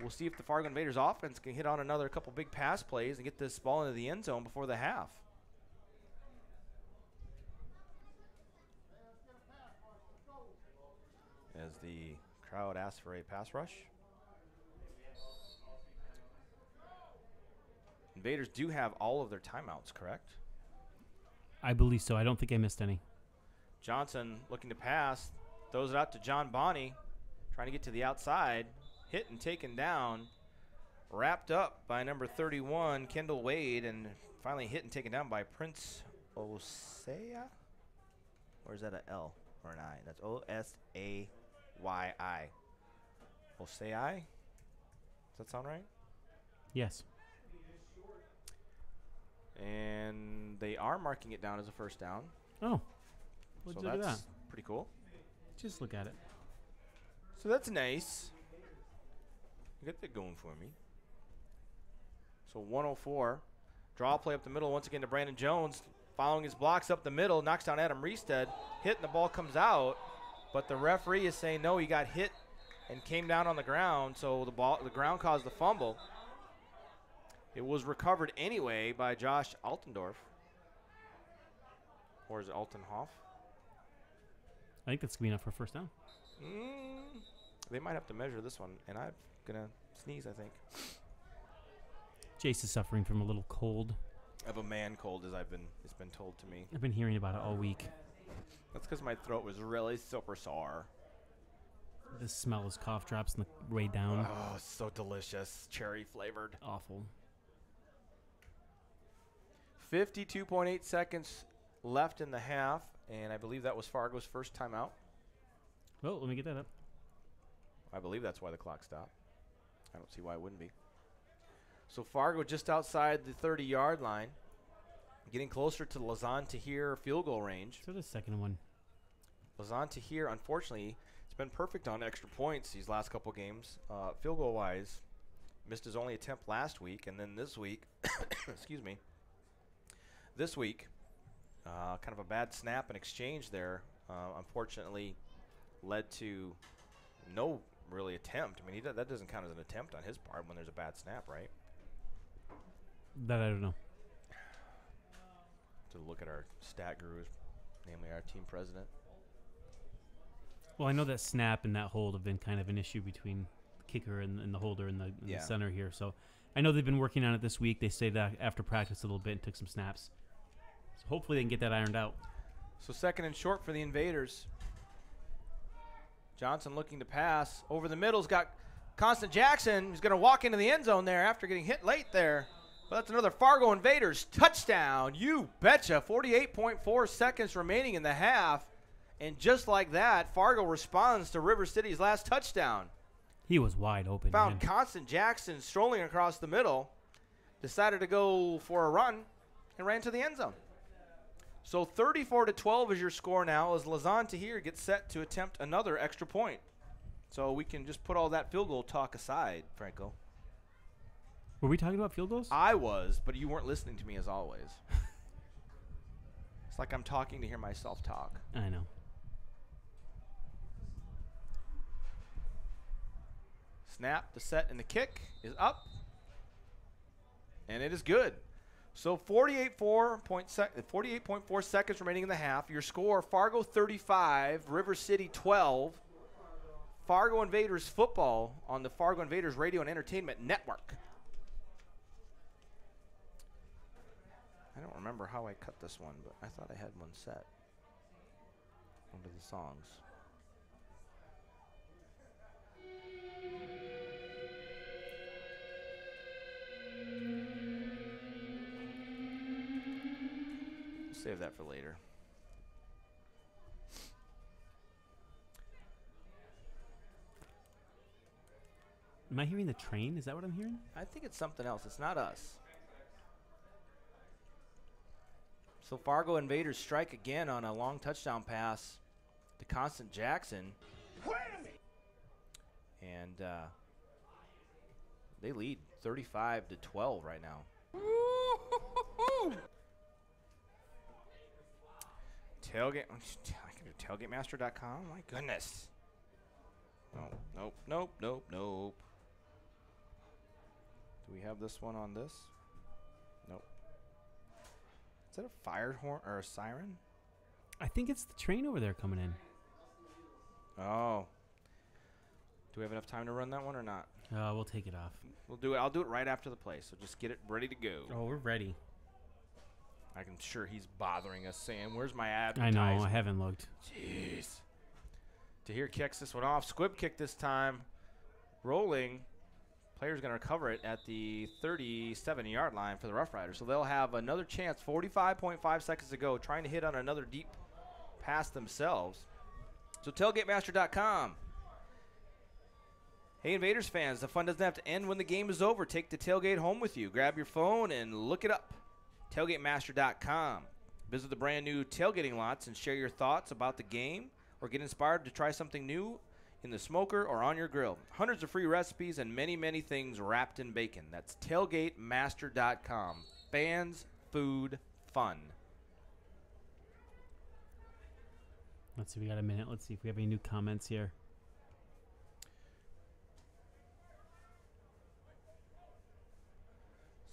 We'll see if the Fargo Invaders offense can hit on another couple big pass plays and get this ball into the end zone before the half. As the crowd asks for a pass rush. Invaders do have all of their timeouts, correct? I believe so. I don't think I missed any. Johnson looking to pass, throws it out to John Bonney, trying to get to the outside, hit and taken down, wrapped up by number 31, Kendall Wade, and finally hit and taken down by Prince Osaya? Or is that an L or an I? That's Osayyi. Osayyi? Does that sound right? Yes. And they are marking it down as a first down. Oh. Let's So look at that. that's pretty cool. Just look at it. So that's nice. Get that going for me. So 104. Draw play up the middle once again to Brandon Jones. Following his blocks up the middle. Knocks down Adam Reestead. Hit and the ball comes out. But the referee is saying no, he got hit and came down on the ground. So the ground caused the fumble. It was recovered anyway by Josh Altendorf. Or is it Altenhoff? I think that's going to be enough for a first down. They might have to measure this one, and I'm going to sneeze, I think. Jace is suffering from a little cold. Of a man cold, as it's been told to me. I've been hearing about it all week. That's because my throat was really super sore. The smell is cough drops on the way down. Oh, so delicious. Cherry flavored. Awful. 52.8 seconds left in the half, and I believe that was Fargo's first timeout. Well, let me get that up. I believe that's why the clock stopped. I don't see why it wouldn't be. So Fargo just outside the 30-yard line, getting closer to Lazan Tahir field goal range. So the second one. Lazan Tahir, unfortunately, it's been perfect on extra points these last couple games. Field goal-wise, missed his only attempt last week, and then this week, excuse me, this week, kind of a bad snap and exchange there, unfortunately, led to no really attempt. I mean, that doesn't count as an attempt on his part when there's a bad snap, right? That I don't know. To look at our stat gurus, namely our team president. Well, I know that snap and that hold have been kind of an issue between the kicker and the holder and the center here. So I know they've been working on it this week. They stayed after practice a little bit and took some snaps. So hopefully they can get that ironed out. So second and short for the Invaders. Johnson looking to pass. Over the middle's got Constant Jackson, who's going to walk into the end zone there after getting hit late there. But that's another Fargo Invaders touchdown. You betcha. 48.4 seconds remaining in the half. And just like that, Fargo responds to River City's last touchdown. He was wide open. Found man. Constant Jackson strolling across the middle. Decided to go for a run and ran to the end zone. So 34-12 is your score now as Lazan Tahir gets set to attempt another extra point. So we can just put all that field goal talk aside, Franco. Were we talking about field goals? I was, but you weren't listening to me as always. It's like I'm talking to hear myself talk. I know. Snap, the set, and the kick is up. And it is good. So 48.4 seconds remaining in the half. Your score, Fargo 35, River City 12. Fargo Invaders football on the Fargo Invaders Radio and Entertainment Network. I don't remember how I cut this one, but I thought I had one set. Welcome to the songs. Save that for later. Am I hearing the train? Is that what I'm hearing? I think it's something else. It's not us. So Fargo Invaders strike again on a long touchdown pass to Constant Jackson. And they lead 35-12 right now. Tailgate. I can do tailgatemaster.com. My goodness. Nope. Do we have this one on this? Nope. Is that a fire horn or a siren? I think it's the train over there coming in. Oh. Do we have enough time to run that one or not? We'll take it off. We'll do it. I'll do it right after the play. So just get it ready to go. Oh, we're ready. I'm sure he's bothering us saying, "Where's my I advertisement?" know. I haven't looked. Jeez. Tahir kicks this one off. Squib kick this time. Rolling. Player's going to recover it at the 37-yard line for the Rough Riders. So they'll have another chance. 45.5 seconds to go. Trying to hit on another deep pass themselves. So tailgatemaster.com. Hey, Invaders fans, the fun doesn't have to end when the game is over. Take the tailgate home with you. Grab your phone and look it up. Tailgatemaster.com. Visit the brand new tailgating lots and share your thoughts about the game or get inspired to try something new in the smoker or on your grill. Hundreds of free recipes and many, many things wrapped in bacon. That's tailgatemaster.com. Fans, food, fun. Let's see. We got a minute. Let's see if we have any new comments here.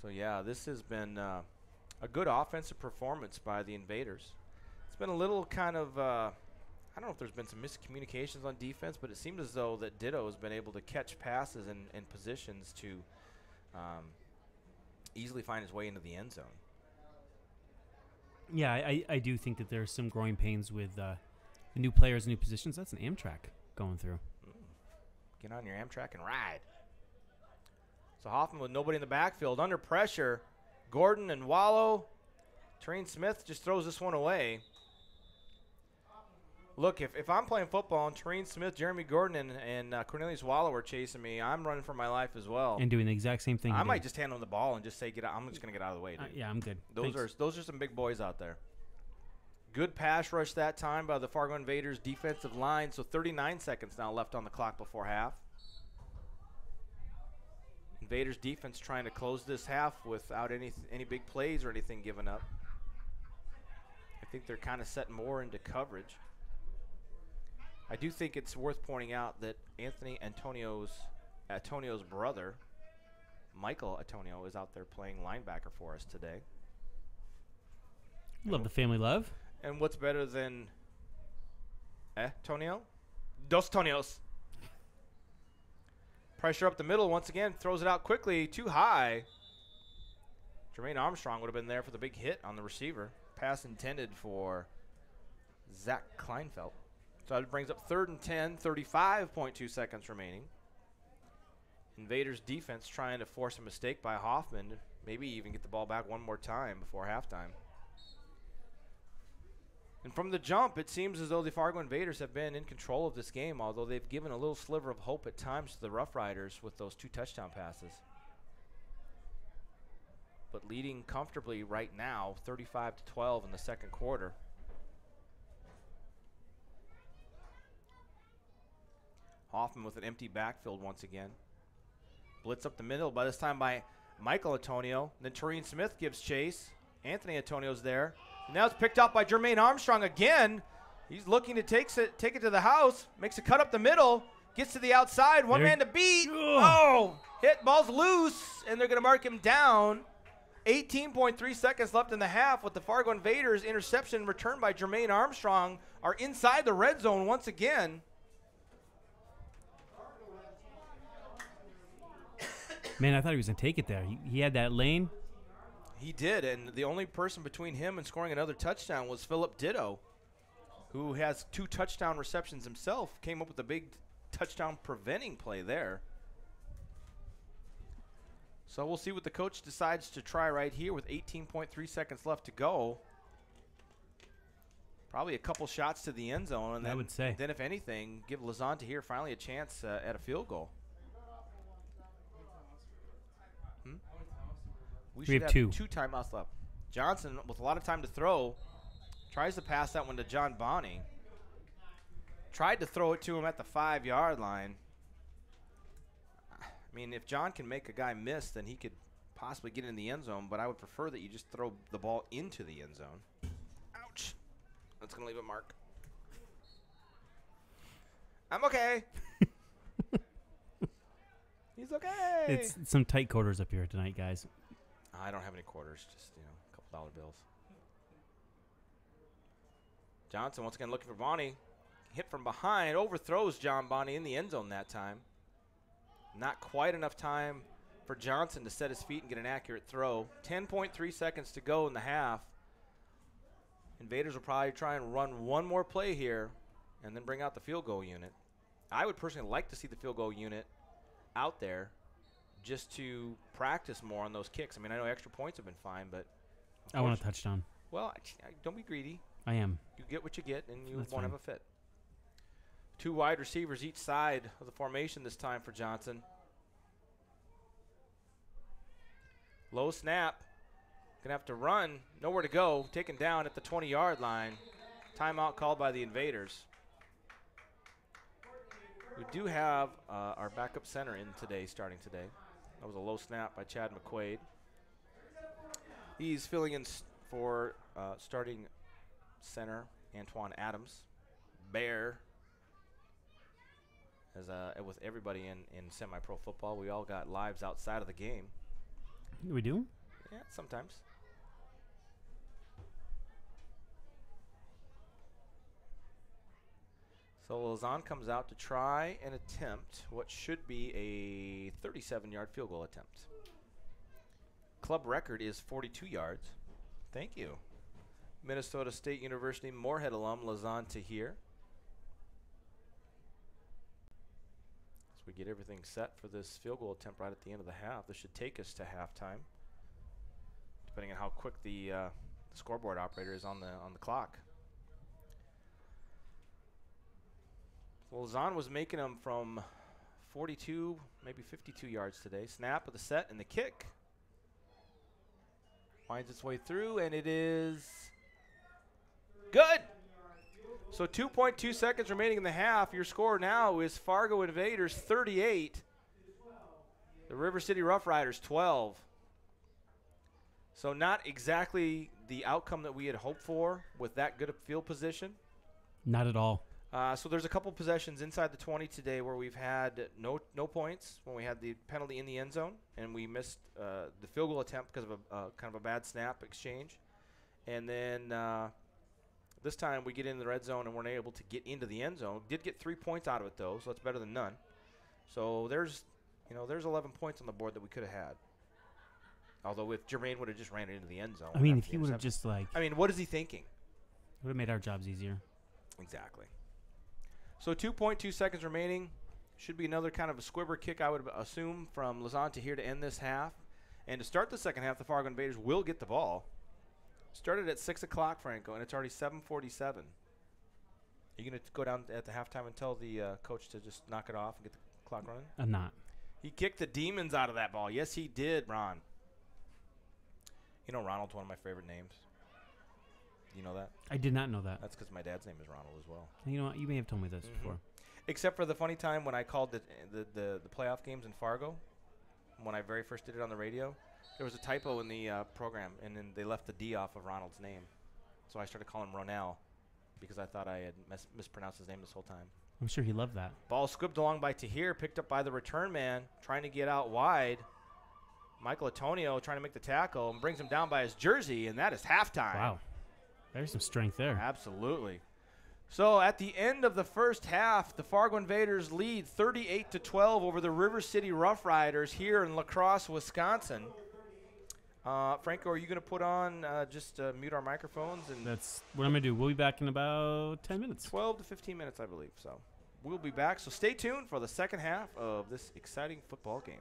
So, yeah, this has been a good offensive performance by the Invaders. It's been a little kind of, I don't know if there's been some miscommunications on defense, but it seemed as though that Ditto has been able to catch passes in positions to easily find his way into the end zone. Yeah, I do think that there's some growing pains with the new players, new positions. That's an Amtrak going through. Get on your Amtrak and ride. So Hoffman with nobody in the backfield. Under pressure, Gordon and Wallow. Terrene Smith just throws this one away. Look, if I'm playing football and Terrene Smith, Jeremy Gordon, and Cornelius Wallow are chasing me, I'm running for my life as well. And doing the exact same thing. I might just hand them the ball and just say, "Get out." I'm just going to get out of the way, dude. Yeah, I'm good. Those are some big boys out there. Good pass rush that time by the Fargo Invaders defensive line. So 39 seconds now left on the clock before half. Invaders defense trying to close this half without any big plays or anything given up. I think they're kind of set more into coverage. I do think it's worth pointing out that Anthony Antonio's brother, Michael Antonio, is out there playing linebacker for us today. Love the family love. And what's better than Tonio? Dos Tonios. Pressure up the middle once again. Throws it out quickly. Too high. Jermaine Armstrong would have been there for the big hit on the receiver. Pass intended for Zach Kleinfeld. So that brings up 3rd and 10, 35.2 seconds remaining. Invaders defense trying to force a mistake by Hoffman. Maybe even get the ball back one more time before halftime. And from the jump, it seems as though the Fargo Invaders have been in control of this game, although they've given a little sliver of hope at times to the Rough Riders with those 2 touchdown passes. But leading comfortably right now, 35-12 in the second quarter. Hoffman with an empty backfield once again. Blitz up the middle, by this time by Michael Antonio. And then Terrene Smith gives chase. Anthony Antonio's there. And now it's picked up by Jermaine Armstrong again. He's looking to take it to the house. Makes a cut up the middle. Gets to the outside. One man to beat. Oh, hit. Ball's loose. And they're going to mark him down. 18.3 seconds left in the half with the Fargo Invaders. Interception returned by Jermaine Armstrong are inside the red zone once again. Man, I thought he was going to take it there. He had that lane. He did, and the only person between him and scoring another touchdown was Philip Ditto, who has 2 touchdown receptions himself, came up with a big touchdown preventing play there. So we'll see what the coach decides to try right here with 18.3 seconds left to go. Probably a couple shots to the end zone, and I would say. then if anything, give Lazan to here finally a chance at a field goal. We should have 2 timeouts left. Johnson, with a lot of time to throw, tries to pass that one to John Bonney. Tried to throw it to him at the 5-yard line. I mean, if John can make a guy miss, then he could possibly get in the end zone, but I would prefer that you just throw the ball into the end zone. Ouch. That's going to leave a mark. I'm okay. He's okay. It's some tight quarters up here tonight, guys. I don't have any quarters, just, a couple dollar bills. Johnson once again looking for Bonney. Hit from behind, overthrows John Bonney in the end zone that time. Not quite enough time for Johnson to set his feet and get an accurate throw. 10.3 seconds to go in the half. Invaders will probably try and run one more play here and then bring out the field goal unit. I would personally like to see the field goal unit out there just to practice more on those kicks. I mean, I know extra points have been fine, but I want a touchdown. Well, don't be greedy. I am. You get what you get, and you That's won't fine. have a fit. 2 wide receivers each side of the formation this time for Johnson. Low snap. Gonna have to run. Nowhere to go. Taken down at the 20-yard line. Timeout called by the Invaders. We do have our backup center in today, starting today. That was a low snap by Chad McQuaid. He's filling in for starting center Antoine Adams. Bear. As with everybody in semi-pro football, we all got lives outside of the game. We do? Yeah, sometimes. So Lazan comes out to try and attempt what should be a 37-yard field goal attempt. Club record is 42 yards. Thank you. Minnesota State University Moorhead alum Lazan Tahir. So we get everything set for this field goal attempt right at the end of the half. This should take us to halftime, depending on how quick the scoreboard operator is on the clock. Lazan was making them from 42, maybe 52 yards today. Snap of the set and the kick. Finds its way through, and it is good. So 2.2 seconds remaining in the half. Your score now is Fargo Invaders 38. The River City Rough Riders 12. So not exactly the outcome that we had hoped for with that good a field position. Not at all. So there's a couple possessions inside the 20 today where we've had no points when we had the penalty in the end zone, and we missed the field goal attempt because of a kind of a bad snap exchange. And then this time we get into the red zone and weren't able to get into the end zone. Did get 3 points out of it though, so that's better than none. So there's 11 points on the board that we could have had. Although if Jermaine would have just ran it into the end zone. I mean, if he would have just I mean, what is he thinking? would have made our jobs easier. Exactly. So 2.2 seconds remaining. Should be another kind of a squibber kick, I would assume, from Lazan to here to end this half. And to start the second half, the Fargo Invaders will get the ball. Started at 6 o'clock, Franco, and it's already 7:47. Are you going to go down at the halftime and tell the coach to just knock it off and get the clock running? I'm not. He kicked the demons out of that ball. Yes, he did, Ron. You know Ronald's one of my favorite names. You know that? I did not know that. That's because my dad's name is Ronald as well. You know what? You may have told me this before. Except for the funny time when I called the playoff games in Fargo, when I very first did it on the radio, there was a typo in the program, and then they left the D off of Ronald's name. So I started calling him Ronell because I thought I had mispronounced his name this whole time. I'm sure he loved that. Ball squibbed along by Tahir, picked up by the return man, trying to get out wide. Michael Antonio trying to make the tackle and brings him down by his jersey, and that is halftime. Wow. There's some strength there. Absolutely. So at the end of the first half, the Fargo Invaders lead 38-12 over the River City Rough Riders here in La Crosse, Wisconsin. Franco, are you going to put on just mute our microphones and That's what I'm going to do. We'll be back in about 10 minutes. 12 to 15 minutes, I believe. So we'll be back. So stay tuned for the second half of this exciting football game.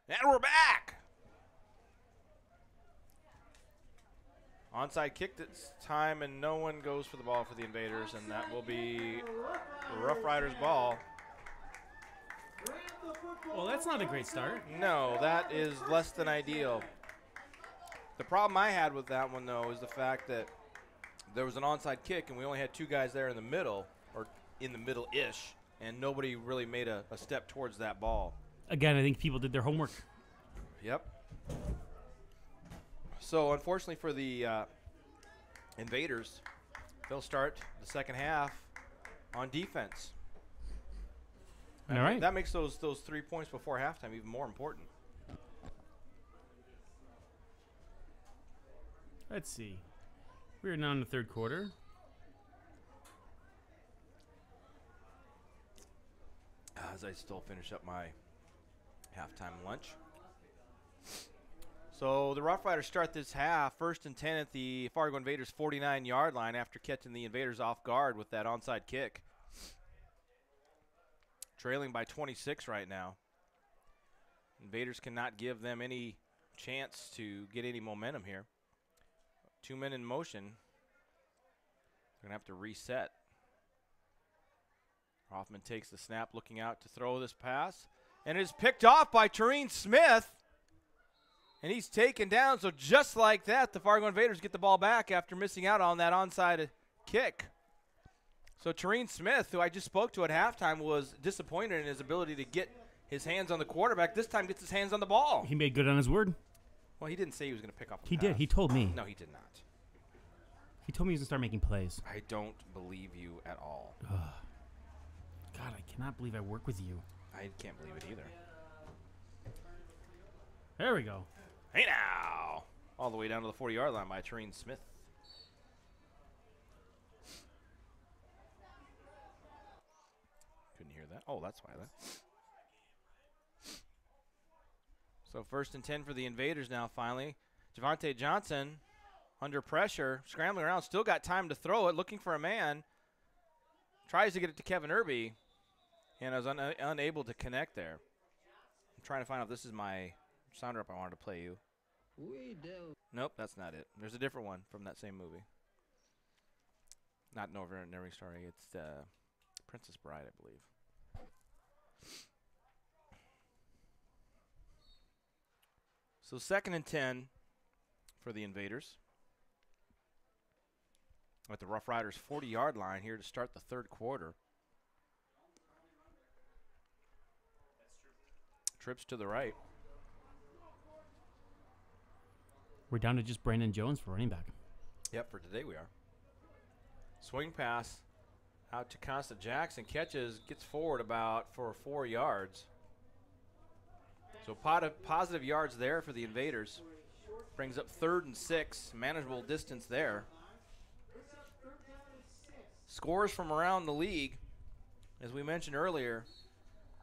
And we're back. Onside kick this time, and no one goes for the ball for the Invaders, and that will be Rough Riders' ball. Well, that's not a great start. No, that is less than ideal. The problem I had with that one, though, is the fact that there was an onside kick, and we only had two guys there in the middle, or in the middle-ish, and nobody really made a step towards that ball. Again, I think people did their homework. Yep. So, unfortunately for the Invaders, they'll start the second half on defense. All right. That makes those 3 points before halftime even more important. Let's see. We're now in the third quarter. As I still finish up my halftime lunch. So the Rough Riders start this half, 1st and 10 at the Fargo Invaders 49-yard line after catching the Invaders off guard with that onside kick. Trailing by 26 right now. Invaders cannot give them any chance to get any momentum here. 2 men in motion. They're going to have to reset. Hoffman takes the snap, looking out to throw this pass. And it is picked off by Tareen Smith. And he's taken down. So just like that, the Fargo Invaders get the ball back after missing out on that onside kick. So Tareen Smith, who I just spoke to at halftime, was disappointed in his ability to get his hands on the quarterback. This time gets his hands on the ball. He made good on his word. Well, he didn't say he was going to pick up the He pass. did. He told me. No, he did not. He told me he was going to start making plays. I don't believe you at all. God, I cannot believe I work with you. I can't believe it either. There we go. Hey now! All the way down to the 40-yard line by Tareen Smith. Couldn't hear that. Oh, that's why that. So 1st and 10 for the Invaders now finally. Javante Johnson under pressure, scrambling around, still got time to throw it, looking for a man. Tries to get it to Kevin Irby, and I was unable to connect there. I'm trying to find out if this is my sounder up I wanted to play you. Nope, that's not it. There's a different one from that same movie. Not Never Story. It's Princess Bride, I believe. So 2nd and 10 for the Invaders. At the Rough Riders 40-yard line here to start the third quarter. Trips to the right. We're down to just Brandon Jones for running back. Yep, for today we are. Swing pass out to Constant Jackson. Catches, gets forward about for 4 yards. So positive yards there for the Invaders. Brings up 3rd and 6. Manageable distance there. Scores from around the league. As we mentioned earlier,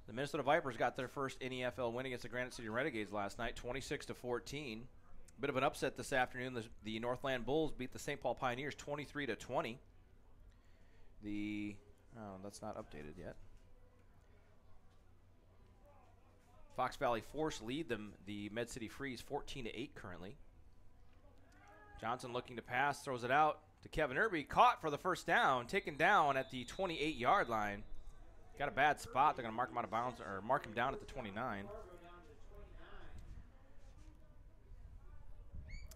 the Minnesota Vipers got their first NEFL win against the Granite City Renegades last night, 26-14. Bit of an upset this afternoon. The Northland Bulls beat the St. Paul Pioneers 23-20. That's not updated yet. Fox Valley Force lead them, the Med City Freeze, 14-8 currently. Johnson looking to pass, throws it out to Kevin Irby. Caught for the first down, taken down at the 28-yard line. Got a bad spot. They're going to mark him out of bounds, or mark him down at the 29.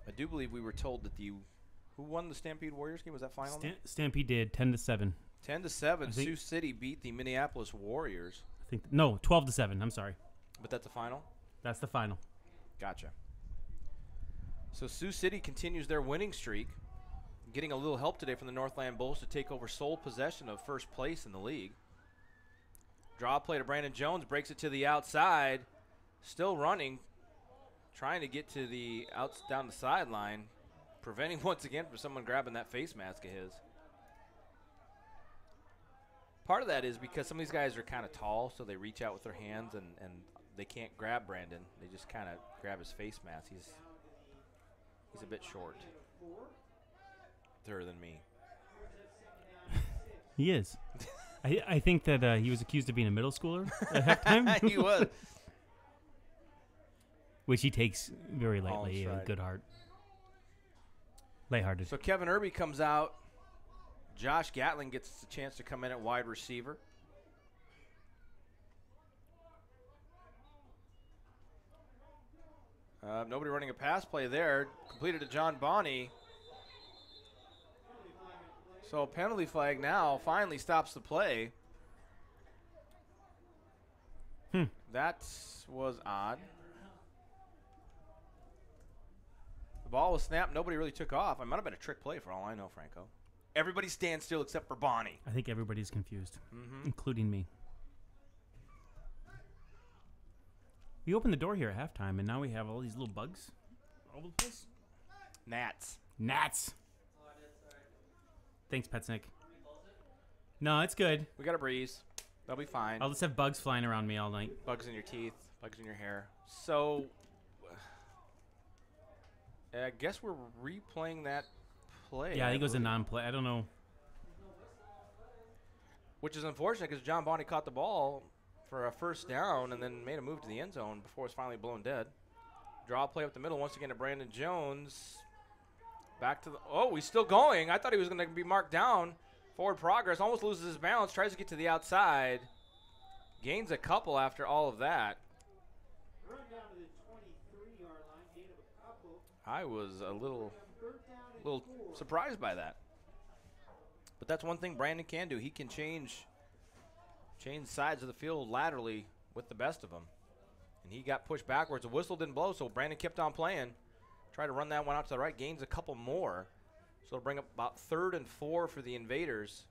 I do believe we were told that who won the Stampede Warriors game? Was that final? Stampede did 10-7. 10-7. Sioux City beat the Minneapolis Warriors. I think no, 12-7. I'm sorry. But that's the final? That's the final. Gotcha. So Sioux City continues their winning streak, getting a little help today from the Northland Bulls to take over sole possession of first place in the league. Draw play to Brandon Jones, breaks it to the outside, still running, trying to get to the down the sideline, preventing once again from someone grabbing that face mask of his. Part of that is because some of these guys are kind of tall, so they reach out with their hands and they can't grab Brandon. They just kind of grab his face mask. He's a bit short. Taller than me. He is. I think that he was accused of being a middle schooler at halftime. He was. which he takes very All in lightly. stride. Good heart. Lighthearted. So Kevin Irby comes out. Josh Gatling gets the chance to come in at wide receiver. Nobody running a pass play there. Completed to John Bonney. So a penalty flag now finally stops the play. That was odd. The ball was snapped. Nobody really took off. It might have been a trick play for all I know, Franco. Everybody stands still except for Bonney. I think everybody's confused, including me. We opened the door here at halftime, and now we have all these little bugs all over the place. Gnats. Gnats. Thanks, Petsnick. No, it's good. We got a breeze. They'll be fine. I'll just have bugs flying around me all night. Bugs in your teeth, bugs in your hair. So, I guess we're replaying that play. Yeah, I think it was a non-play. I don't know. Which is unfortunate because John Bonney caught the ball for a first down and then made a move to the end zone before it was finally blown dead. Draw play up the middle once again to Brandon Jones. Back to the, oh, he's still going. I thought he was going to be marked down. Forward progress, almost loses his balance, tries to get to the outside. Gains a couple after all of that. I was a little surprised by that. But that's one thing Brandon can do. He can change sides of the field laterally with the best of them. And he got pushed backwards. The whistle didn't blow, so Brandon kept on playing. Tried to run that one out to the right, gains a couple more. So it'll bring up about 3rd and 4 for the Invaders.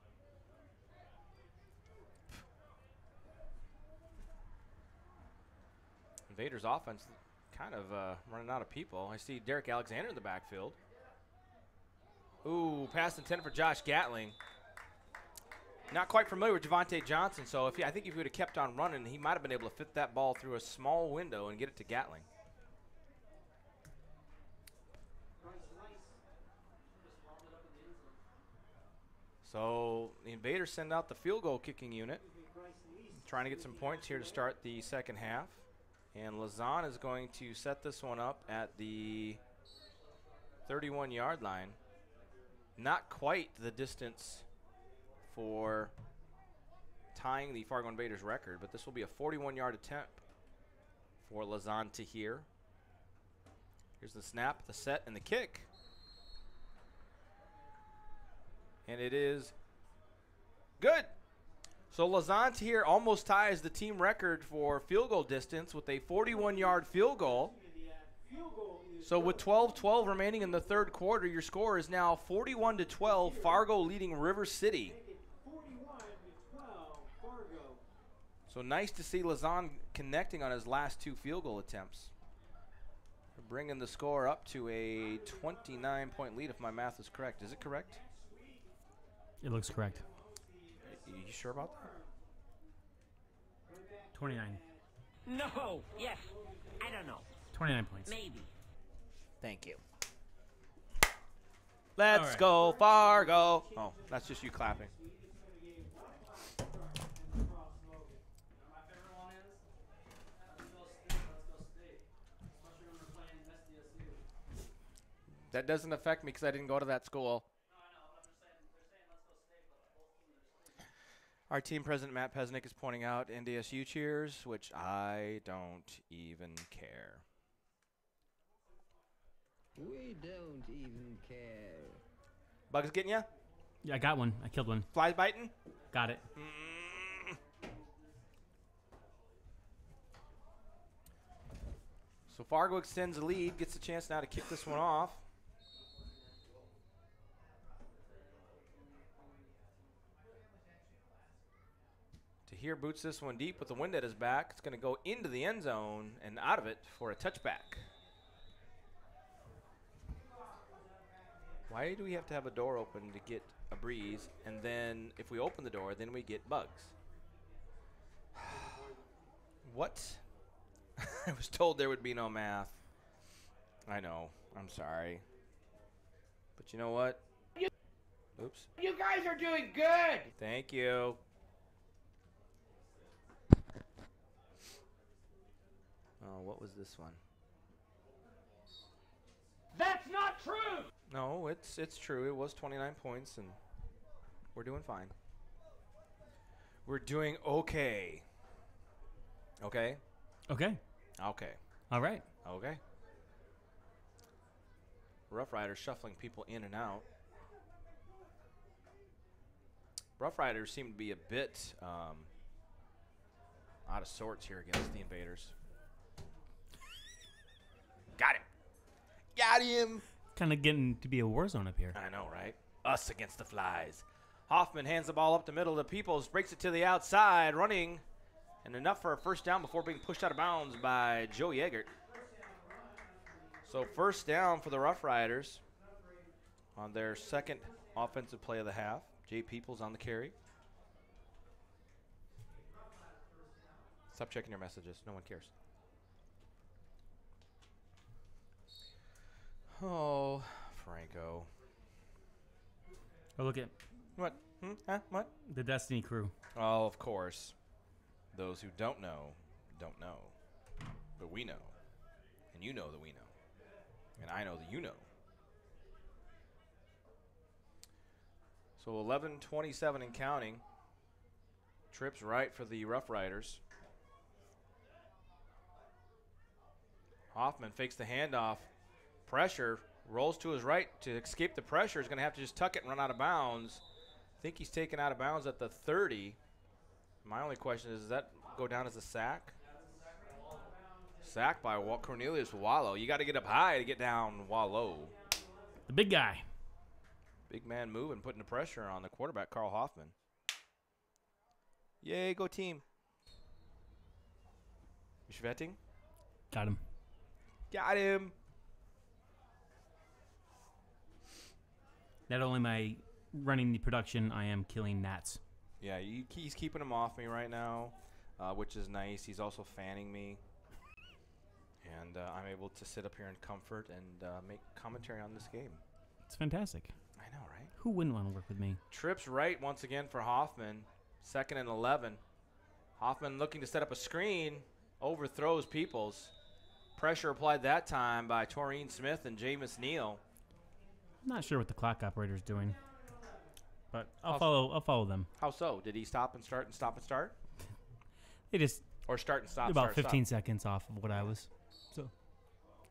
Invaders offense kind of running out of people. I see Derek Alexander in the backfield. Ooh, pass intended for Josh Gatling. Not quite familiar with Javonte Johnson, so I think if he would have kept on running, he might have been able to fit that ball through a small window and get it to Gatling. So the Invaders send out the field goal kicking unit, trying to get some points here to start the second half. And Lazan is going to set this one up at the 31-yard line. Not quite the distance for tying the Fargo Invaders record, but this will be a 41-yard attempt for Lazan to hear. Here's the snap, the set, and the kick. And it is good. So Lazan here almost ties the team record for field goal distance with a 41-yard field goal. So with 12-12 remaining in the third quarter, your score is now 41-12, Fargo leading River City. So nice to see Lazan connecting on his last 2 field goal attempts. Bringing the score up to a 29-point lead if my math is correct. Is it correct? It looks correct. You sure about that? 29. No. Yes. I don't know. 29 points. Maybe. Thank you. Let's right. go, Fargo. Oh, that's just you clapping. My favorite one is let's go state. Especially when we're playing SDSU. That doesn't affect me because I didn't go to that school. No, I know, but I'm just saying they're saying let's go state, but both teams are state. Our team president, Matt Pesnick, is pointing out NDSU cheers, which I don't even care. We don't even care. Bugs getting ya? Yeah, I got one. I killed one. Flies biting? Got it. So Fargo extends the lead, gets a chance now to kick this one off. Tahir boots this one deep with the wind at his back. It's going to go into the end zone and out of it for a touchback. Why do we have to have a door open to get a breeze, and then if we open the door, then we get bugs? What? I was told there would be no math. I know. I'm sorry. But you know what? Oops. You guys are doing good. Thank you. Oh, what was this one? No, it's true. It was 29 points, and we're doing fine. We're doing okay. Okay? Okay. Okay. All right. Okay. Rough Riders shuffling people in and out. Rough Riders seem to be a bit out of sorts here against the Invaders. Got him. Got him. Kind of getting to be a war zone up here. I know, right? Us against the Flies. Hoffman hands the ball up the middle to Peoples, breaks it to the outside, running, and enough for a first down before being pushed out of bounds by Joe Yeagert. So first down for the Rough Riders on their second offensive play of the half. Jay Peoples on the carry. Stop checking your messages. No one cares. Oh, Franco. Oh, look at What? Huh? What? the Destiny crew. Oh, of course. Those who don't know, don't know. But we know. And you know that we know. And I know that you know. So 11:27 and counting. Trips right for the Rough Riders. Hoffman fakes the handoff. Pressure. Rolls to his right to escape the pressure. Is going to have to just tuck it and run out of bounds. I think he's taken out of bounds at the 30. My only question is, does that go down as a sack? Sacked by Cornelius Wallow. You got to get up high to get down Wallow. The big guy. Big man moving, putting the pressure on the quarterback, Carl Hoffman. Yay, go team. Schvetting. Got him. Got him. Not only am I running the production, I am killing gnats. Yeah, he's keeping him off me right now, which is nice. He's also fanning me. And I'm able to sit up here in comfort and make commentary on this game. It's fantastic. I know, right? Who wouldn't want to work with me? Trips right once again for Hoffman. 2nd and 11. Hoffman looking to set up a screen. Overthrows Peoples. Pressure applied that time by Taurine Smith and Jameis Neal. I'm not sure what the clock operator's doing, but I'll How- follow them. How so? Did he stop and start and stop and start? They just Or start and stop? about start, 15 stop? seconds off of what I was. So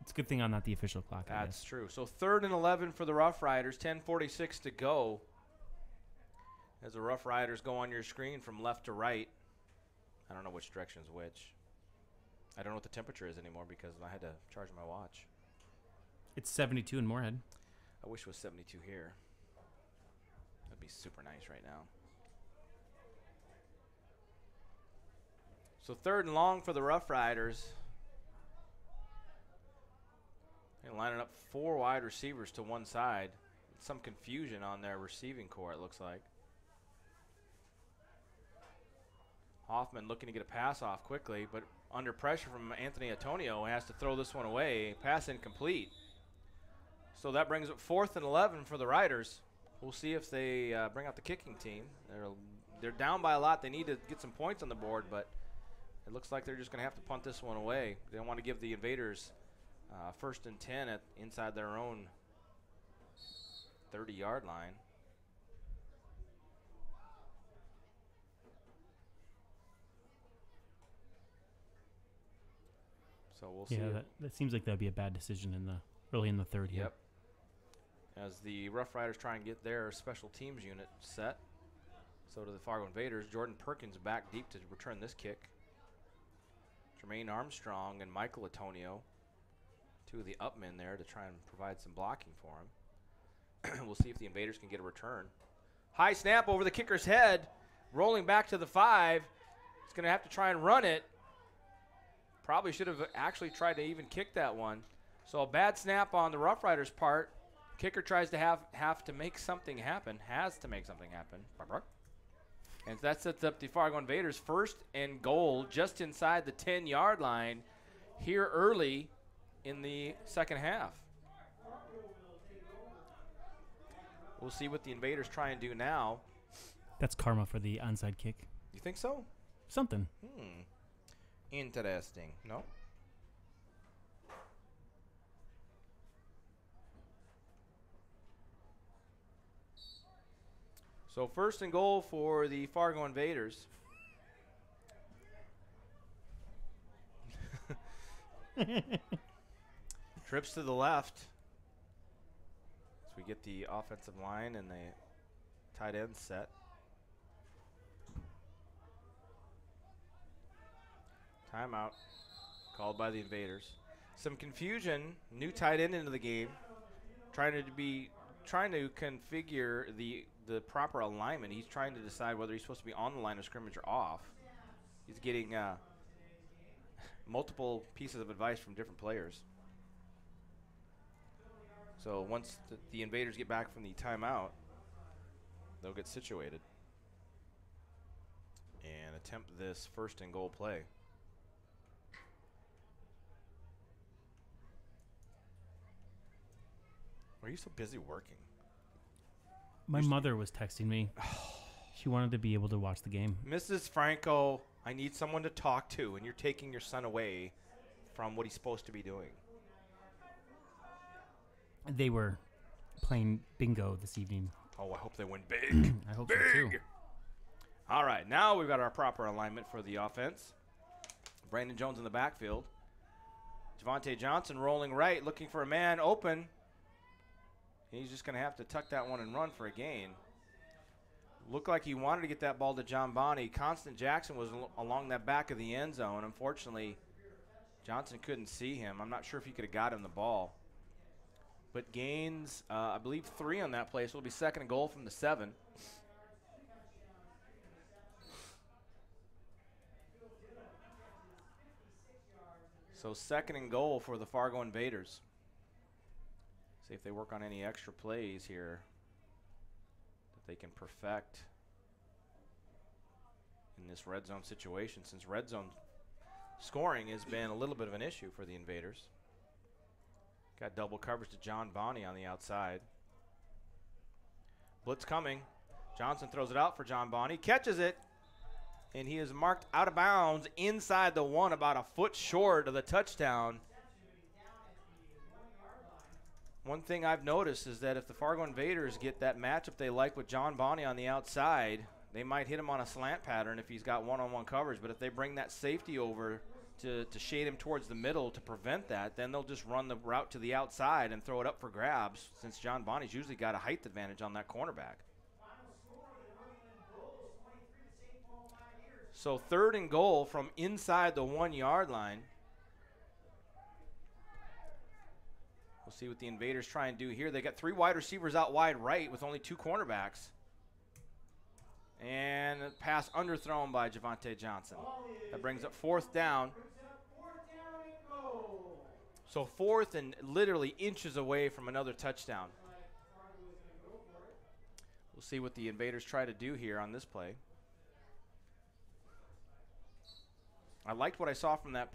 it's a good thing I'm not the official clock. I That's guess. true. So 3rd and 11 for the Rough Riders. 10:46 to go. As the Rough Riders go on your screen from left to right. I don't know which direction is which. I don't know what the temperature is anymore because I had to charge my watch. It's 72 in Moorhead. I wish it was 72 here. That'd be super nice right now. So 3rd and long for the Rough Riders. They're lining up 4 wide receivers to one side. Some confusion on their receiving core, it looks like. Hoffman looking to get a pass off quickly, but under pressure from Anthony Antonio has to throw this one away. Pass incomplete. So that brings up 4th and 11 for the Riders. We'll see if they bring out the kicking team. They're down by a lot. They need to get some points on the board, but it looks like they're just going to have to punt this one away. They don't want to give the Invaders 1st and 10 inside their own 30-yard line. So we'll see. Yeah, that seems like that'd be a bad decision early in the 3rd. Yep. As the Rough Riders try and get their special teams unit set. So do the Fargo Invaders. Jordan Perkins back deep to return this kick. Jermaine Armstrong and Michael Antonio, 2 of the upmen there to try and provide some blocking for him. We'll see if the Invaders can get a return. High snap over the kicker's head. Rolling back to the 5. He's going to have to try and run it. Probably should have actually tried to even kick that one. So a bad snap on the Rough Riders' part. Kicker tries to have to make something happen. Has to make something happen. And that sets up the Fargo Invaders 1st and goal just inside the 10-yard line here early in the second half. We'll see what the Invaders try and do now. That's karma for the onside kick. You think so? Something. Interesting. No? So first and goal for the Fargo Invaders. Trips to the left. So we get the offensive line and the tight end set. Timeout called by the Invaders. Some confusion. New tight end into the game. Trying to configure the proper alignment. He's trying to decide whether he's supposed to be on the line of scrimmage or off. He's getting multiple pieces of advice from different players. So once the Invaders get back from the timeout, they'll get situated and attempt this first and goal play. Why are you so busy working? My mother was texting me. She wanted to be able to watch the game. Mrs. Franco, I need someone to talk to, and you're taking your son away from what he's supposed to be doing. They were playing bingo this evening. Oh, I hope they win big. I hope so too. All right, now we've got our proper alignment for the offense. Brandon Jones in the backfield. Javonte Johnson rolling right, looking for a man open. He's just going to have to tuck that one and run for a gain. Looked like he wanted to get that ball to John Bonney. Constant Jackson was along that back of the end zone. Unfortunately, Johnson couldn't see him. I'm not sure if he could have got him the ball. But gains, I believe, 3 on that play, so it'll be second and goal from the 7. So second and goal for the Fargo Invaders. See if they work on any extra plays here that they can perfect in this red zone situation, since red zone scoring has been a little bit of an issue for the Invaders. Got double coverage to John Bonney on the outside. Blitz coming. Johnson throws it out for John Bonney, catches it, and he is marked out of bounds inside the 1, about a foot short of the touchdown. One thing I've noticed is that if the Fargo Invaders get that matchup they like with John Bonney on the outside, they might hit him on a slant pattern if he's got one-on-one coverage. But if they bring that safety over to shade him towards the middle to prevent that, then they'll just run the route to the outside and throw it up for grabs, since John Bonney's usually got a height advantage on that cornerback. So third and goal from inside the 1-yard line. We'll see what the Invaders try and do here. They got 3 wide receivers out wide right with only 2 cornerbacks. And a pass underthrown by Javonte Johnson. That brings up 4th down. So 4th and literally inches away from another touchdown. We'll see what the Invaders try to do here on this play. I liked what I saw from that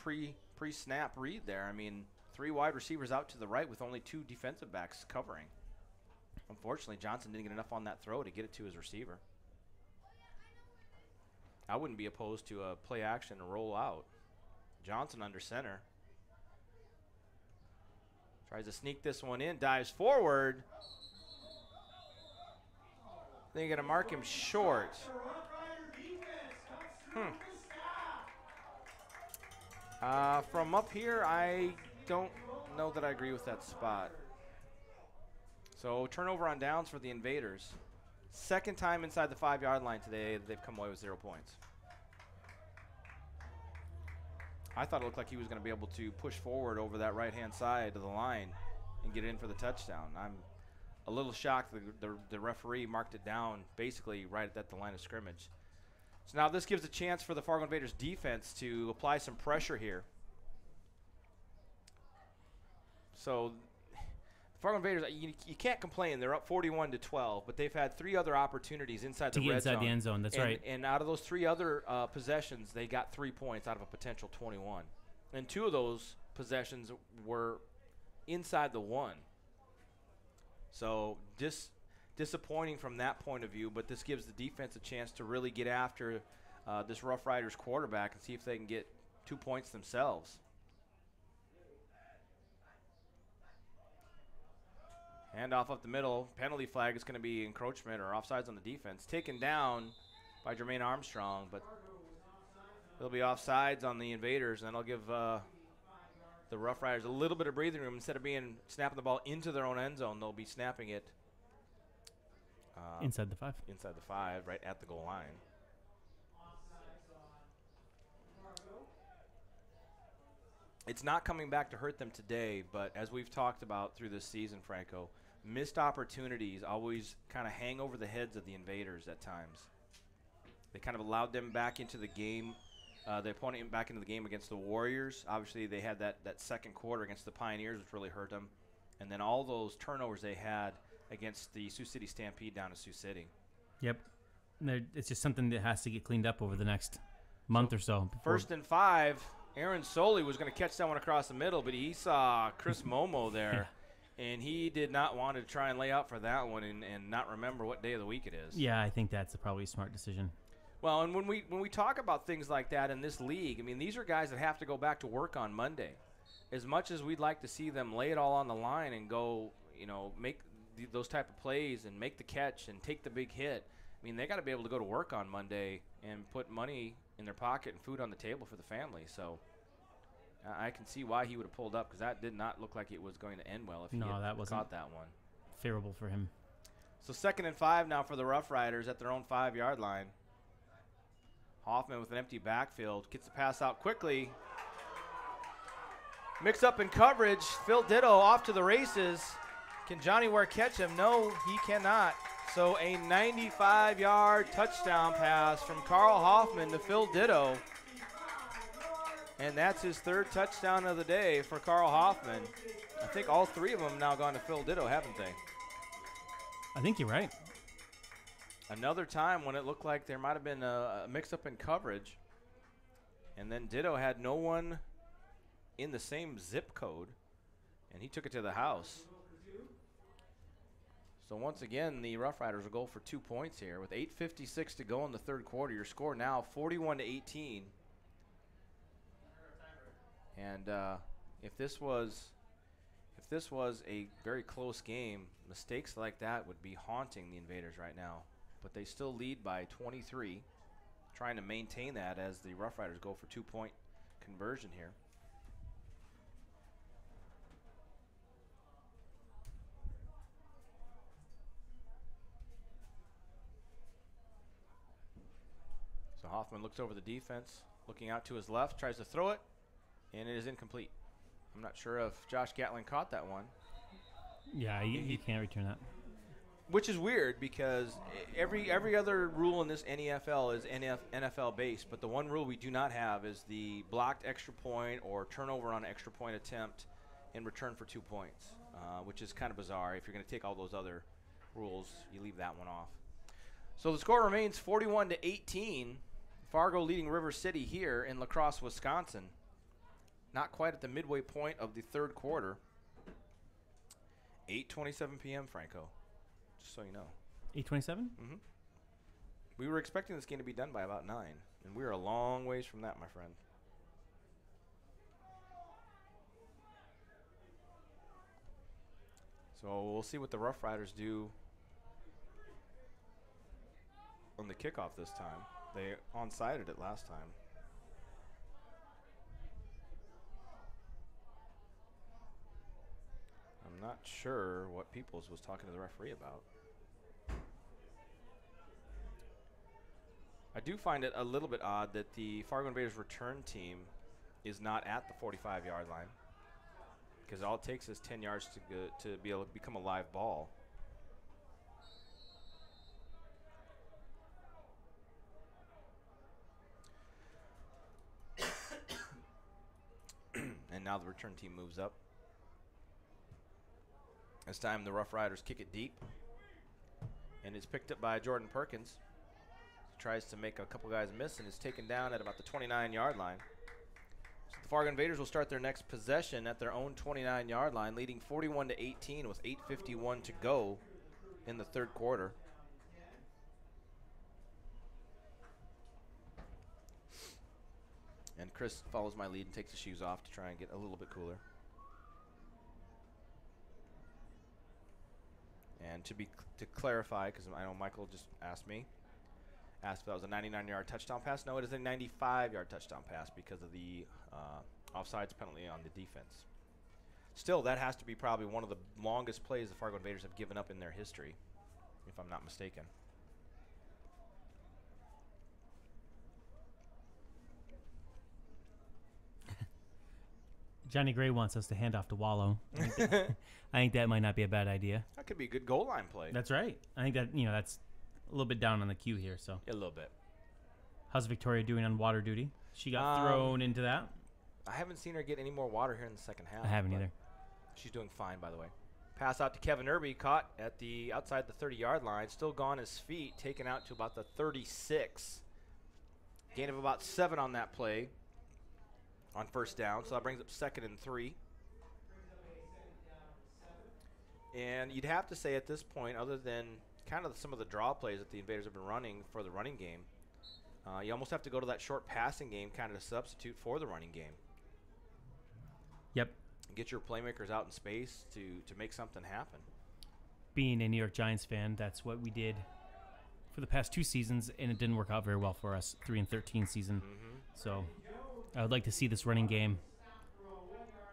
pre-snap read there. I mean, 3 wide receivers out to the right with only 2 defensive backs covering. Unfortunately, Johnson didn't get enough on that throw to get it to his receiver. I wouldn't be opposed to a play action and roll out. Johnson under center. Tries to sneak this one in, dives forward. They're going to mark him short. From up here, I don't know that I agree with that spot. So turnover on downs for the Invaders. Second time inside the 5-yard line today they've come away with 0 points. I thought it looked like he was going to be able to push forward over that right-hand side of the line and get it in for the touchdown. I'm a little shocked the referee marked it down basically right at the line of scrimmage. So now this gives a chance for the Fargo Invaders defense to apply some pressure here. So Fargo Invaders, you can't complain. They're up 41-12, but they've had 3 other opportunities inside the red zone. To get inside the end zone, that's right. And out of those 3 other possessions, they got 3 points out of a potential 21. And 2 of those possessions were inside the 1. So disappointing from that point of view, but this gives the defense a chance to really get after this Rough Riders quarterback and see if they can get 2 points themselves. Handoff up the middle. Penalty flag is going to be encroachment or offsides on the defense. Taken down by Jermaine Armstrong, but there'll be offsides on the Invaders, and that'll give the Rough Riders a little bit of breathing room. Instead of snapping the ball into their own end zone, they'll be snapping it inside the 5. Inside the 5, right at the goal line. It's not coming back to hurt them today, but as we've talked about through this season, Franco, missed opportunities always kind of hang over the heads of the Invaders at times. They kind of allowed them back into the game, the opponent back into the game against the Warriors. Obviously, they had that second quarter against the Pioneers, which really hurt them. And then all those turnovers they had against the Sioux City Stampede down to Sioux City. Yep. It's just something that has to get cleaned up over the next month or so. First and 5, Aaron Soley was going to catch someone across the middle, but he saw Chris Momo there. Yeah. And he did not want to try and lay out for that one and not remember what day of the week it is. Yeah, I think that's probably a smart decision. Well, and when we talk about things like that in this league, I mean, these are guys that have to go back to work on Monday. As much as we'd like to see them lay it all on the line and go, make those type of plays and make the catch and take the big hit, I mean, they got to be able to go to work on Monday and put money in their pocket and food on the table for the family. So I can see why he would have pulled up, because that did not look like it was going to end well if he had caught that one. Favorable for him. So 2nd and 5 now for the Rough Riders at their own 5-yard line. Hoffman with an empty backfield. Gets the pass out quickly. Mix up in coverage. Phil Ditto off to the races. Can Johnny Ware catch him? No, he cannot. So a 95-yard touchdown pass from Carl Hoffman to Phil Ditto. And that's his 3rd touchdown of the day for Carl Hoffman. I think all 3 of them now gone to Phil Ditto, haven't they? I think you're right. Another time when it looked like there might have been a mix-up in coverage, and then Ditto had no one in the same zip code, and he took it to the house. So once again, the Rough Riders will go for 2 points here with 8:56 to go in the 3rd quarter. Your score now 41-18. And if this was a very close game, mistakes like that would be haunting the Invaders right now. But they still lead by 23, trying to maintain that as the Rough Riders go for 2-point conversion here. So Hoffman looks over the defense, looking out to his left, tries to throw it, and it is incomplete. I'm not sure if Josh Gatlin caught that one. Yeah, he can't return that. Which is weird, because every other rule in this NFL is NFL based, but the one rule we do not have is the blocked extra point or turnover on an extra point attempt in return for 2 points, which is kind of bizarre. If you're going to take all those other rules, you leave that one off. So the score remains 41-18. Fargo leading River City here in La Crosse, Wisconsin. Not quite at the midway point of the 3rd quarter. 8:27 p.m., Franco. Just so you know. 8:27? Mm-hmm. We were expecting this game to be done by about 9, and we're a long ways from that, my friend. So we'll see what the Rough Riders do on the kickoff this time. They onsided it last time. I'm not sure what Peoples was talking to the referee about. I do find it a little bit odd that the Fargo Invaders return team is not at the 45-yard line, because all it takes is 10 yards to be able to become a live ball. And now the return team moves up. This time the Rough Riders kick it deep, and it's picked up by Jordan Perkins. He tries to make a couple guys miss, and is taken down at about the 29-yard line. So the Fargo Invaders will start their next possession at their own 29-yard line, leading 41-18 with 8:51 to go in the 3rd quarter. And Chris follows my lead and takes his shoes off to try and get a little bit cooler. And to clarify, because I know Michael just asked if that was a 99-yard touchdown pass. No, it is a 95-yard touchdown pass because of the offsides penalty on the defense. Still, that has to be probably one of the longest plays the Fargo Invaders have given up in their history, if I'm not mistaken. Johnny Gray wants us to hand off to Wallow. I think that might not be a bad idea. That could be a good goal line play. That's right. I think that that's a little bit down on the queue here. So A little bit. how's Victoria doing on water duty? She got thrown into that. I haven't seen her get any more water here in the second half. I haven't but either. She's doing fine, by the way. Pass out to Kevin Irby, caught at the outside the 30-yard line. Still gone his feet, taken out to about the 36. Gain of about 7 on that play on first down, so that brings up 2nd and 3. And you'd have to say at this point, other than kind of some of the draw plays that the Invaders have been running for the running game, you almost have to go to that short passing game kind of to substitute for the running game. Yep. Get your playmakers out in space to make something happen. Being a New York Giants fan, that's what we did for the past 2 seasons, and it didn't work out very well for us. 3-13 season. So I would like to see this running game.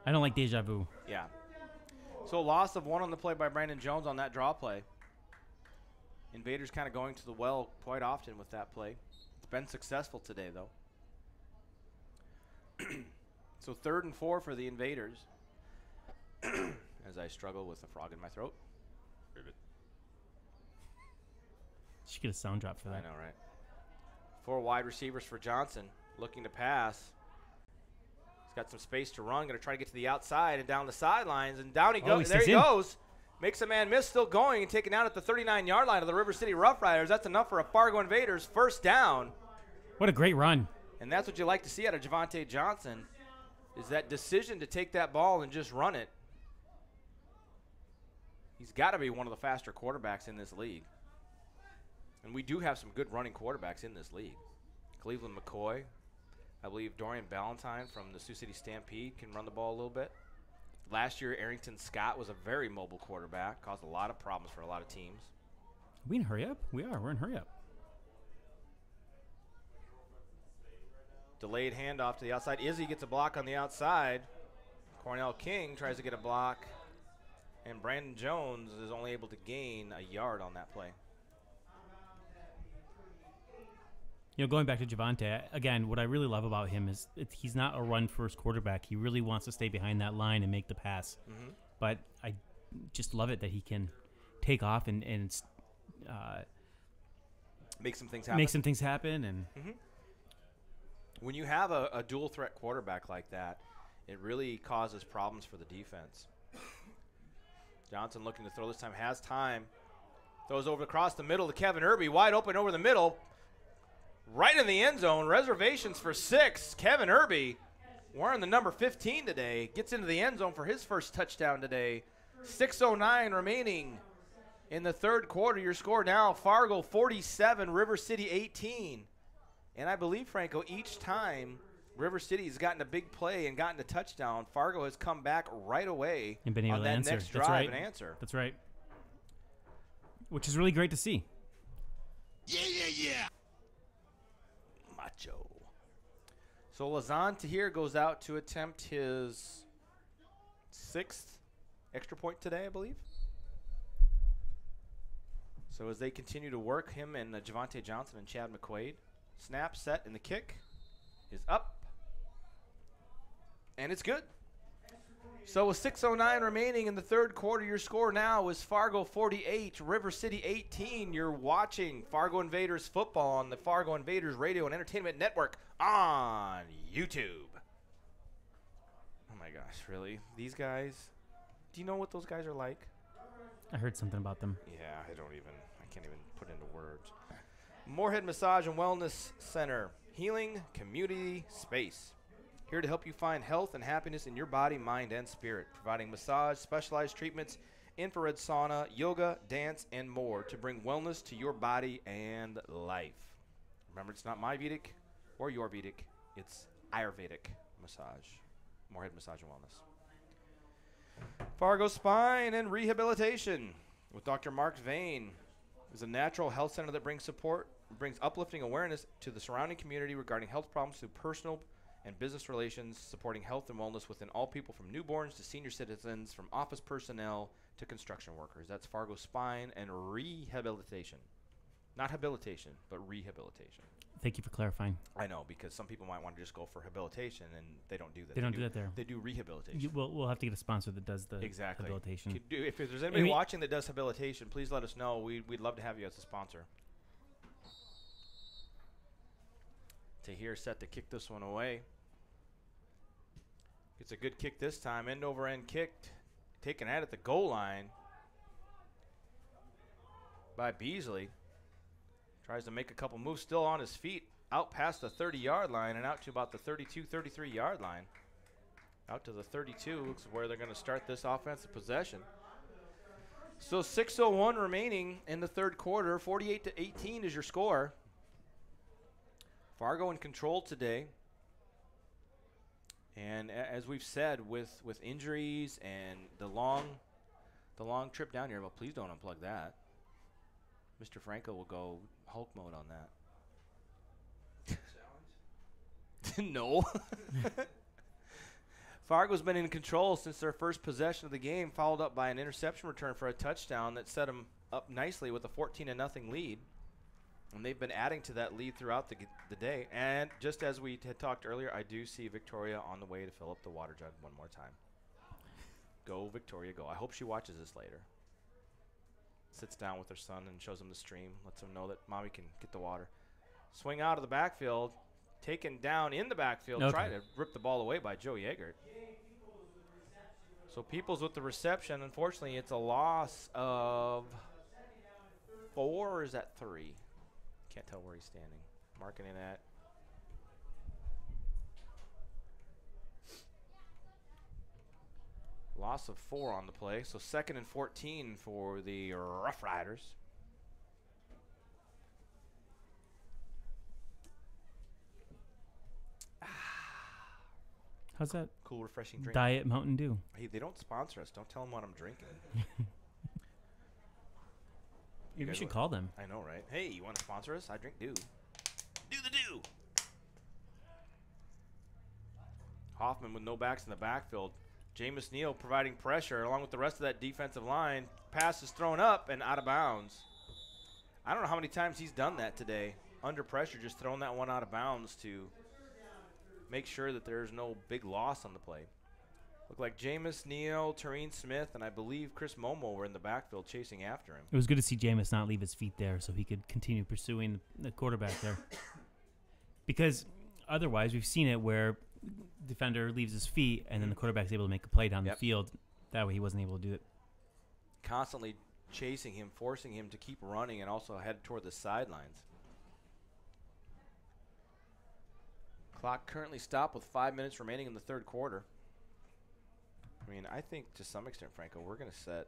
I don't like deja vu. Yeah. So loss of 1 on the play by Brandon Jones on that draw play. Invaders kind of going to the well quite often with that play. It's been successful today, though. So 3rd and 4 for the Invaders. As I struggle with a frog in my throat. Should get a sound drop for that. I know, right? 4 wide receivers for Johnson, looking to pass. He's got some space to run. Going to try to get to the outside and down the sidelines, and down he goes. There he goes. Makes a man miss, still going, and taken out at the 39-yard line of the River City Rough Riders. That's enough for a Fargo Invaders first down. What a great run. And that's what you like to see out of Javante Johnson, is that decision to take that ball and just run it. He's got to be one of the faster quarterbacks in this league. And we do have some good running quarterbacks in this league. Cleveland McCoy. I believe Dorian Ballantyne from the Sioux City Stampede can run the ball a little bit. Last year, Arrington Scott was a very mobile quarterback, caused a lot of problems for a lot of teams. Are we in hurry up? We are. We're in hurry up. Delayed handoff to the outside. Izzy gets a block on the outside. Cornell King tries to get a block. And Brandon Jones is only able to gain a yard on that play. Going back to Javante, again, what I really love about him is he's not a run-first quarterback. He really wants to stay behind that line and make the pass. But I just love it that he can take off and make some things happen. Make some things happen. And when you have a dual-threat quarterback like that, it really causes problems for the defense. Johnson looking to throw this time, has time. Throws over across the middle to Kevin Irby, wide open over the middle. Right in the end zone, reservations for 6. Kevin Irby, wearing the number 15 today, gets into the end zone for his first touchdown today. 6:09 remaining in the third quarter. Your score now, Fargo 47, River City 18. And I believe, Franco, each time River City has gotten a big play and gotten a touchdown, Fargo has come back right away and been able on to that answer. next drive That's right. and answer. That's right. Which is really great to see. Yeah. Macho. So Lazan Tahir goes out to attempt his 6th extra point today, I believe. So as they continue to work him and Javante Johnson and Chad McQuaid. Snap, set, and the kick is up. And it's good. So with 6:09 remaining in the third quarter, your score now is Fargo 48, River City 18. You're watching Fargo Invaders football on the Fargo Invaders Radio and Entertainment Network on YouTube. Oh my gosh, really? These guys? Do you know what those guys are like? I heard something about them. Yeah, I can't even put into words. Moorhead Massage and Wellness Center, healing community space. Here to help you find health and happiness in your body, mind, and spirit. Providing massage, specialized treatments, infrared sauna, yoga, dance, and more to bring wellness to your body and life. Remember, it's not my Vedic or your Vedic. It's Ayurvedic massage. Moorhead Massage and Wellness. Fargo Spine and Rehabilitation. with Dr. Mark Vane. Is a natural health center that brings uplifting awareness to the surrounding community regarding health problems through personal and business relations, supporting health and wellness within all people from newborns to senior citizens, from office personnel to construction workers. That's Fargo Spine and Rehabilitation. Not habilitation, but rehabilitation. Thank you for clarifying. I know, because some people might want to just go for habilitation, and they don't do that. They don't do that there. They do rehabilitation. We'll have to get a sponsor that does the Exactly. habilitation. If there's anybody watching that does habilitation, please let us know. We'd love to have you as a sponsor. Tahir set to kick this one away. Gets a good kick this time. End over end kicked. Taken at the goal line by Beasley. Tries to make a couple moves, still on his feet, out past the 30-yard line and out to about the 32, 33-yard line. Out to the 32 looks where they're going to start this offensive possession. So 6:01 remaining in the third quarter. 48-18 is your score. Fargo in control today. And as we've said, with injuries and the long trip down here, well, please don't unplug that. Mr. Franco will go Hulk mode on that. No. Fargo's been in control since their first possession of the game, followed up by an interception return for a touchdown that set them up nicely with a 14-0 lead. And they've been adding to that lead throughout the day. And just as we had talked earlier, I do see Victoria on the way to fill up the water jug one more time. Go, Victoria, go. I hope she watches this later. Sits down with her son and shows him the stream. Lets him know that mommy can get the water. Swing out of the backfield. Taken down in the backfield. Okay. Trying to rip the ball away by Joe Yeagert. So Peoples with the reception. Unfortunately, it's a loss of 4, or is that 3? Can't tell where he's standing. Marking it at. Loss of 4 on the play. So 2nd and 14 for the Rough Riders. How's that? Cool, refreshing drink. Diet Mountain Dew. Hey, they don't sponsor us. Don't tell them what I'm drinking. Maybe we should call them. I know, right? Hey, you want to sponsor us? I drink Dew. Do the Dew. Hoffman with no backs in the backfield. Jameis Neal providing pressure along with the rest of that defensive line. Pass is thrown up and out of bounds. I don't know how many times he's done that today. Under pressure, just throwing that one out of bounds to make sure that there's no big loss on the play. Looked like Jameis Neal, Tareen Smith, and I believe Chris Momo were in the backfield chasing after him. It was good to see Jameis not leave his feet there so he could continue pursuing the quarterback there. Because otherwise, we've seen it where defender leaves his feet and then the quarterback's able to make a play down the field. That way he wasn't able to do it. Constantly chasing him, forcing him to keep running and also head toward the sidelines. Clock currently stopped with 5 minutes remaining in the third quarter. I mean, I think to some extent, Franco, we're going to set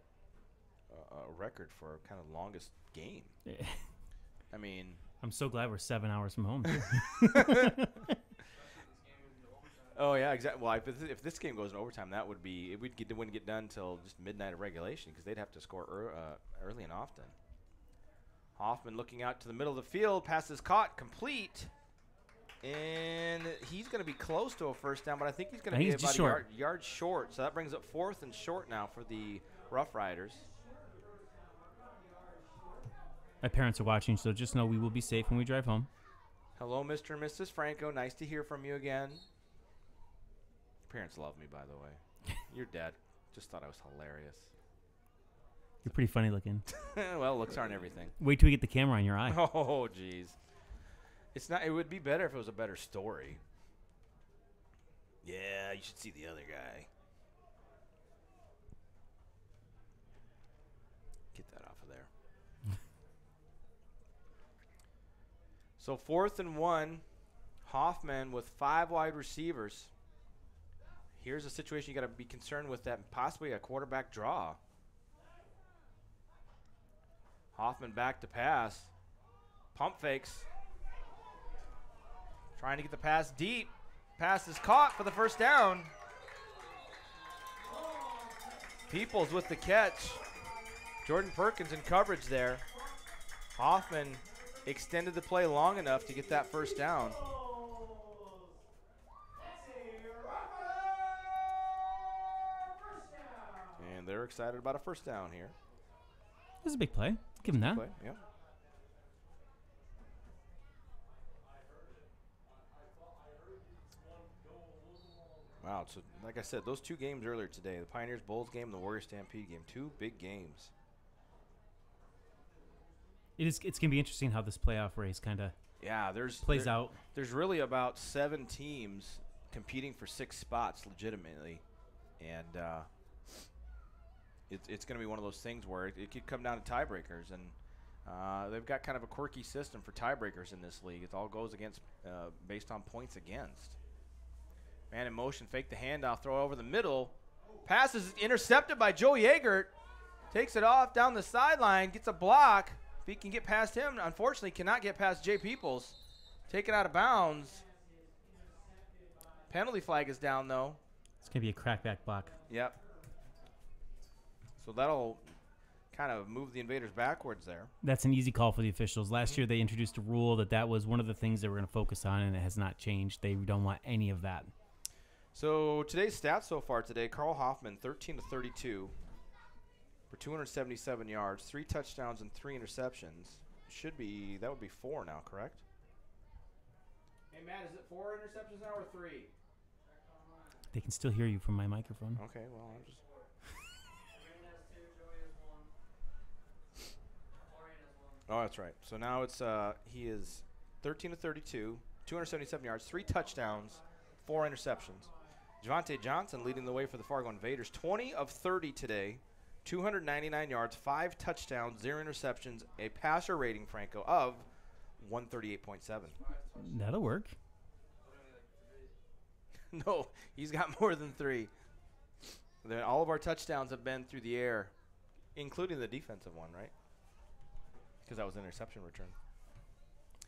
a record for kind of longest game. I mean, I'm so glad we're 7 hours from home. Oh yeah, exactly. Well, if this game goes in overtime, that would be it wouldn't get done until just midnight of regulation because they'd have to score early and often. Hoffman looking out to the middle of the field, pass is caught, complete. And he's going to be close to a first down, but I think he's going to be about a yard short. So that brings up 4th and short now for the Rough Riders. My parents are watching, so just know we will be safe when we drive home. Hello, Mr. and Mrs. Franco. Nice to hear from you again. Parents love me, by the way. Your dad just thought I was hilarious. You're pretty funny looking. Well, looks aren't everything. Wait till we get the camera on your eye. Oh, jeez. It's not. It would be better if it was a better story. Yeah, you should see the other guy. Get that off of there. So 4th and 1. Hoffman with 5 wide receivers. Here's a situation you got to be concerned with, that possibly a quarterback draw. Hoffman back to pass. Pump fakes. Trying to get the pass deep. Pass is caught for the first down. Peoples with the catch. Jordan Perkins in coverage there. Hoffman extended the play long enough to get that first down. And they're excited about a first down here. This is a big play. Give him that. Play, yeah. Wow, so like I said, those two games earlier today, the Pioneers Bulls game and the Warriors Stampede game, two big games. It's going to be interesting how this playoff race kind of plays out. There's really about 7 teams competing for 6 spots legitimately, and it's going to be one of those things where it could come down to tiebreakers, and they've got kind of a quirky system for tiebreakers in this league. It all goes against based on points against. Man in motion, fake the handoff, throw over the middle. Pass is intercepted by Joe Yeager. Takes it off down the sideline, gets a block. If he can get past him, unfortunately cannot get past Jay Peoples. Taken out of bounds. Penalty flag is down, though. It's going to be a crackback block. Yep. So that'll kind of move the Invaders backwards there. That's an easy call for the officials. Last year they introduced a rule that was one of the things they were going to focus on, and it has not changed. They don't want any of that. So today's stats so far today, Carl Hoffman, 13 to 32 for 277 yards, 3 touchdowns and 3 interceptions. That would be 4 now, correct? Hey, Matt, is it 4 interceptions now or 3? They can still hear you from my microphone. Okay, well, I'm just... Oh, that's right. So now it's he is 13 to 32, 277 yards, 3 touchdowns, 4 interceptions. Javante Johnson leading the way for the Fargo Invaders. 20 of 30 today, 299 yards, 5 touchdowns, 0 interceptions, a passer rating, Franco, of 138.7. That'll work. No, he's got more than 3. All of our touchdowns have been through the air, including the defensive one, right? Because that was an interception return.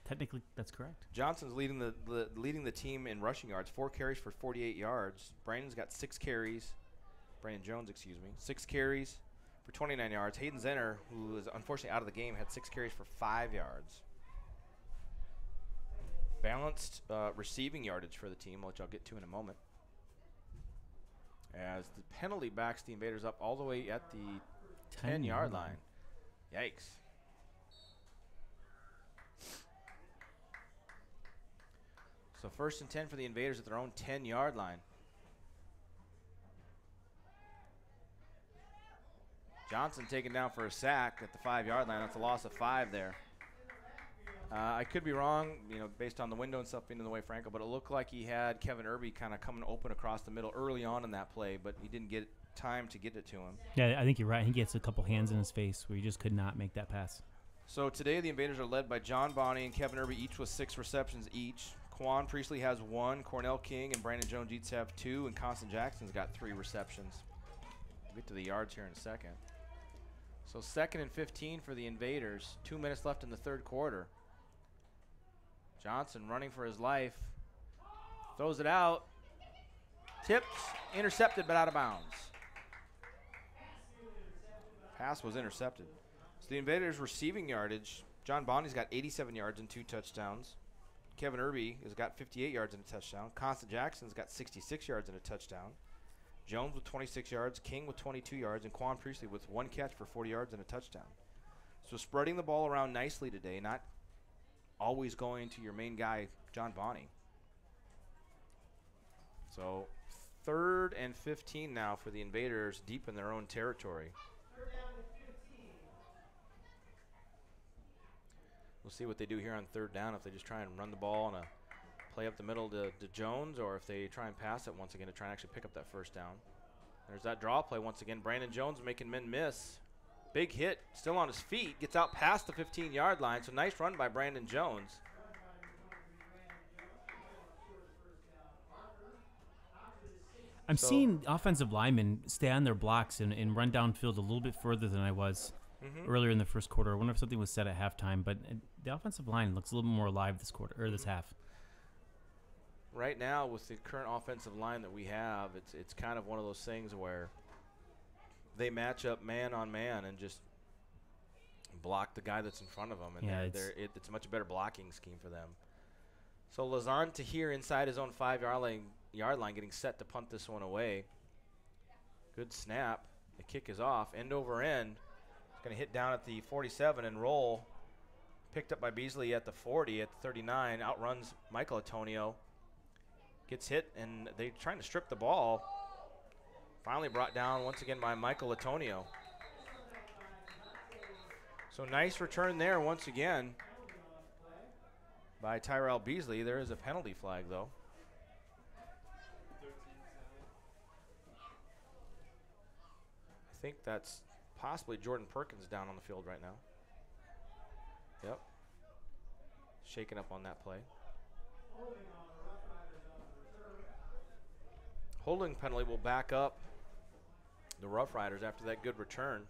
Technically, that's correct. Johnson's leading the team in rushing yards, 4 carries for 48 yards. Brandon's got 6 carries. Brandon Jones, 6 carries for 29 yards. Hayden Zenner, who is unfortunately out of the game, had 6 carries for 5 yards. Balanced receiving yardage for the team, which I'll get to in a moment. As the penalty backs the Invaders up all the way at the 10-yard line. Yikes. So 1st and 10 for the Invaders at their own 10-yard line. Johnson taken down for a sack at the 5-yard line. That's a loss of 5 there. I could be wrong, based on the window and stuff being in the way, Franco, but it looked like he had Kevin Irby kind of coming open across the middle early on in that play, but he didn't get time to get it to him. Yeah, I think you're right. He gets a couple hands in his face where he just could not make that pass. So today the Invaders are led by John Bonney and Kevin Irby, each with 6 receptions each. Quan Priestley has 1, Cornell King and Brandon Jones each have 2, and Constant Jackson's got 3 receptions. We'll get to the yards here in a second. So 2nd and 15 for the Invaders. 2 minutes left in the 3rd quarter. Johnson running for his life. Throws it out. Tipped, intercepted, but out of bounds. Pass was intercepted. So the Invaders receiving yardage. John Bonney's got 87 yards and 2 touchdowns. Kevin Irby has got 58 yards and a touchdown. Constant Jackson's got 66 yards and a touchdown. Jones with 26 yards, King with 22 yards, and Quan Priestley with 1 catch for 40 yards and a touchdown. So spreading the ball around nicely today, not always going to your main guy, John Bonney. So 3rd and 15 now for the Invaders deep in their own territory. We'll see what they do here on 3rd down, if they just try and run the ball on a play up the middle to Jones, or if they try and pass it once again to try and actually pick up that 1st down. There's that draw play once again. Brandon Jones making men miss. Big hit, still on his feet, gets out past the 15-yard line, so nice run by Brandon Jones. I'm seeing offensive linemen stay on their blocks and run downfield a little bit further than I was earlier in the 1st quarter. I wonder if something was said at halftime, but the offensive line looks a little more alive this quarter or this half. Right now, with the current offensive line that we have, it's kind of one of those things where they match up man on man and just block the guy that's in front of them. And Yeah, it's a much better blocking scheme for them. So Lazarn Tahir inside his own 5-yard line getting set to punt this one away. Good snap. The kick is off. End over end. It's going to hit down at the 47 and roll. Picked up by Beasley at the 40, at the 39. Outruns Michael Antonio. Gets hit, and they're trying to strip the ball. Finally brought down once again by Michael Antonio. So nice return there once again by Tyrell Beasley. There is a penalty flag, though. I think that's possibly Jordan Perkins down on the field right now. Yep. Shaking up on that play. Holding penalty will back up the Rough Riders after that good return.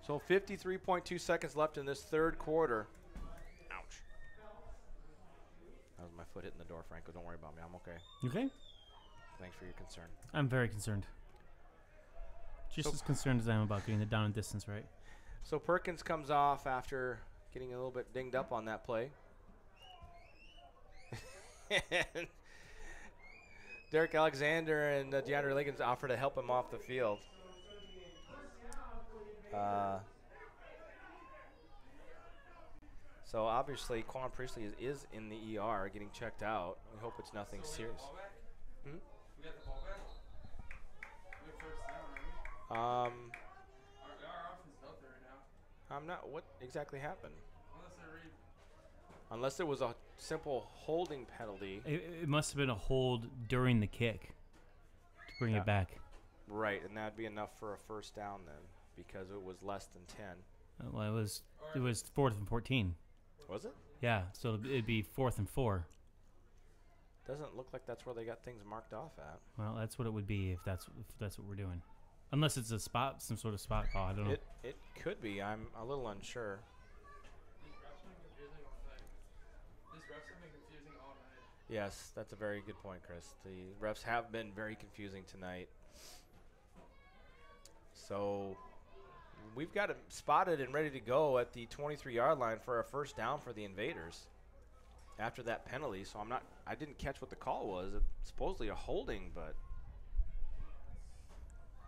So 53.2 seconds left in this third quarter. Ouch. That was my foot hitting the door, Franco. Don't worry about me. I'm okay. You okay? Thanks for your concern. I'm very concerned. Just as concerned as I am about getting the down and distance right. So Perkins comes off after getting a little bit dinged up on that play. And Derek Alexander and DeAndre Liggins offer to help him off the field. So obviously Quan Priestley is in the ER getting checked out. We hope it's nothing serious. We got the ball back? We have first down, are we? Our offense is out there right now. I'm not. What exactly happened? Unless I read. Unless it was a simple holding penalty. It must have been a hold during the kick to bring it back. Right, and that'd be enough for a first down then, because it was less than 10. Well, it was 4th and 14. Was it? Yeah, so it'd be 4th and 4. Doesn't look like that's where they got things marked off at. Well, that's what it would be if that's what we're doing. Unless it's some sort of spot call. I don't know. It could be. I'm a little unsure. These refs have been confusing all night. These refs have been confusing all night. Yes, that's a very good point, Chris. The refs have been very confusing tonight. So we've got it spotted and ready to go at the 23-yard line for a first down for the Invaders after that penalty. So I didn't catch what the call was. It's supposedly a holding, but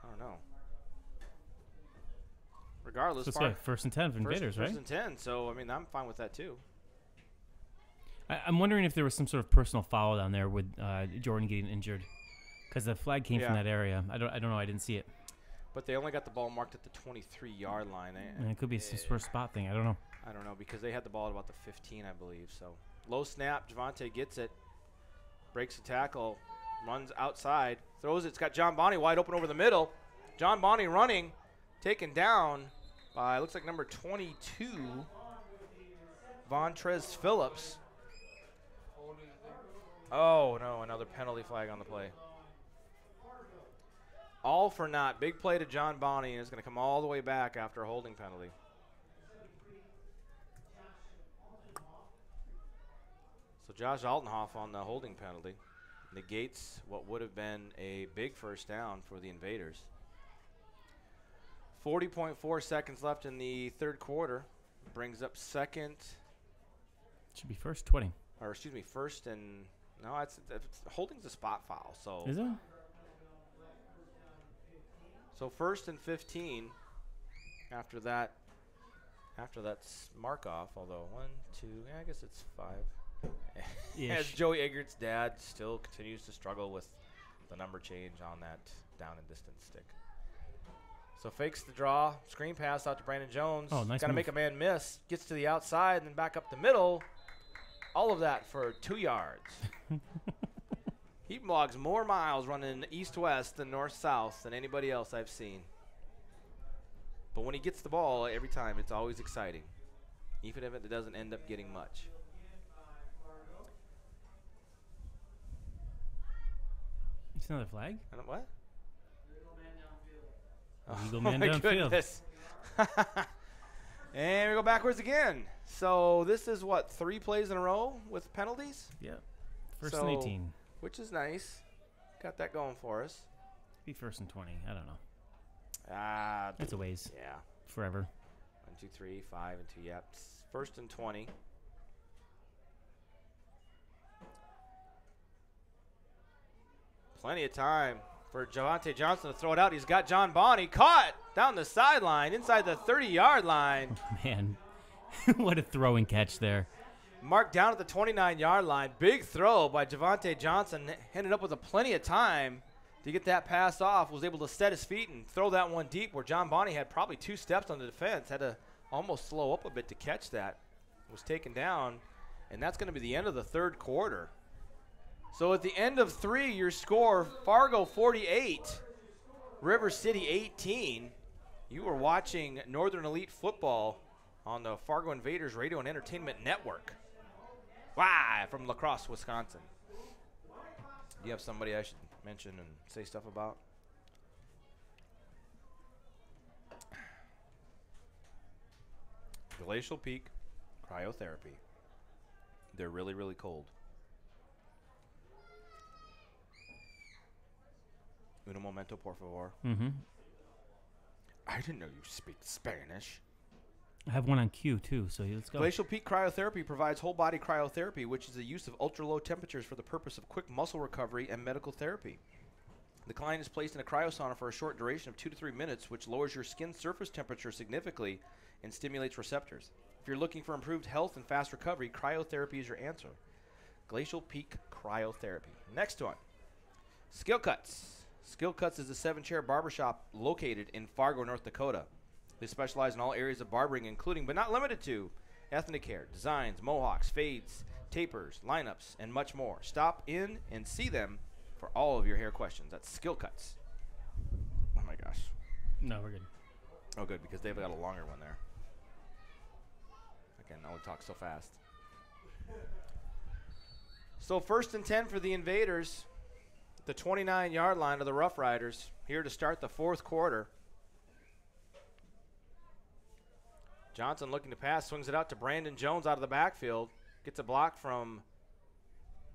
I don't know. Regardless, So it's first and 10 for Invaders, right? First and 10. So I mean, I'm fine with that too. I'm wondering if there was some sort of personal foul down there with Jordan getting injured, because the flag came from that area. I don't know. I didn't see it. But they only got the ball marked at the 23-yard line. And it could be some sort of spot thing. I don't know. I don't know, because they had the ball at about the 15, I believe. So low snap. Javante gets it. Breaks the tackle. Runs outside. Throws it. It's got John Bonney wide open over the middle. John Bonney running. Taken down by, looks like number 22, Vontrez Phillips. Oh, no, another penalty flag on the play. All for naught. Big play to John Bonney, and it's going to come all the way back after a holding penalty. So Josh Altenhoff on the holding penalty negates what would have been a big first down for the Invaders. 40.4 seconds left in the third quarter. Brings up second. Should be first 20. Or excuse me, first and no, it's holding's a spot foul. So Is it? So first and 15 after that mark off, although 1, 2, I guess it's 5. As Joey Eggert's dad still continues to struggle with the number change on that down and distance stick. So fakes the draw, screen pass out to Brandon Jones. Oh, nice Got to move. make a man miss. Gets to the outside and then back up the middle. All of that for 2 yards. He logs more miles running east-west than north-south than anybody else I've seen. But when he gets the ball, every time, it's always exciting, even if it doesn't end up getting much. It's another flag? I don't, what? Eagle man downfield. Goodness. And we go backwards again. So this is, what, 3 plays in a row with penalties? Yeah. First and 18. Which is nice. Got that going for us. Be first and 20. I don't know. That's a ways. Yeah. Forever. 1, 2, 3, 5, and 2. Yep. First and 20. Plenty of time for Javante Johnson to throw it out. He's got John Bonney caught down the sideline, inside the 30-yard line. Man, what a throw and catch there. Marked down at the 29-yard line. Big throw by Javante Johnson. Ended up with plenty of time to get that pass off. Was able to set his feet and throw that one deep where John Bonney had probably 2 steps on the defense. Had to almost slow up a bit to catch that. Was taken down, and that's going to be the end of the third quarter. So at the end of 3, your score, Fargo 48, River City 18. You are watching Northern Elite Football on the Fargo Invaders Radio and Entertainment Network. Live from La Crosse, Wisconsin. Do you have somebody I should mention and say stuff about? Glacial Peak Cryotherapy. They're really, really cold. Uno momento, por favor. Mm-hmm. I didn't know you speak Spanish. I have one on cue, too, so let's go. Glacial Peak Cryotherapy provides whole-body cryotherapy, which is the use of ultra-low temperatures for the purpose of quick muscle recovery and medical therapy. The client is placed in a cryosauna for a short duration of 2 to 3 minutes, which lowers your skin surface temperature significantly and stimulates receptors. If you're looking for improved health and fast recovery, cryotherapy is your answer. Glacial Peak Cryotherapy. Next one, Skill Cuts. Skill Cuts is a 7-chair barbershop located in Fargo, North Dakota. They specialize in all areas of barbering, including but not limited to ethnic hair, designs, mohawks, fades, tapers, lineups, and much more. Stop in and see them for all of your hair questions. That's Skill Cuts. Oh, my gosh. No, we're good. Oh, good, because they've got a longer one there. I can only talk so fast. So first and 10 for the Invaders. The 29-yard line of the Rough Riders here to start the fourth quarter. Johnson looking to pass, swings it out to Brandon Jones out of the backfield. Gets a block from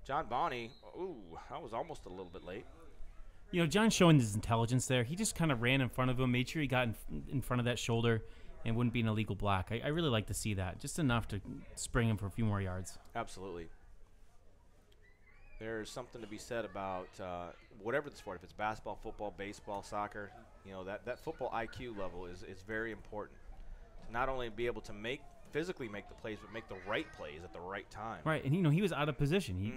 John Bonney. Ooh, that was almost a little bit late. You know, John's showing his intelligence there. He just kind of ran in front of him, made sure he got in front of that shoulder and wouldn't be an illegal block. I really like to see that. Just enough to spring him for a few more yards. Absolutely. There's something to be said about whatever the sport, if it's basketball, football, baseball, soccer, you know, that football IQ level is very important. To not only be able to physically make the plays, but make the right plays at the right time. Right, and, you know, he was out of position. He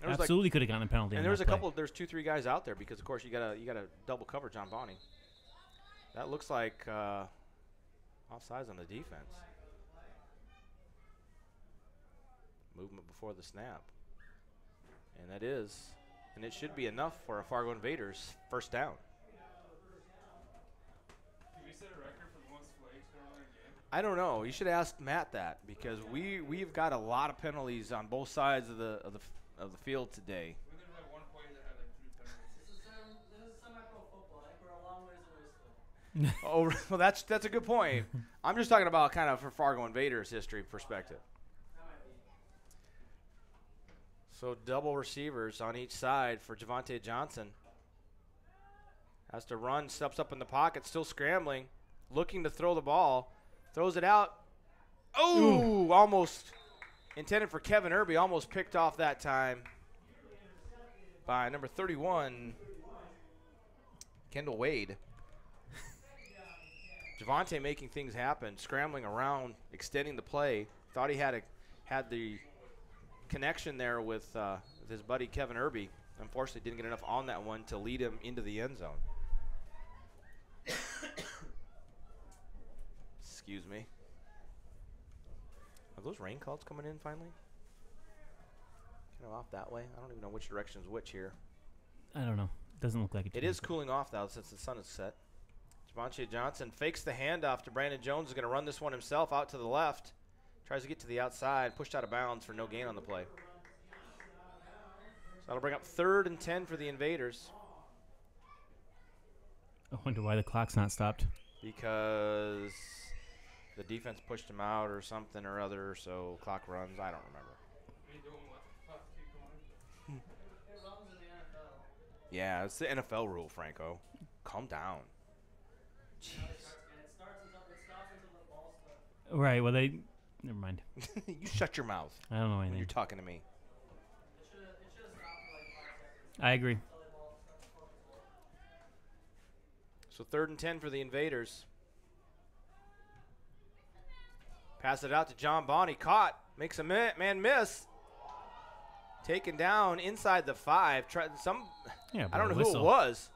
absolutely could have gotten a penalty. And there's there's 2-3 guys out there because, of course, you gotta double cover John Bonney. That looks like offsides on the defense. Movement before the snap. And that is, and it should be enough for a Fargo Invaders first down. Can we set a record for the most flags thrown in a game? I don't know. You should ask Matt that because we've got a lot of penalties on both sides of the field today. We didn't have one play that had like 3 penalties. This is semi-pro football. I think we're a long ways away still. Oh, well, that's a good point. I'm just talking about kind of for Fargo Invaders history perspective. That might be. So double receivers on each side for Javante Johnson. Has to run, steps up in the pocket, still scrambling, looking to throw the ball. Throws it out. Oh, almost intended for Kevin Irby. Almost picked off that time by number 31, Kendall Wade. Javante making things happen, scrambling around, extending the play. Thought he had the connection there with his buddy Kevin Irby. Unfortunately, didn't get enough on that one to lead him into the end zone. Excuse me. Are those rain clouds coming in finally? Kind of off that way. I don't even know which direction is which here. I don't know. Doesn't look like it. It is cooling off though since the sun is set. Javante Johnson fakes the handoff to Brandon Jones. Is going to run this one himself out to the left. Tries to get to the outside. Pushed out of bounds for no gain on the play. So that'll bring up 3rd and 10 for the Invaders. I wonder why the clock's not stopped. Because the defense pushed him out or something or other, so clock runs. I don't remember. We don't let the clock keep going. It runs in the NFL. Yeah, it's the NFL rule, Franco. Calm down. And it stops until the ball stuff. Right. Well, they. Never mind. You shut your mouth I don't know when you're anything. talking to me. It should have stopped for like 5 seconds I agree. until the ball starts focus. So 3rd and 10 for the Invaders. Pass it out to John Bonney. Caught. Makes a man miss. Taken down inside the 5. Yeah. I don't know who it was.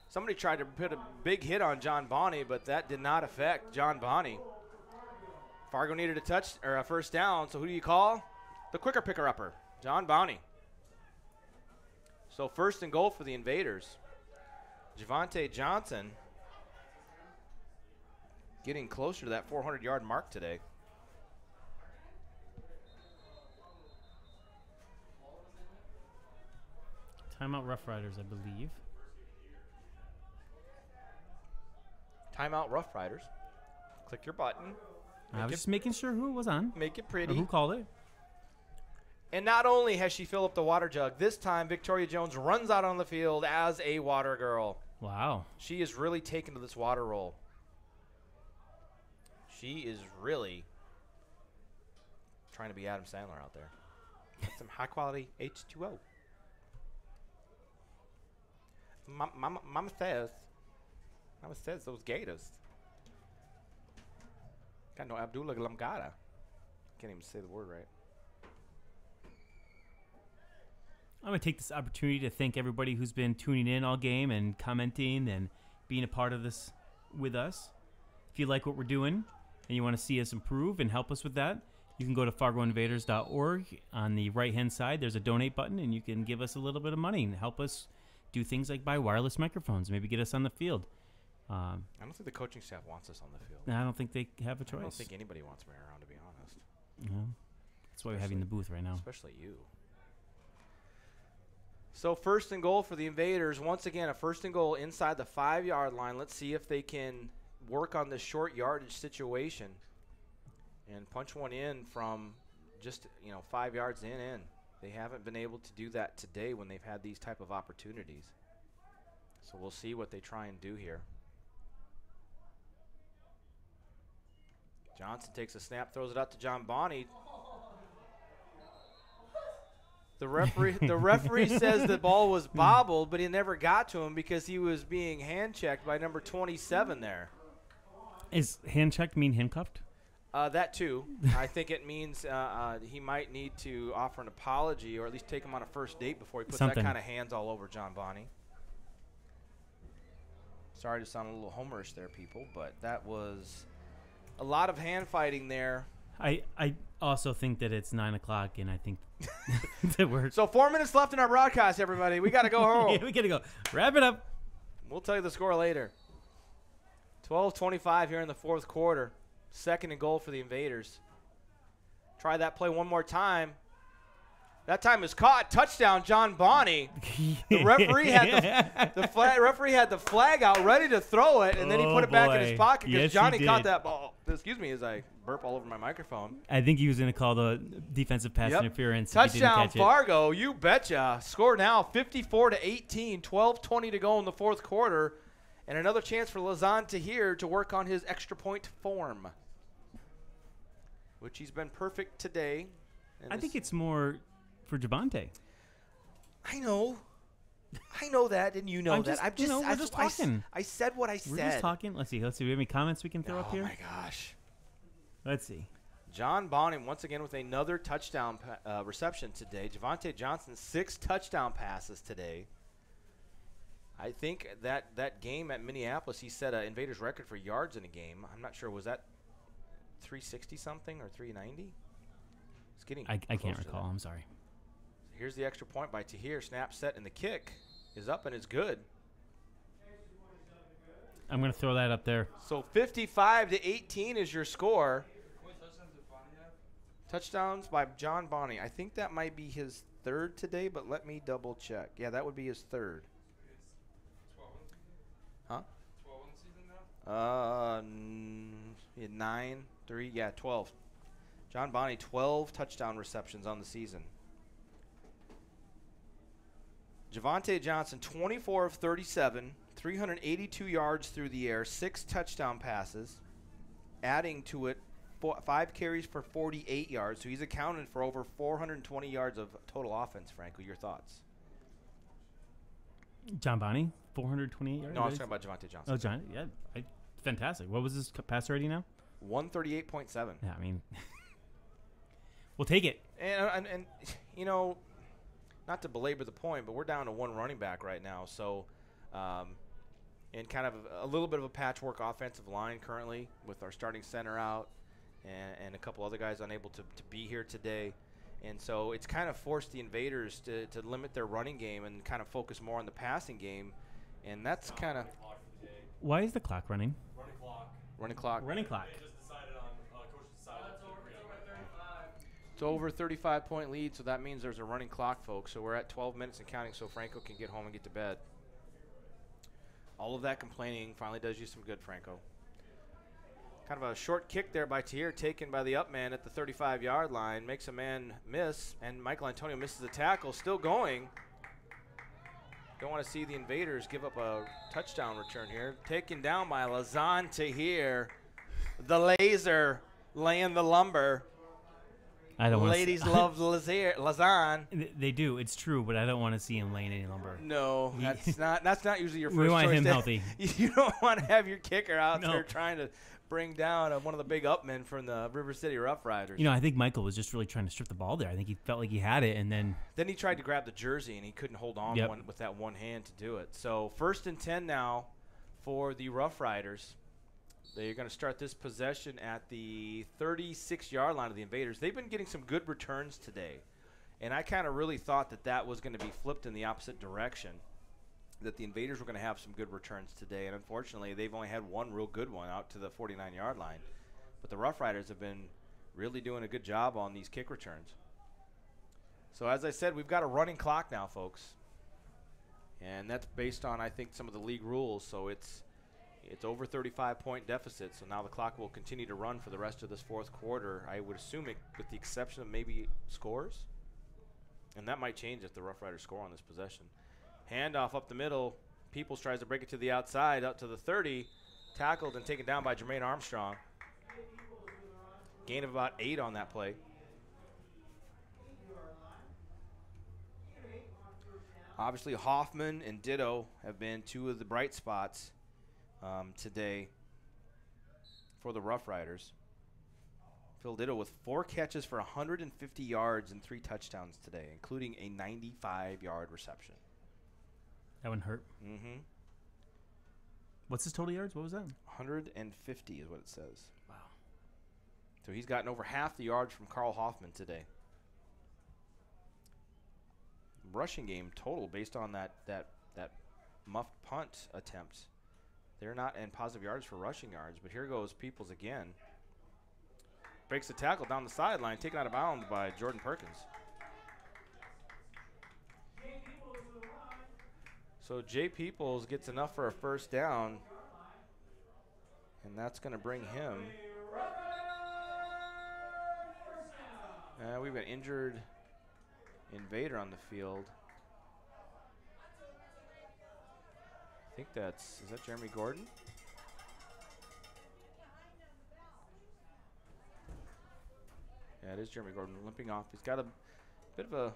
Somebody tried to put a big hit on John Bonney, but that did not affect John Bonney. Fargo needed a first down, so who do you call? The quicker picker-upper, John Bonney. So 1st and goal for the Invaders. Javante Johnson getting closer to that 400-yard mark today. Timeout Rough Riders, I believe. Timeout Rough Riders. Click your button. I was just making sure who it was on. Make it Or pretty. who called it. And not only has she filled up the water jug, this time Victoria Jones runs out on the field as a water girl. Wow. She is really taken to this water roll. She is really trying to be Adam Sandler out there. Some high-quality H2O. Mama says those Gators. Got no Abdullah Lamgada. Can't even say the word right. I'm going to take this opportunity to thank everybody who's been tuning in all game and commenting and being a part of this with us. If you like what we're doing and you want to see us improve and help us with that, you can go to fargoinvaders.org. On the right-hand side, there's a donate button, and you can give us a little bit of money and help us do things like buy wireless microphones, maybe get us on the field. I don't think the coaching staff wants us on the field. I don't think they have a choice. I don't think anybody wants me around, to be honest. Yeah. That's why we're having the booth right now. Especially you. So 1st and goal for the Invaders. Once again, a 1st and goal inside the 5-yard line. Let's see if they can work on this short yardage situation and punch one in from just 5 yards in. They haven't been able to do that today when they've had these type of opportunities. So we'll see what they try and do here. Johnson takes a snap, throws it out to John Bonney. The referee says the ball was bobbled, but he never got to him because he was being hand-checked by number 27 there. Is hand-checked mean handcuffed? That too. I think it means he might need to offer an apology or at least take him on a first date before he puts that kind of hands all over John Bonney. Sorry to sound a little homerish there, people, but that was a lot of hand fighting there. I also think that it's 9 o'clock, and I think that we're... So 4 minutes left in our broadcast, everybody. We got to go home. Yeah, we got to go. Wrap it up. We'll tell you the score later. 12:25 here in the 4th quarter. 2nd and goal for the Invaders. Try that play one more time. That time is caught. Touchdown, John Bonney. The referee had referee had the flag out, ready to throw it, and then he put it back in his pocket because Johnny caught that ball. Excuse me as I burp all over my microphone. I think he was going to call the defensive pass interference. Touchdown, Fargo. You betcha. Score now 54-18. 12:20 to go in the 4th quarter. And another chance for Lazan Tahir to work on his extra point form, which he's been perfect today. I think it's more for Javante. I know that, and you know that. I'm just, we're just talking. I said what I said. We're just talking. Let's see. Do we have any comments we can throw up here? Oh, my gosh. Let's see. John Bonney, once again, with another touchdown reception today. Javante Johnson, 6 touchdown passes today. I think that game at Minneapolis, he set an Invaders record for yards in a game. I'm not sure. Was that 360-something or 390? It's getting I can't recall. I'm sorry. Here's the extra point by Tahir. Snap set, and the kick is up and is good. I'm going to throw that up there. So 55-18 is your score. Touchdowns by John Bonney. I think that might be his 3rd today, but let me double check. Yeah, that would be his 3rd. Huh? 12 in the season now? 9, 3, yeah, 12. John Bonney, 12 touchdown receptions on the season. Javante Johnson, 24 of 37, 382 yards through the air, 6 touchdown passes, adding to it 5 carries for 48 yards. So he's accounted for over 420 yards of total offense, Franco. Your thoughts? John Bonnie, 428 yards. No, I was talking about Javonte Johnson. Oh, John, yeah, fantastic. What was his passer rating now? 138.7. Yeah, I mean, we'll take it. And you know, not to belabor the point, but we're down to 1 running back right now. So, and kind of a little bit of a patchwork offensive line currently with our starting center out and a couple other guys unable to be here today. And so it's kind of forced the Invaders to limit their running game and kind of focus more on the passing game. And that's kind of... Why is the clock running? Running clock. Running clock. Running clock. They just decided on, coach decided to agree on that. It's over 35-point lead, so that means there's a running clock, folks. So we're at 12 minutes and counting, so Franco can get home and get to bed. All of that complaining finally does you some good, Franco. Kind of a short kick there by Tahir, taken by the up man at the 35-yard line. Makes a man miss, and Michael Antonio misses the tackle. Still going. Don't want to see the Invaders give up a touchdown return here. Taken down by Lazan Tahir. The laser laying the lumber. I don't want Ladies love Lazan. They do. It's true, but I don't want to see him laying any lumber. No, that's not usually your first We want choice. him healthy. You don't want to have your kicker out No. there trying to bring down one of the big upmen from the River City Rough Riders. You know, I think Michael was just really trying to strip the ball there. I think he felt like he had it, and then he tried to grab the jersey, and he couldn't hold on with that one hand to do it. So 1st and 10 now for the Rough Riders. They're going to start this possession at the 36-yard line of the Invaders. They've been getting some good returns today, and I kind of really thought that was going to be flipped in the opposite direction, that the Invaders were going to have some good returns today, and unfortunately they've only had one real good one out to the 49-yard line. But the Rough Riders have been really doing a good job on these kick returns. So as I said, we've got a running clock now, folks, and that's based on, I think, some of the league rules. So it's over 35-point deficit, so now the clock will continue to run for the rest of this 4th quarter. I would assume it, with the exception of maybe scores, and that might change if the Rough Riders score on this possession. Handoff up the middle. Peoples tries to break it to the outside, up to the 30. Tackled and taken down by Jermaine Armstrong. Gain of about 8 on that play. Obviously, Hoffman and Ditto have been 2 of the bright spots today for the Rough Riders. Phil Ditto with 4 catches for 150 yards and 3 touchdowns today, including a 95-yard reception. that one hurt. Mm-hmm. What's his total yards? What was that? 150 is what it says. Wow. So he's gotten over half the yards from Carl Hoffman today. Rushing game total based on that muffed punt attempt. They're not in positive yards for rushing yards, but here goes Peoples again. Breaks the tackle down the sideline, taken out of bounds by Jordan Perkins. So Jay Peoples gets enough for a 1st down, and that's going to bring him. We've got injured Invader on the field. I think is that Jeremy Gordon? Yeah, it is Jeremy Gordon limping off. He's got a bit of a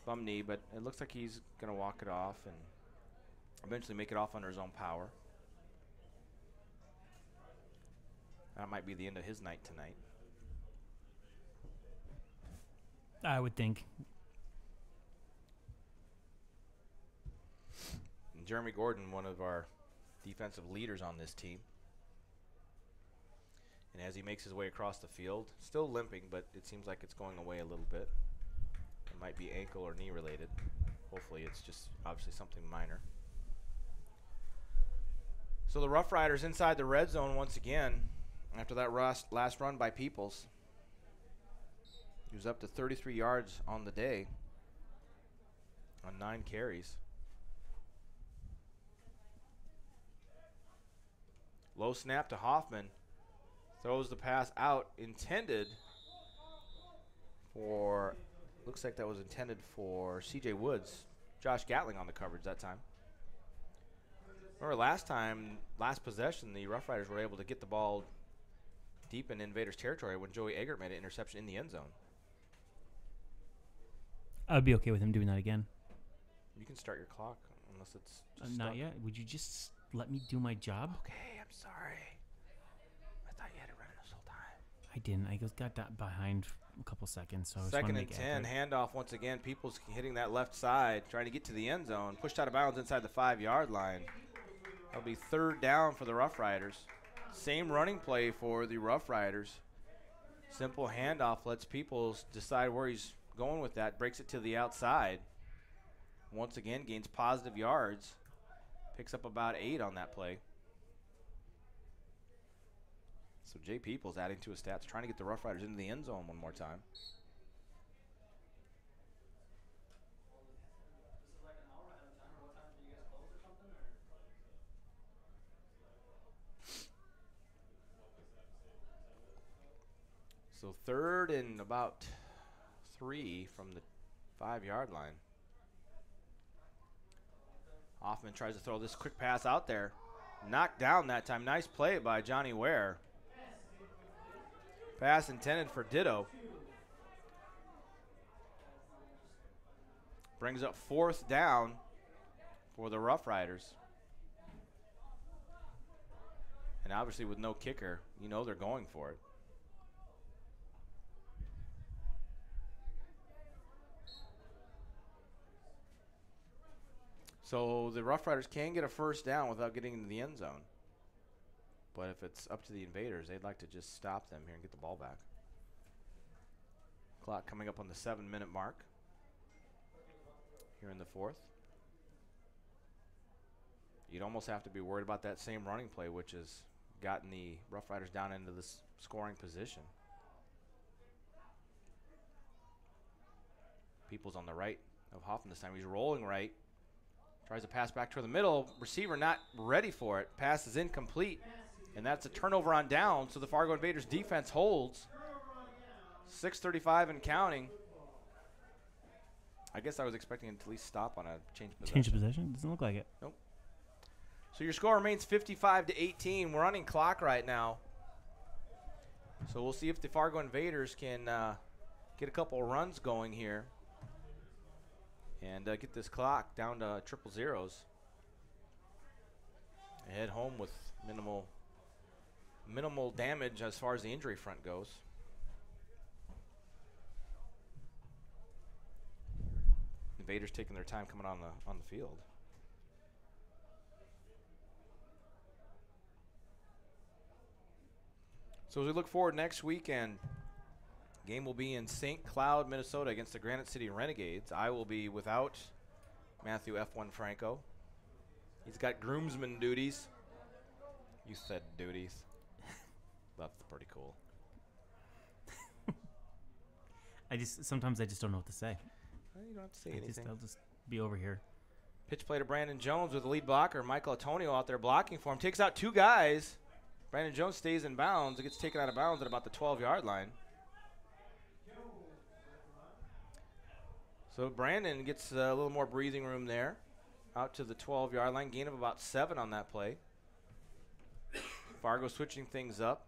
bum knee, but it looks like he's going to walk it off and eventually make it off under his own power. That might be the end of his night tonight. I would think. And Jeremy Gordon, one of our defensive leaders on this team. And as he makes his way across the field, still limping, but it seems like it's going away a little bit. It might be ankle or knee related. Hopefully it's just obviously something minor. So the Rough Riders inside the red zone once again after that last run by Peoples. He was up to 33 yards on the day on 9 carries. Low snap to Hoffman. Throws the pass out, intended for, looks like that was intended for C.J. Woods. Josh Gatling on the coverage that time. Remember last possession, the Rough Riders were able to get the ball deep in Invaders territory when Joey Eggert made an interception in the end zone. I'd be okay with him doing that again. You can start your clock unless it's just Not stuck. yet. Would you just let me do my job? Okay, I'm sorry. I thought you had it running this whole time. I didn't. I just got that behind a couple seconds. So I just Second wanna and make 10, accurate. handoff once again. People's hitting that left side, trying to get to the end zone. Pushed out of bounds inside the 5-yard line. That'll be third down for the Rough Riders. Same running play for the Rough Riders. Simple handoff lets Peoples decide where he's going with that. Breaks it to the outside. Once again, gains positive yards. Picks up about 8 on that play. So Jay Peoples adding to his stats, trying to get the Rough Riders into the end zone one more time. So third and about 3 from the 5-yard line. Hoffman tries to throw this quick pass out there. Knocked down that time. Nice play by Johnny Ware. Pass intended for Ditto. Brings up fourth down for the Rough Riders. And obviously with no kicker, you know they're going for it. So the Rough Riders can get a first down without getting into the end zone. But if it's up to the Invaders, they'd like to just stop them here and get the ball back. Clock coming up on the 7-minute mark here in the fourth. You'd almost have to be worried about that same running play, which has gotten the Rough Riders down into this scoring position. People's on the right of Hoffman this time. He's rolling right. Tries to pass back to the middle. Receiver not ready for it. Pass is incomplete. And that's a turnover on down. So the Fargo Invaders defense holds. 6:35 and counting. I guess I was expecting it to at least stop on a change of possession. Change of possession? Doesn't look like it. Nope. So your score remains 55-18. We're running clock right now. So we'll see if the Fargo Invaders can get a couple of runs going here and get this clock down to triple zeros. And head home with minimal damage as far as the injury front goes. Invaders taking their time coming on the field. So as we look forward next weekend, game will be in St. Cloud, Minnesota against the Granite City Renegades. I will be without Matthew F1 Franco. He's got groomsman duties. You said duties. That's pretty cool. Sometimes I just don't know what to say. Well, you don't have to say anything. I'll just be over here. Pitch play to Brandon Jones with the lead blocker, Michael Antonio, out there blocking for him. Takes out 2 guys. Brandon Jones stays in bounds. It gets taken out of bounds at about the 12-yard line. So Brandon gets a little more breathing room there. Out to the 12-yard line. Gain of about 7 on that play. Fargo switching things up.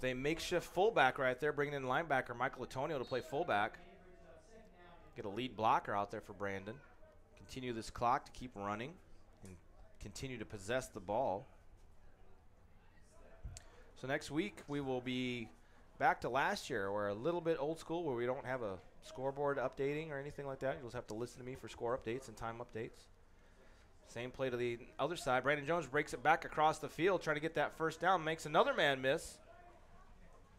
They makeshift fullback right there, bringing in linebacker Michael Antonio to play fullback. Get a lead blocker out there for Brandon. Continue this clock to keep running and continue to possess the ball. So next week we will be back to last year. We're a little bit old school where we don't have a scoreboard updating or anything like that. You'll just have to listen to me for score updates and time updates. Same play to the other side. Brandon Jones breaks it back across the field, trying to get that first down. Makes another man miss.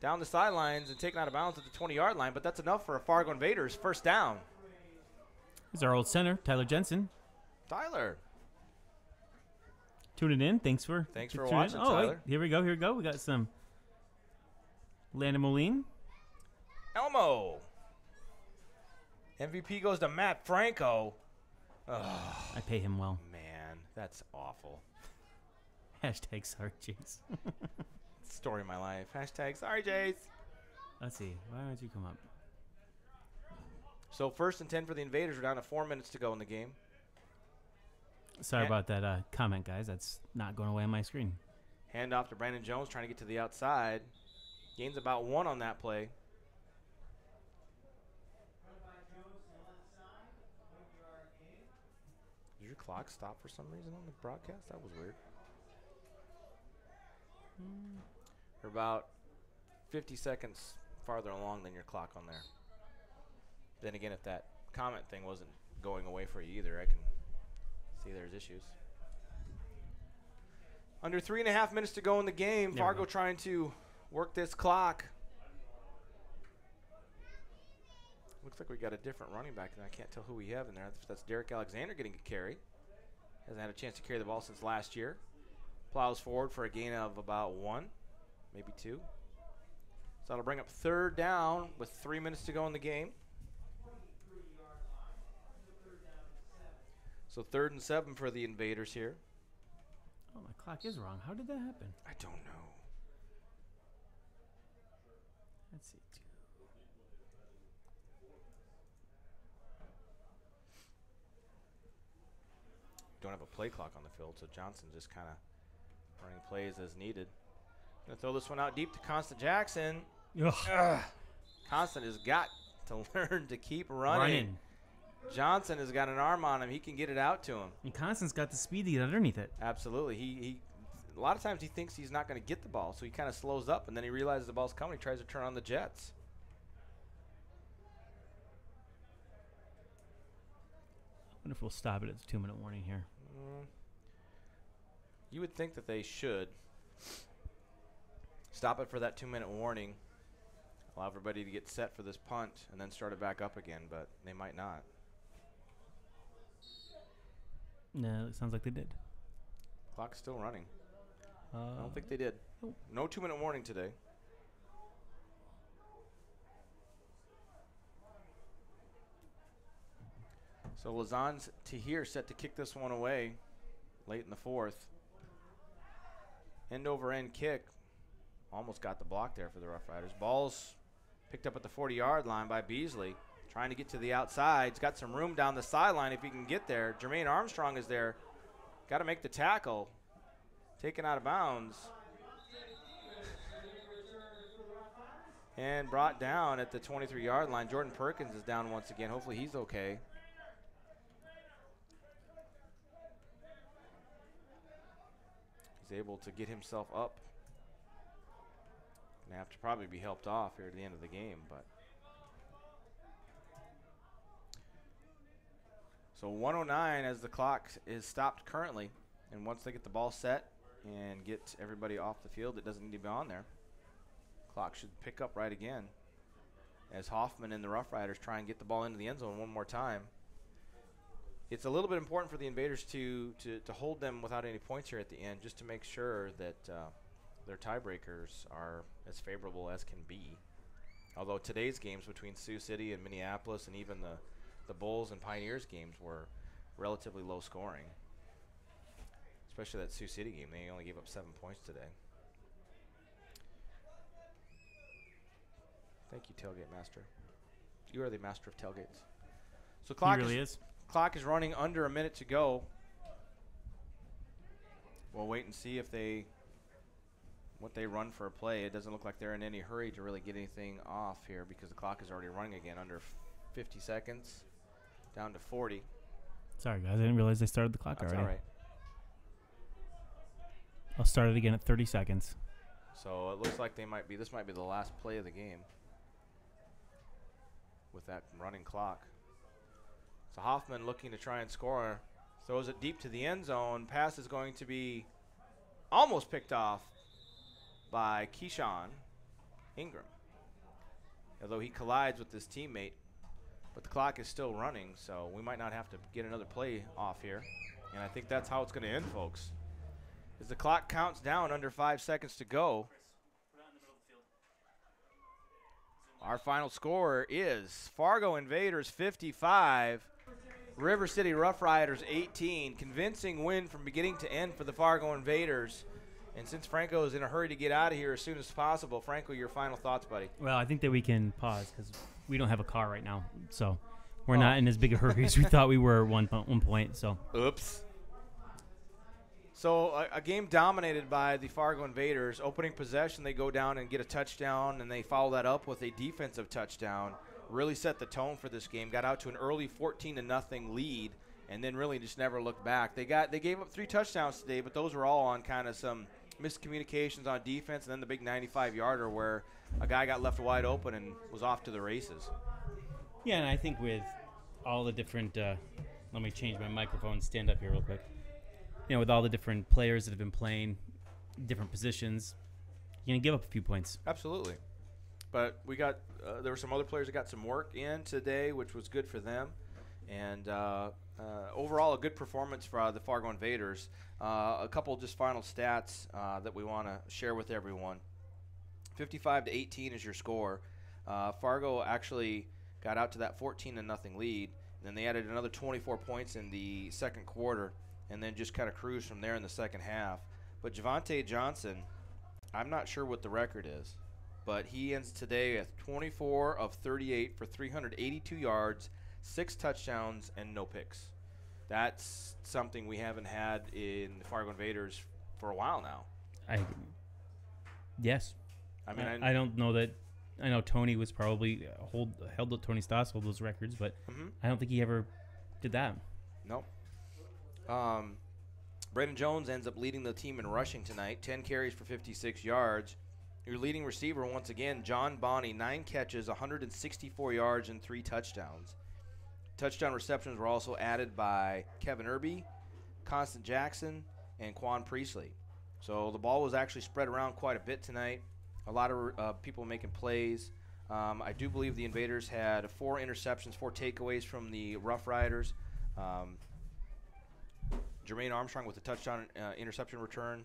Down the sidelines and taken out of bounds at the 20-yard line, but that's enough for a Fargo Invaders first down. Here's our old center, Tyler Jensen. Tyler. Tuning in. Thanks for Thanks for tuning in. watching, Oh, wait. Tyler. Here we go. We got some Landon Moline. Elmo. MVP goes to Matt Franco. Oh, I pay him well. man, that's awful. Hashtag sorry, Jace. Story of my life. Hashtag sorry, Jace. Let's see. Why don't you come up? So 1st and 10 for the Invaders. We're down to 4 minutes to go in the game. Sorry about that comment, guys. That's not going away on my screen. Hand off to Brandon Jones, trying to get to the outside. Gains about 1 on that play. Did your clock stop for some reason on the broadcast? That was weird. We're about 50 seconds farther along than your clock on there. Then again, if that comment thing wasn't going away for you either, I can see there's issues. Under 3.5 minutes to go in the game. Fargo trying to work this clock. Looks like we got a different running back, and I can't tell who we have in there. That's Derek Alexander getting a carry. Hasn't had a chance to carry the ball since last year. Plows forward for a gain of about 1, maybe 2. So that'll bring up 3rd down with 3 minutes to go in the game. So 3rd and 7 for the Invaders here. Oh, my clock is wrong. How did that happen? I don't know. Let's see. Don't have a play clock on the field, so Johnson just kind of running plays as needed. Gonna throw this one out deep to Constant Jackson. Constant has got to learn to keep running. Johnson has got an arm on him. He can get it out to him. And Constant's got the speed to get underneath it. Absolutely. He a lot of times he thinks he's not going to get the ball, so he kind of slows up, and then he realizes the ball's coming. He tries to turn on the Jets. I wonder if we'll stop it at the 2-minute warning here. You would think that they should stop it for that 2-minute warning, allow everybody to get set for this punt, and then start it back up again, but they might not. No, it sounds like they did. Clock's still running. I don't think they did. Nope. No 2-minute warning today. So Lazan's Tahir set to kick this one away late in the 4th. End over end kick. Almost got the block there for the Rough Riders. Ball's picked up at the 40-yard line by Beasley. Trying to get to the outside. He's got some room down the sideline if he can get there. Jermaine Armstrong is there. Got to make the tackle. Taken out of bounds. And brought down at the 23-yard line. Jordan Perkins is down once again. Hopefully he's okay. He's able to get himself up. Gonna have to probably be helped off here at the end of the game, but. So 1:09 as the clock is stopped currently, and once they get the ball set and get everybody off the field, it doesn't need to be on there. Clock should pick up right again as Hoffman and the Rough Riders try and get the ball into the end zone one more time. It's a little bit important for the Invaders to hold them without any points here at the end, just to make sure that their tiebreakers are as favorable as can be. Although today's games between Sioux City and Minneapolis, and even the Bulls and Pioneers games, were relatively low scoring. Especially that Sioux City game. They only gave up 7 points today. Thank you, Tailgate Master. You are the master of tailgates. So clock He really is. Clock is running under a minute to go. We'll wait and see if what they run for a play. It doesn't look like they're in any hurry to really get anything off here because the clock is already running again. Under 50 seconds, down to 40. Sorry, guys. I didn't realize they started the clock That's already. all right. I'll start it again at 30 seconds. So it looks like this might be the last play of the game with that running clock. So Hoffman looking to try and score. Throws it deep to the end zone. Pass is going to be almost picked off by Keyshawn Ingram. Although he collides with his teammate. But the clock is still running, so we might not have to get another play off here. And I think that's how it's going to end, folks. As the clock counts down, under 5 seconds to go. Our final score is Fargo Invaders 55, River City Rough Riders 18. Convincing win from beginning to end for the Fargo Invaders. And since Franco is in a hurry to get out of here as soon as possible, Franco, your final thoughts, buddy? Well, I think that we can pause because we don't have a car right now. So we're not in as big a hurry as we thought we were at one point. So. Oops. So a game dominated by the Fargo Invaders. Opening possession, they go down and get a touchdown, and they follow that up with a defensive touchdown. Really set the tone for this game. Got out to an early 14-0 lead, and then really just never looked back. They gave up 3 touchdowns today, but those were all on kind of some miscommunications on defense, and then the big 95-yarder where a guy got left wide open and was off to the races. Yeah, and I think with all the different let me change my microphone and stand up here real quick. With all the different players that have been playing different positions, you're going to give up a few points. Absolutely. But we got there were some other players that got some work in today, which was good for them. And overall, a good performance for the Fargo Invaders. A couple just final stats that we want to share with everyone. 55-18 is your score. Fargo actually got out to that 14-0 lead. And then they added another 24 points in the second quarter, and then just kind of cruised from there in the second half. But Javante Johnson, I'm not sure what the record is, but he ends today at 24 of 38 for 382 yards, 6 touchdowns, and no picks. That's something we haven't had in the Fargo Invaders for a while now. Yes. I mean, I don't know that. I know Tony was probably held Tony Stoss hold those records, but I don't think he ever did that. Nope. Brandon Jones ends up leading the team in rushing tonight, 10 carries for 56 yards. Your leading receiver, once again, John Bonney, 9 catches, 164 yards, and 3 touchdowns. Touchdown receptions were also added by Kevin Irby, Constant Jackson, and Quan Priestley. So the ball was actually spread around quite a bit tonight. A lot of people making plays. I do believe the Invaders had 4 interceptions, 4 takeaways from the Rough Riders. Jermaine Armstrong with a touchdown interception return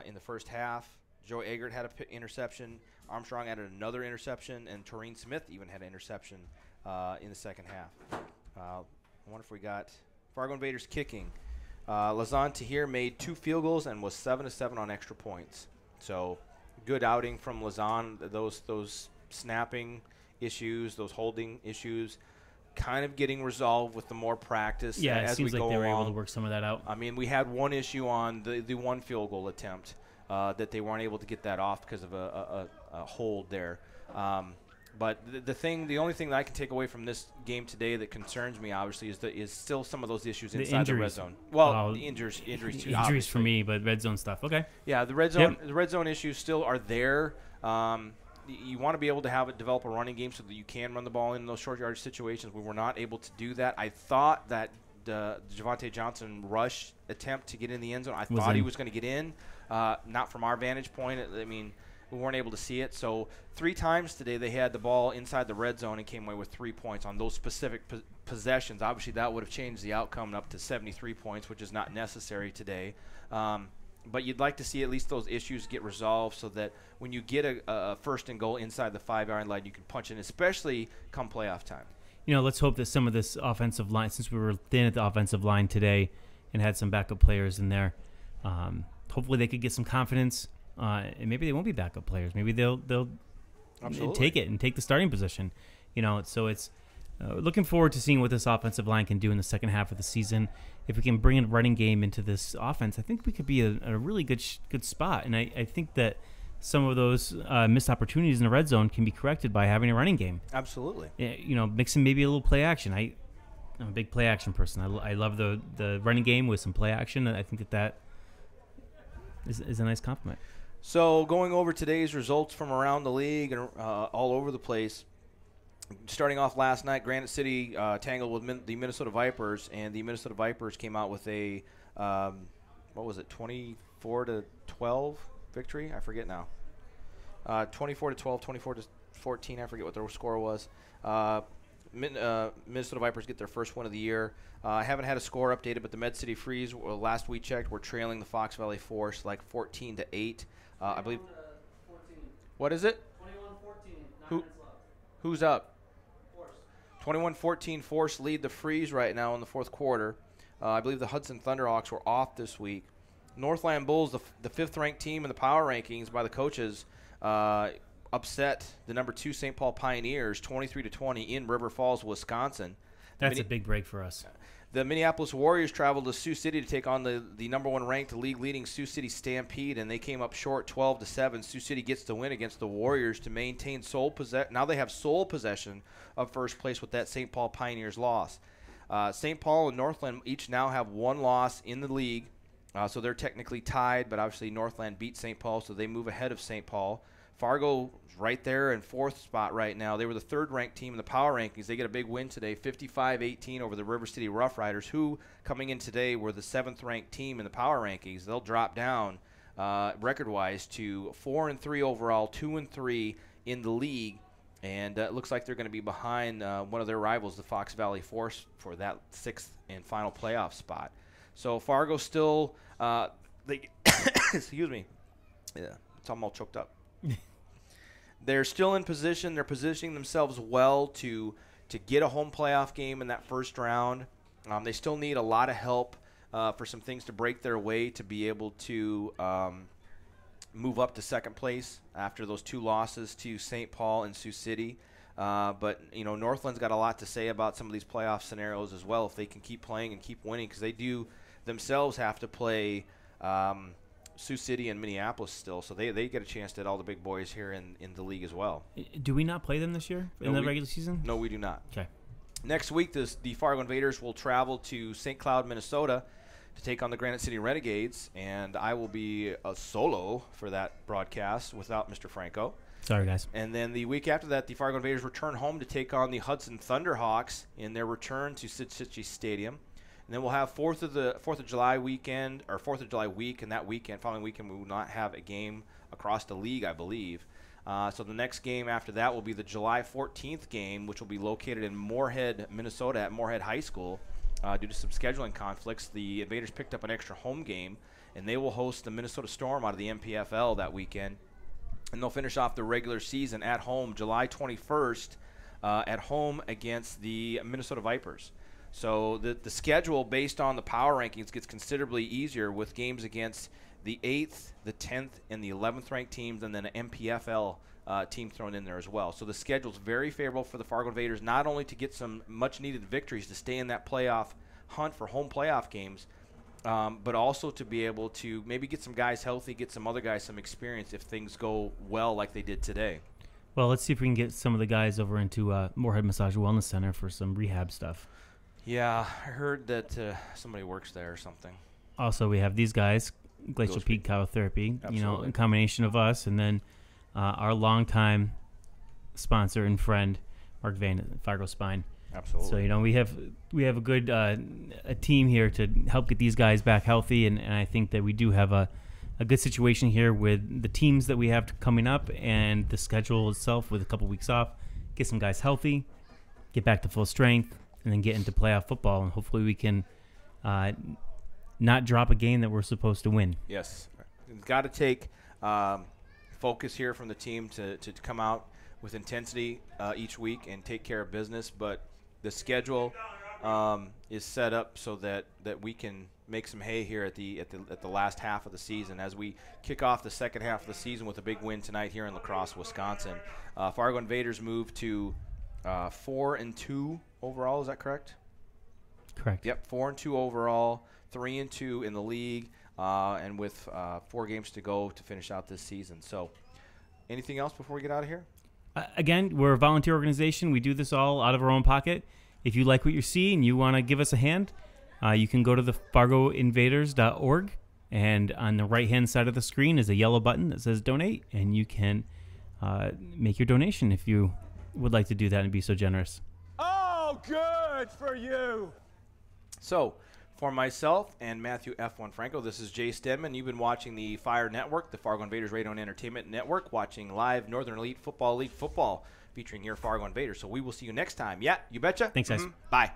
in the first half. Joe Eggert had an interception. Armstrong added another interception, and Toreen Smith even had an interception in the second half. I wonder if we got Fargo Invaders kicking. Lazan Tahir made 2 field goals and was 7-7 on extra points. So good outing from Lazan. Those snapping issues, those holding issues, kind of getting resolved with the more practice. Yeah, it as seems we like go they were along. able to work some of that out. I mean, we had one issue on the one field goal attempt that they weren't able to get that off because of a hold there. But the only thing that I can take away from this game today that concerns me, obviously, is still some of those issues inside the red zone. Well, the injuries too. Injuries obviously. for me, but red zone stuff. Okay. Yeah, the red zone issues still are there. You want to be able to develop a running game so that you can run the ball in those short yardage situations. We were not able to do that. I thought that the Javante Johnson rush attempt to get in the end zone, I thought he was going to get in. Not from our vantage point. I mean, we weren't able to see it. So 3 times today they had the ball inside the red zone and came away with 3 points on those specific possessions. Obviously, that would have changed the outcome up to 73 points, which is not necessary today. But you'd like to see at least those issues get resolved so that when you get a first and goal inside the 5-yard line, you can punch in, especially come playoff time. Let's hope that some of this offensive line, since we were thin at the offensive line today and had some backup players in there, hopefully they could get some confidence, and maybe they won't be backup players. Maybe they'll take it and take the starting position. So it's looking forward to seeing what this offensive line can do in the second half of the season. If we can bring a running game into this offense, I think we could be a really good spot. And I think that some of those missed opportunities in the red zone can be corrected by having a running game. Absolutely. Mixing maybe a little play action. I'm a big play action person. I love the running game with some play action. I think that is a nice compliment. So going over today's results from around the league and all over the place. Starting off last night, Granite City tangled with the Minnesota Vipers, and the Minnesota Vipers came out with a 24-12 victory? I forget now. 24-12, 24-14. I forget what their score was. Minnesota Vipers get their first win of the year. I haven't had a score updated, but the Med City Freeze, last we checked, were trailing the Fox Valley Force like 14-8. I believe. 14. What is it? 21-14. Who's up? 21-14 Force lead the Freeze right now in the fourth quarter. I believe the Hudson Thunderhawks were off this week. Northland Bulls, the 5th-ranked team in the power rankings by the coaches, upset the number 2 St. Paul Pioneers 23-20 in River Falls, Wisconsin. That's a big break for us. The Minneapolis Warriors traveled to Sioux City to take on the number 1 ranked league-leading Sioux City Stampede, and they came up short 12-7. Sioux City gets the win against the Warriors to maintain sole possession. Now they have sole possession of first place with that St. Paul Pioneers loss. St. Paul and Northland each now have 1 loss in the league, so they're technically tied, but obviously Northland beat St. Paul, so they move ahead of St. Paul. Fargo is right there in 4th spot right now. They were the 3rd-ranked team in the power rankings. They get a big win today, 55-18 over the River City Rough Riders, who, coming in today, were the 7th-ranked team in the power rankings. They'll drop down record-wise to 4-3 overall, 2-3 in the league, and it looks like they're going to be behind one of their rivals, the Fox Valley Force, for that 6th and final playoff spot. So Fargo still, excuse me, yeah, I'm all choked up. They're still in position. They're positioning themselves well to get a home playoff game in that first round. They still need a lot of help for some things to break their way to be able to move up to 2nd place after those 2 losses to St. Paul and Sioux City. But, Northland's got a lot to say about some of these playoff scenarios as well if they can keep playing and keep winning, because they do themselves have to play Sioux City and Minneapolis still, so they get a chance to hit all the big boys here in the league as well. Do we not play them this year in the regular season? No, we do not. Okay. Next week, the Fargo Invaders will travel to St. Cloud, Minnesota to take on the Granite City Renegades, and I will be a solo for that broadcast without Mr. Franco. Sorry, guys. And then the week after that, the Fargo Invaders return home to take on the Hudson Thunderhawks in their return to Sid-City Stadium. And then we'll have 4th of July weekend, or 4th of July week, and that weekend, following weekend, we will not have a game across the league, I believe. So the next game after that will be the July 14th game, which will be located in Moorhead, Minnesota, at Moorhead High School. Due to some scheduling conflicts, the Invaders picked up an extra home game, and they will host the Minnesota Storm out of the MPFL that weekend. And they'll finish off the regular season at home July 21st at home against the Minnesota Vipers. So the schedule based on the power rankings gets considerably easier with games against the 8th, the 10th, and the 11th ranked teams, and then an MPFL team thrown in there as well. So the schedule is very favorable for the Fargo Invaders, not only to get some much-needed victories to stay in that playoff hunt for home playoff games, but also to be able to maybe get some guys healthy, get some other guys some experience if things go well like they did today. Well, let's see if we can get some of the guys over into Moorhead Massage Wellness Center for some rehab stuff. Yeah, I heard that somebody works there or something. Also, we have these guys, Glacial Peak Cryotherapy, Absolutely. a combination of us, and then our longtime sponsor and friend, Mark Vane at Fargo Spine. Absolutely. So, we have a good a team here to help get these guys back healthy, and I think that we do have a good situation here with the teams that we have coming up and the schedule itself with a couple weeks off, get some guys healthy, get back to full strength, and then get into playoff football, and hopefully we can not drop a game that we're supposed to win. Yes. It's got to take focus here from the team to come out with intensity each week and take care of business, but the schedule is set up so that we can make some hay here at the last half of the season as we kick off the second half of the season with a big win tonight here in La Crosse, Wisconsin. Fargo Invaders move to 4-2 overall. Is that correct? Correct. Yep, 4-2 overall, 3-2 in the league, and with 4 games to go to finish out this season. So, anything else before we get out of here? Again, we're a volunteer organization. We do this all out of our own pocket. If you like what you see and you want to give us a hand, you can go to the fargoinvaders.org, and on the right-hand side of the screen is a yellow button that says donate, and you can make your donation if you would like to do that and be so generous. Oh, good for you. So, for myself and Matthew F1 Franco, this is Jay Stedman. You've been watching the Fire Network, the Fargo Invaders Radio and Entertainment Network, watching live Northern Elite Football featuring your Fargo Invaders. So we will see you next time. Yeah, you betcha. Thanks, guys. Bye.